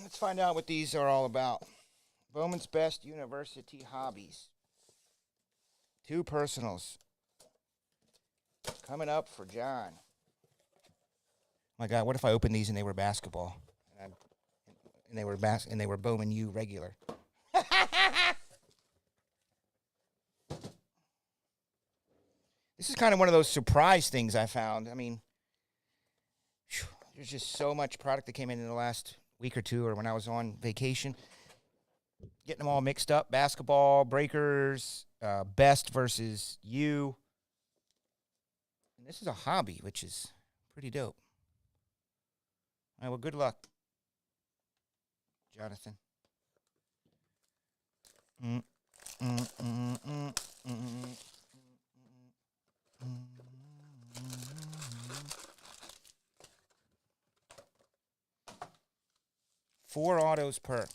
Let's find out what these are all about. Bowman's Best University Hobbies. 2 personals. Coming up for John. My God, what if I opened these and they were basketball? And they were Bowman U regular. This is kind of one of those surprise things I found. I mean, there's just so much product that came in the last week or two, or when I was on vacation. Getting them all mixed up. Basketball, breakers, best versus U. And this is a hobby, which is pretty dope. All right, well, good luck, Jonathan. Four autos per.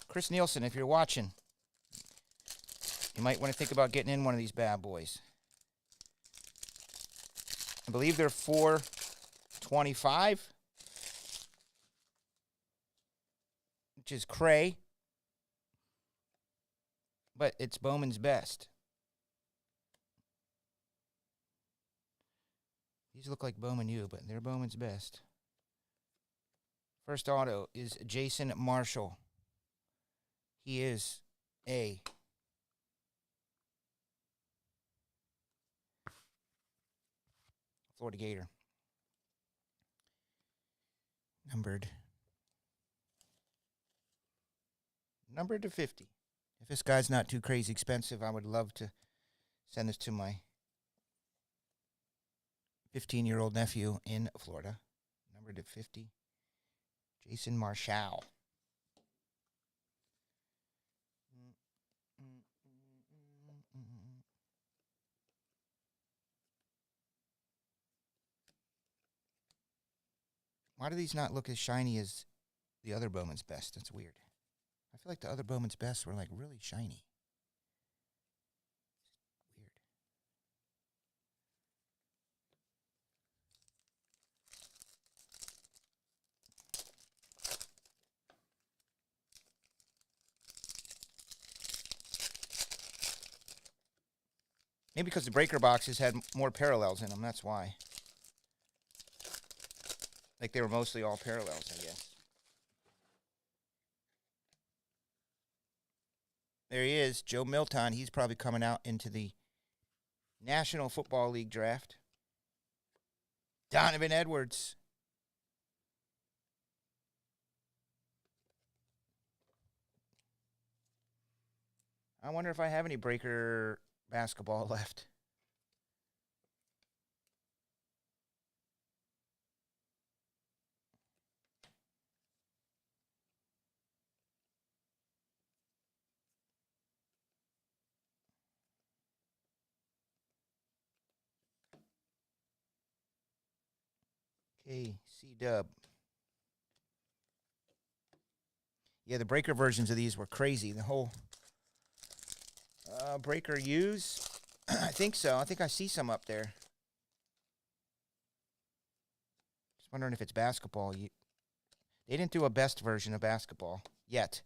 Chris Nielsen, if you're watching, you might want to think about getting in one of these bad boys. I believe they're $4.25, which is cray, but it's Bowman's Best. These look like Bowman U, but they're Bowman's Best. First auto is Jason Marshall. He is a Florida Gator. Numbered to 50. If this guy's not too crazy expensive, I would love to send this to my 15-year-old nephew in Florida. Numbered to 50. Jason Marshall. Why do these not look as shiny as the other Bowman's Best. That's weird. I feel like the other Bowman's Best were like really shiny. Weird. Maybe because the breaker boxes had more parallels in them. That's why. Like they were mostly all parallels, I guess. There he is, Joe Milton. He's probably coming out into the National Football League draft. Donovan Edwards. I wonder if I have any breaker basketball left. Okay, C-Dub. Yeah, the breaker versions of these were crazy. The whole breaker use, I think so. I think I see some up there. Just wondering if it's basketball. They didn't do a best version of basketball yet.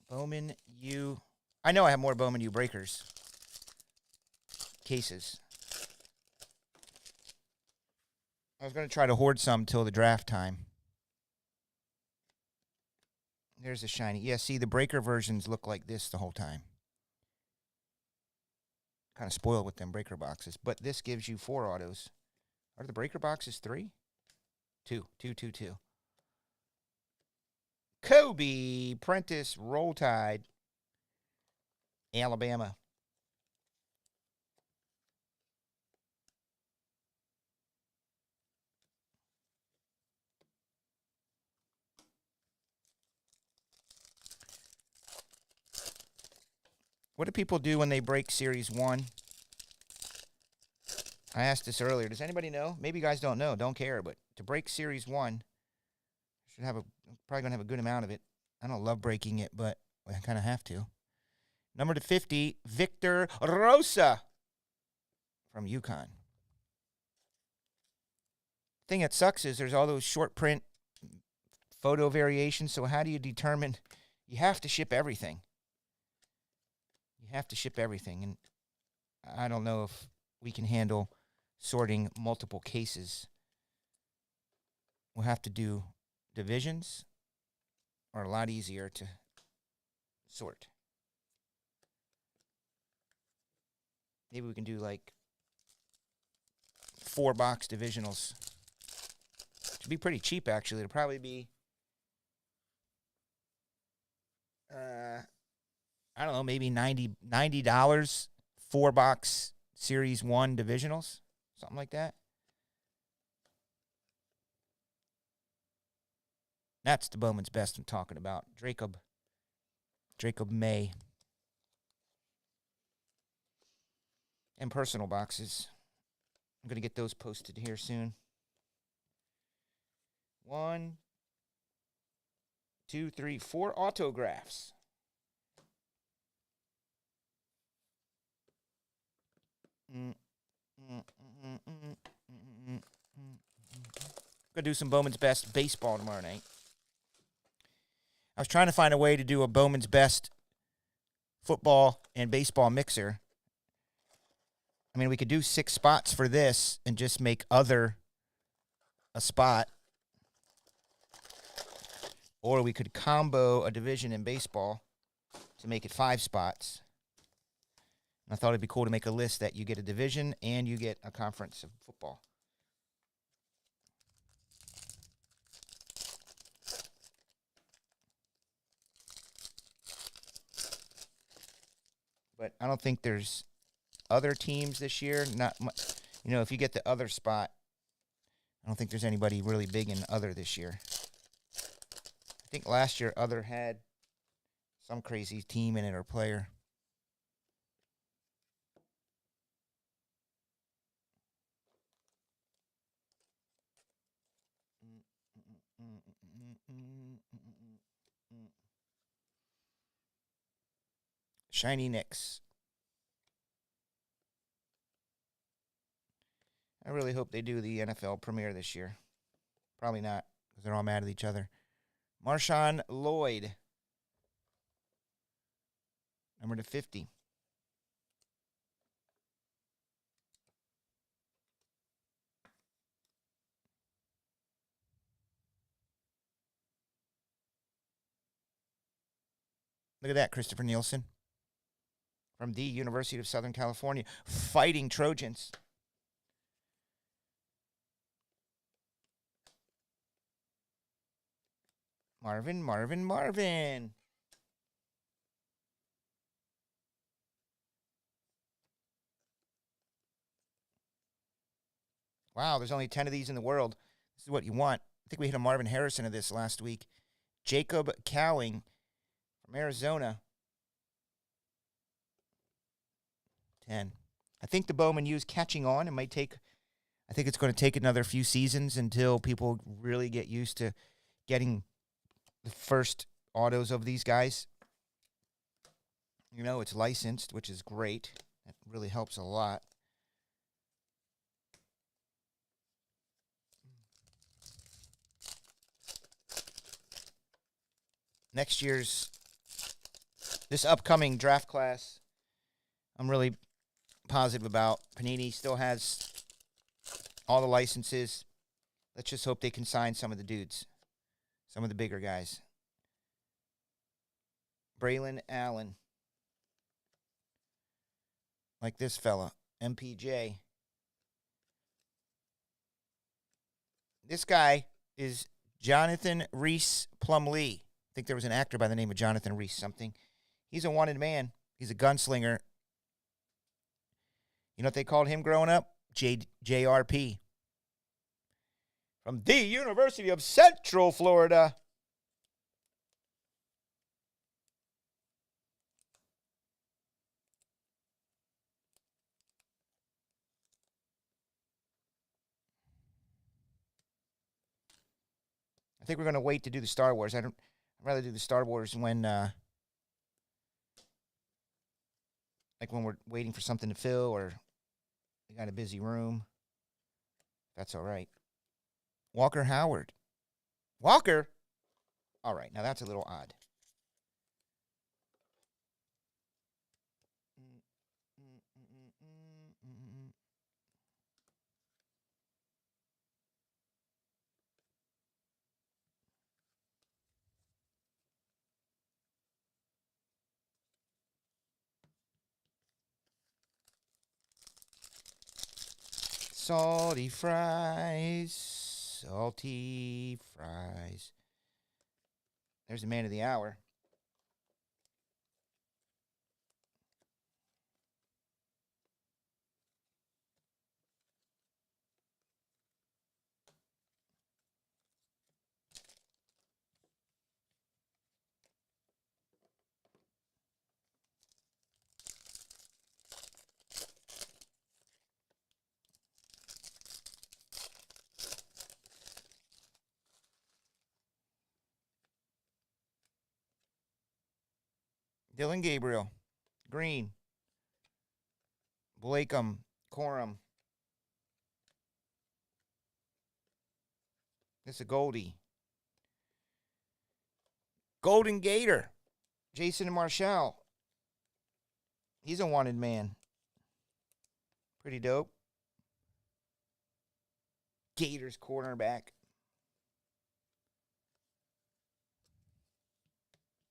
Bowman U. I know I have more Bowman U breakers. Cases. I was going to try to hoard some till the draft time. There's a shiny. Yeah, see, the breaker versions look like this the whole time. Kind of spoiled with them breaker boxes. But this gives you 4 autos. Are the breaker boxes 3? 2. Kobe Prentice Roll Tide. Alabama. What do people do when they break Series 1? I asked this earlier. Does anybody know? Maybe you guys don't know. Don't care. But to break Series 1, should have probably going to have a good amount of it. I don't love breaking it, but I kind of have to. Number to 50, Victor Rosa from UConn. Thing that sucks is there's all those short print photo variations. So how do you determine? You have to ship everything. You have to ship everything. And I don't know if we can handle sorting multiple cases. We'll have to do divisions, or a lot easier to sort. Maybe we can do like 4-box divisionals. It'd be pretty cheap, actually. It'll probably be, I don't know, maybe $90, 4-box Series 1 divisionals, something like that. That's the Bowman's Best I'm talking about. Jacob May. And personal boxes. I'm going to get those posted here soon. 1, 2, 3, 4 autographs. Gonna do some Bowman's Best baseball tomorrow night. I was trying to find a way to do a Bowman's Best football and baseball mixer. I mean, we could do 6 spots for this and just make other a spot. Or we could combo a division in baseball to make it 5 spots. And I thought it'd be cool to make a list that you get a division and you get a conference of football. But I don't think there's other teams this year. Not much. You know, if you get the other spot, I don't think there's anybody really big in other this year. I think last year other had some crazy team in it or player. Shiny Knicks. I really hope they do the NFL premiere this year. Probably not, because they're all mad at each other. Marshawn Lloyd. Number to 50. Look at that, Christopher Nielsen. From the University of Southern California. Fighting Trojans. Marvin. Wow, there's only 10 of these in the world. This is what you want. I think we hit a Marvin Harrison of this last week. Jacob Cowing from Arizona. 10. I think the Bowman U's catching on. I think it's going to take another few seasons until people really get used to getting the first autos of these guys. You know, it's licensed, which is great. That really helps a lot. This upcoming draft class, I'm really positive about. Panini still has all the licenses. Let's just hope they can sign some of the dudes, some of the bigger guys. Braylon Allen. Like this fella, MPJ. This guy is Jonathan Reese Plumlee. I think there was an actor by the name of Jonathan Reese something. He's a wanted man. He's a gunslinger. You know what they called him growing up? JRP. From the University of Central Florida. I think we're going to wait to do the Star Wars. I'd rather do the Star Wars when we're waiting for something to fill or we got a busy room. That's all right. Walker Howard. Walker? All right, now that's a little odd. Salty fries. There's the man of the hour. Dylan Gabriel. Green. Blakeham. Corum. This is a Goldie. Golden Gator. Jason Marshall. He's a wanted man. Pretty dope. Gators cornerback.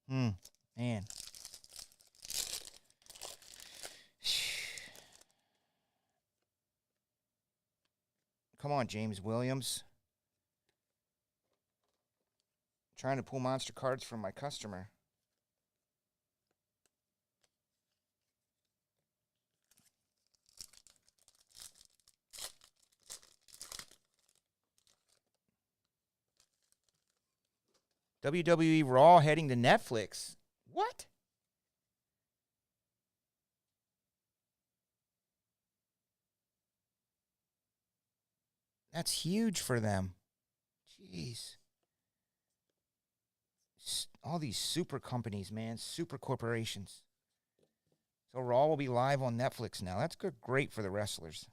Man. Come on, James Williams. Trying to pull monster cards from my customer. WWE Raw heading to Netflix. What? That's huge for them. Jeez. all these super companies, man, super corporations. So Raw will be live on Netflix now. That's good, great for the wrestlers.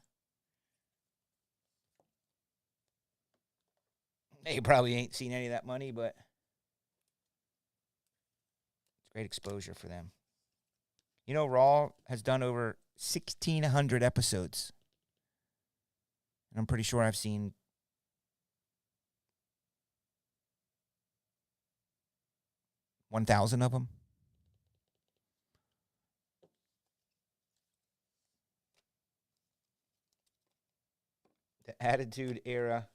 They probably ain't seen any of that money, but it's great exposure for them. You know, Raw has done over 1,600 episodes. And I'm pretty sure I've seen 1,000 of them. The Attitude Era.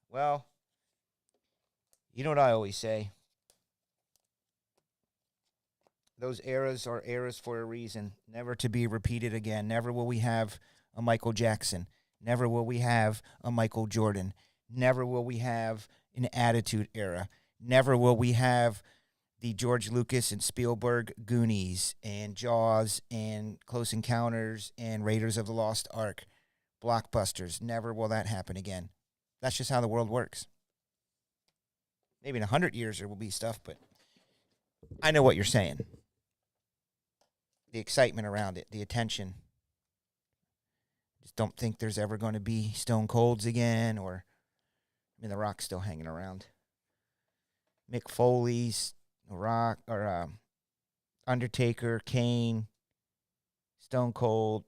Well, you know what I always say. Those eras are eras for a reason, never to be repeated again. Never will we have a Michael Jackson. Never will we have a Michael Jordan. Never will we have an Attitude Era. Never will we have the George Lucas and Spielberg Goonies and Jaws and Close Encounters and Raiders of the Lost Ark blockbusters. Never will that happen again. That's just how the world works. Maybe in 100 years there will be stuff, but I know what you're saying. The excitement around it, the attention. Just don't think there's ever going to be Stone Colds again, or, I mean, The Rock's still hanging around. Mick Foley's, Rock, or Undertaker, Kane, Stone Cold.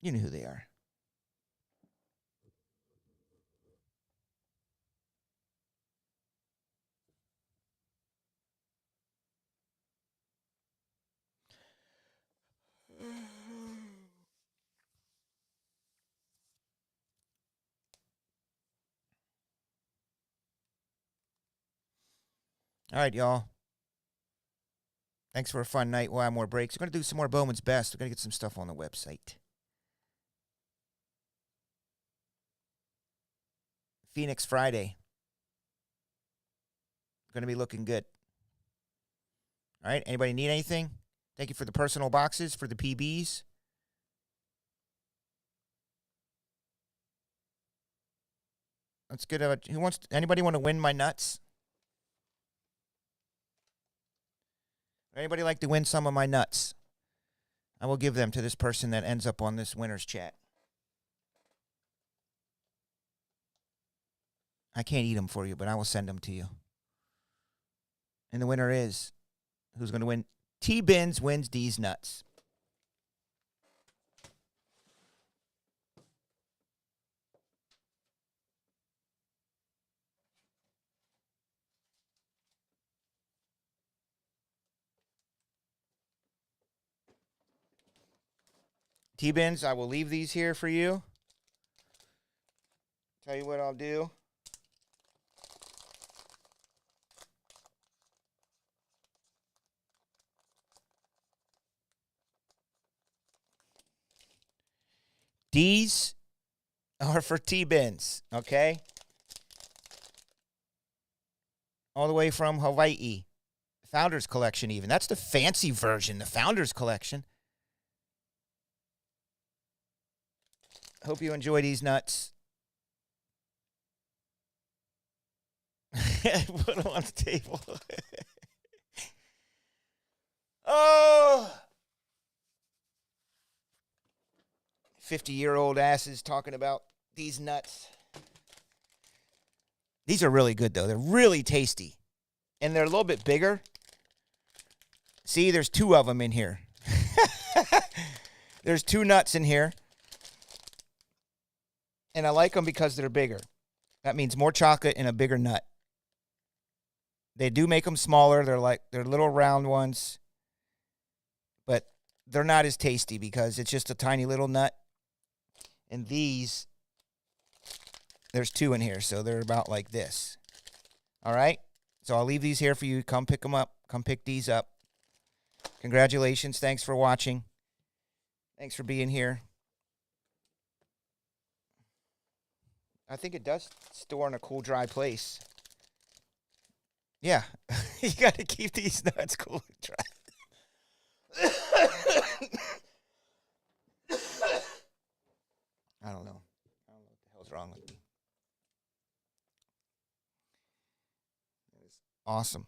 You know who they are. All right, y'all. Thanks for a fun night. We'll have more breaks. We're going to do some more Bowman's Best. We're going to get some stuff on the website. Phoenix Friday. Going to be looking good. All right. Anybody need anything? Thank you for the personal boxes, for the PBs. Let's get a. Anybody want to win my nuts? Anybody like to win some of my nuts? I will give them to this person that ends up on this winner's chat. I can't eat them for you, but I will send them to you. And the winner is, who's going to win? T-Bins wins these nuts. T-Bins, I will leave these here for you. Tell you what I'll do. These are for T-Bins, okay? All the way from Hawaii. Founders Collection even. That's the fancy version, the Founders Collection. Hope you enjoy these nuts. Put them on the table. Oh! 50-year-old asses talking about these nuts. These are really good, though. They're really tasty. And they're a little bit bigger. See, there's two of them in here. There's two nuts in here. And I like them because they're bigger. That means more chocolate and a bigger nut. They do make them smaller. They're little round ones. But they're not as tasty because it's just a tiny little nut. And these, there's two in here, so they're about like this. All right? So I'll leave these here for you. Come pick them up. Come pick these up. Congratulations. Thanks for watching. Thanks for being here. I think it does store in a cool, dry place. Yeah. You got to keep these nuts cool and dry. I don't know. I don't know what the hell's wrong with me. Awesome.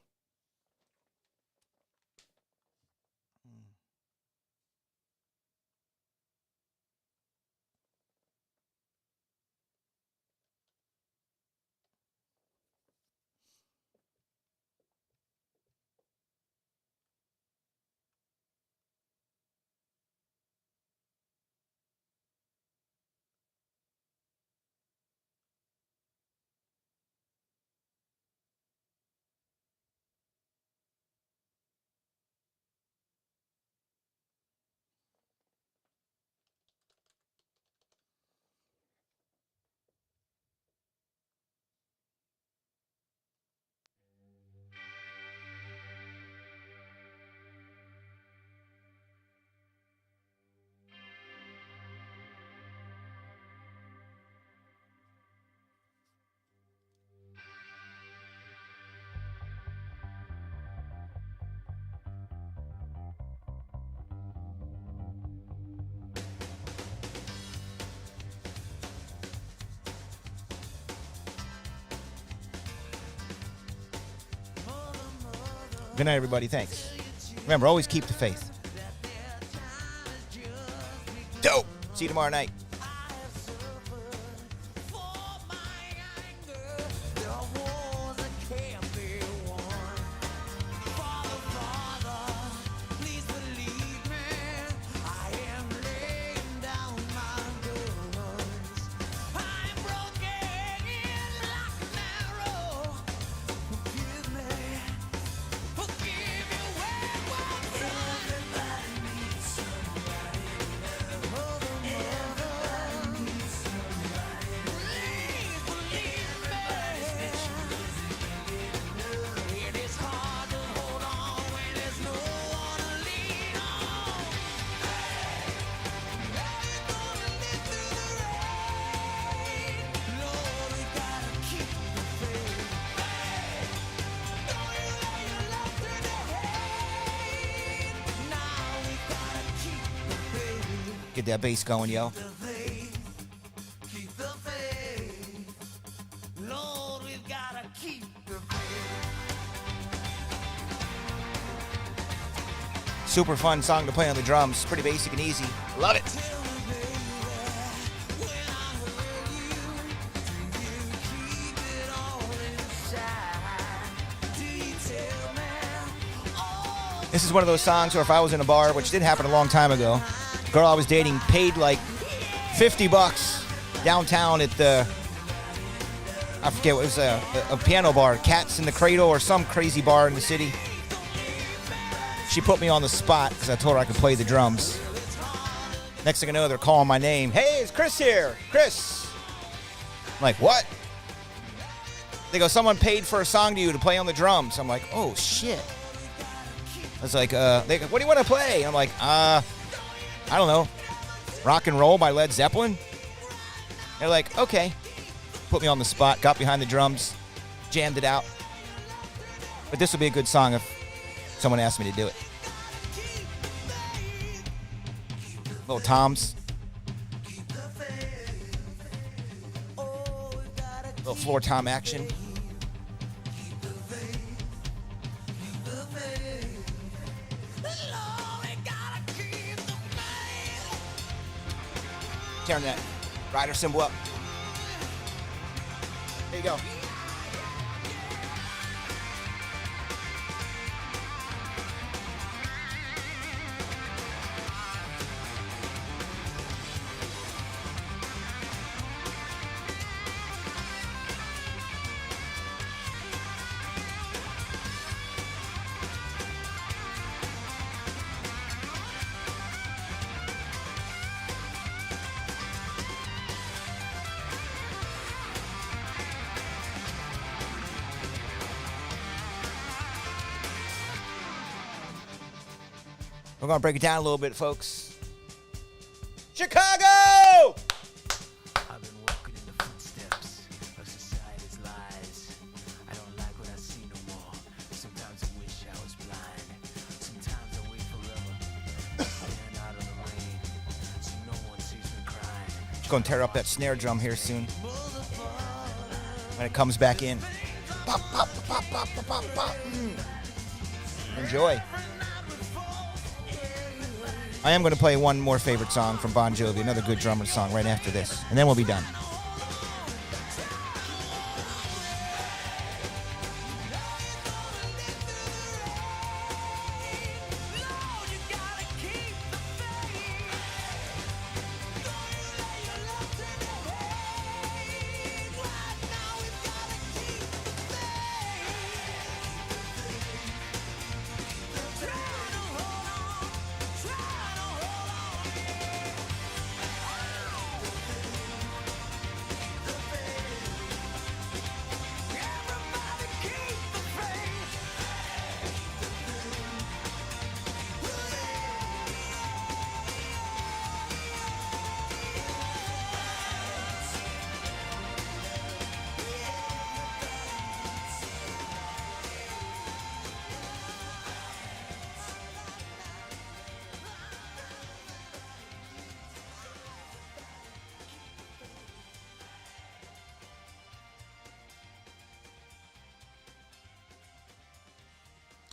Good night, everybody. Thanks. Remember, always keep the faith. Dope. See you tomorrow night. Get that bass going, yo. Super fun song to play on the drums. Pretty basic and easy. Love it. This is one of those songs where if I was in a bar, which did happen a long time ago, girl I was dating paid like $50 downtown at the, I forget what it was, a piano bar, Cats in the Cradle or some crazy bar in the city. She put me on the spot because I told her I could play the drums. Next thing I know, they're calling my name. Hey, it's Chris here. Chris. I'm like, what? They go, someone paid for a song to you to play on the drums. I'm like, oh, shit. I was like, they go, what do you want to play? I'm like, I don't know. Rock and Roll by Led Zeppelin? They're like, okay. Put me on the spot, got behind the drums, jammed it out. But this would be a good song if someone asked me to do it. Little toms. Little floor tom action. Turn that rider cymbal up. There you go. We're going to break it down a little bit, folks. Chicago! I've been walking in the footsteps of society's lies. I don't like what I see no more. Sometimes I wish I was blind. Sometimes I wait forever. Stand out of the rain so no one sees me crying. Just going to tear up that snare drum here soon. When it comes back in. Pop, pop, pop, pop. pop, pop, pop, pop. Enjoy. I am going to play one more favorite song from Bon Jovi, another good drummer song right after this, and then we'll be done.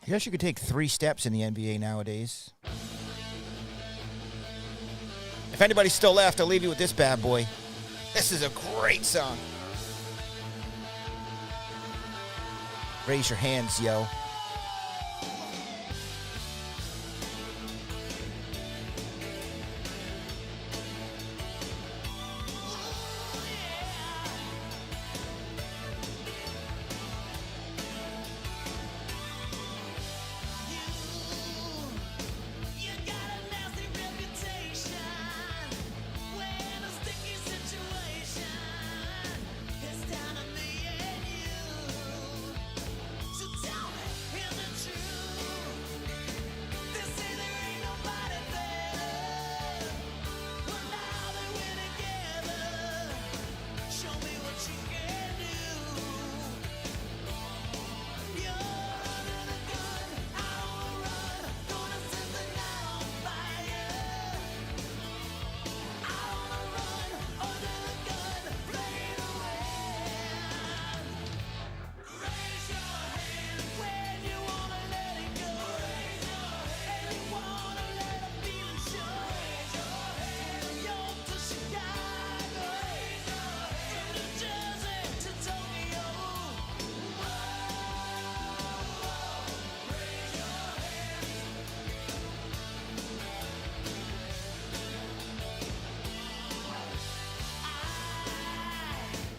I guess you could take 3 steps in the NBA nowadays. If anybody's still left, I'll leave you with this bad boy. This is a great song. Raise your hands, yo.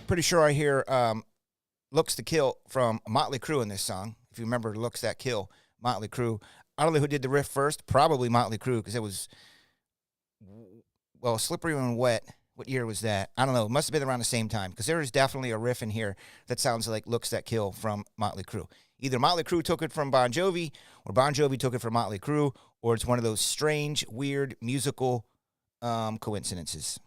Pretty sure I hear Looks to Kill from Motley Crue in this song. If you remember Looks That Kill, Motley Crue. I don't know who did the riff first. Probably Motley Crue because it was, well, Slippery When Wet. What year was that? I don't know. It must have been around the same time because there is definitely a riff in here that sounds like Looks That Kill from Motley Crue. Either Motley Crue took it from Bon Jovi or Bon Jovi took it from Motley Crue, or it's one of those strange, weird musical coincidences.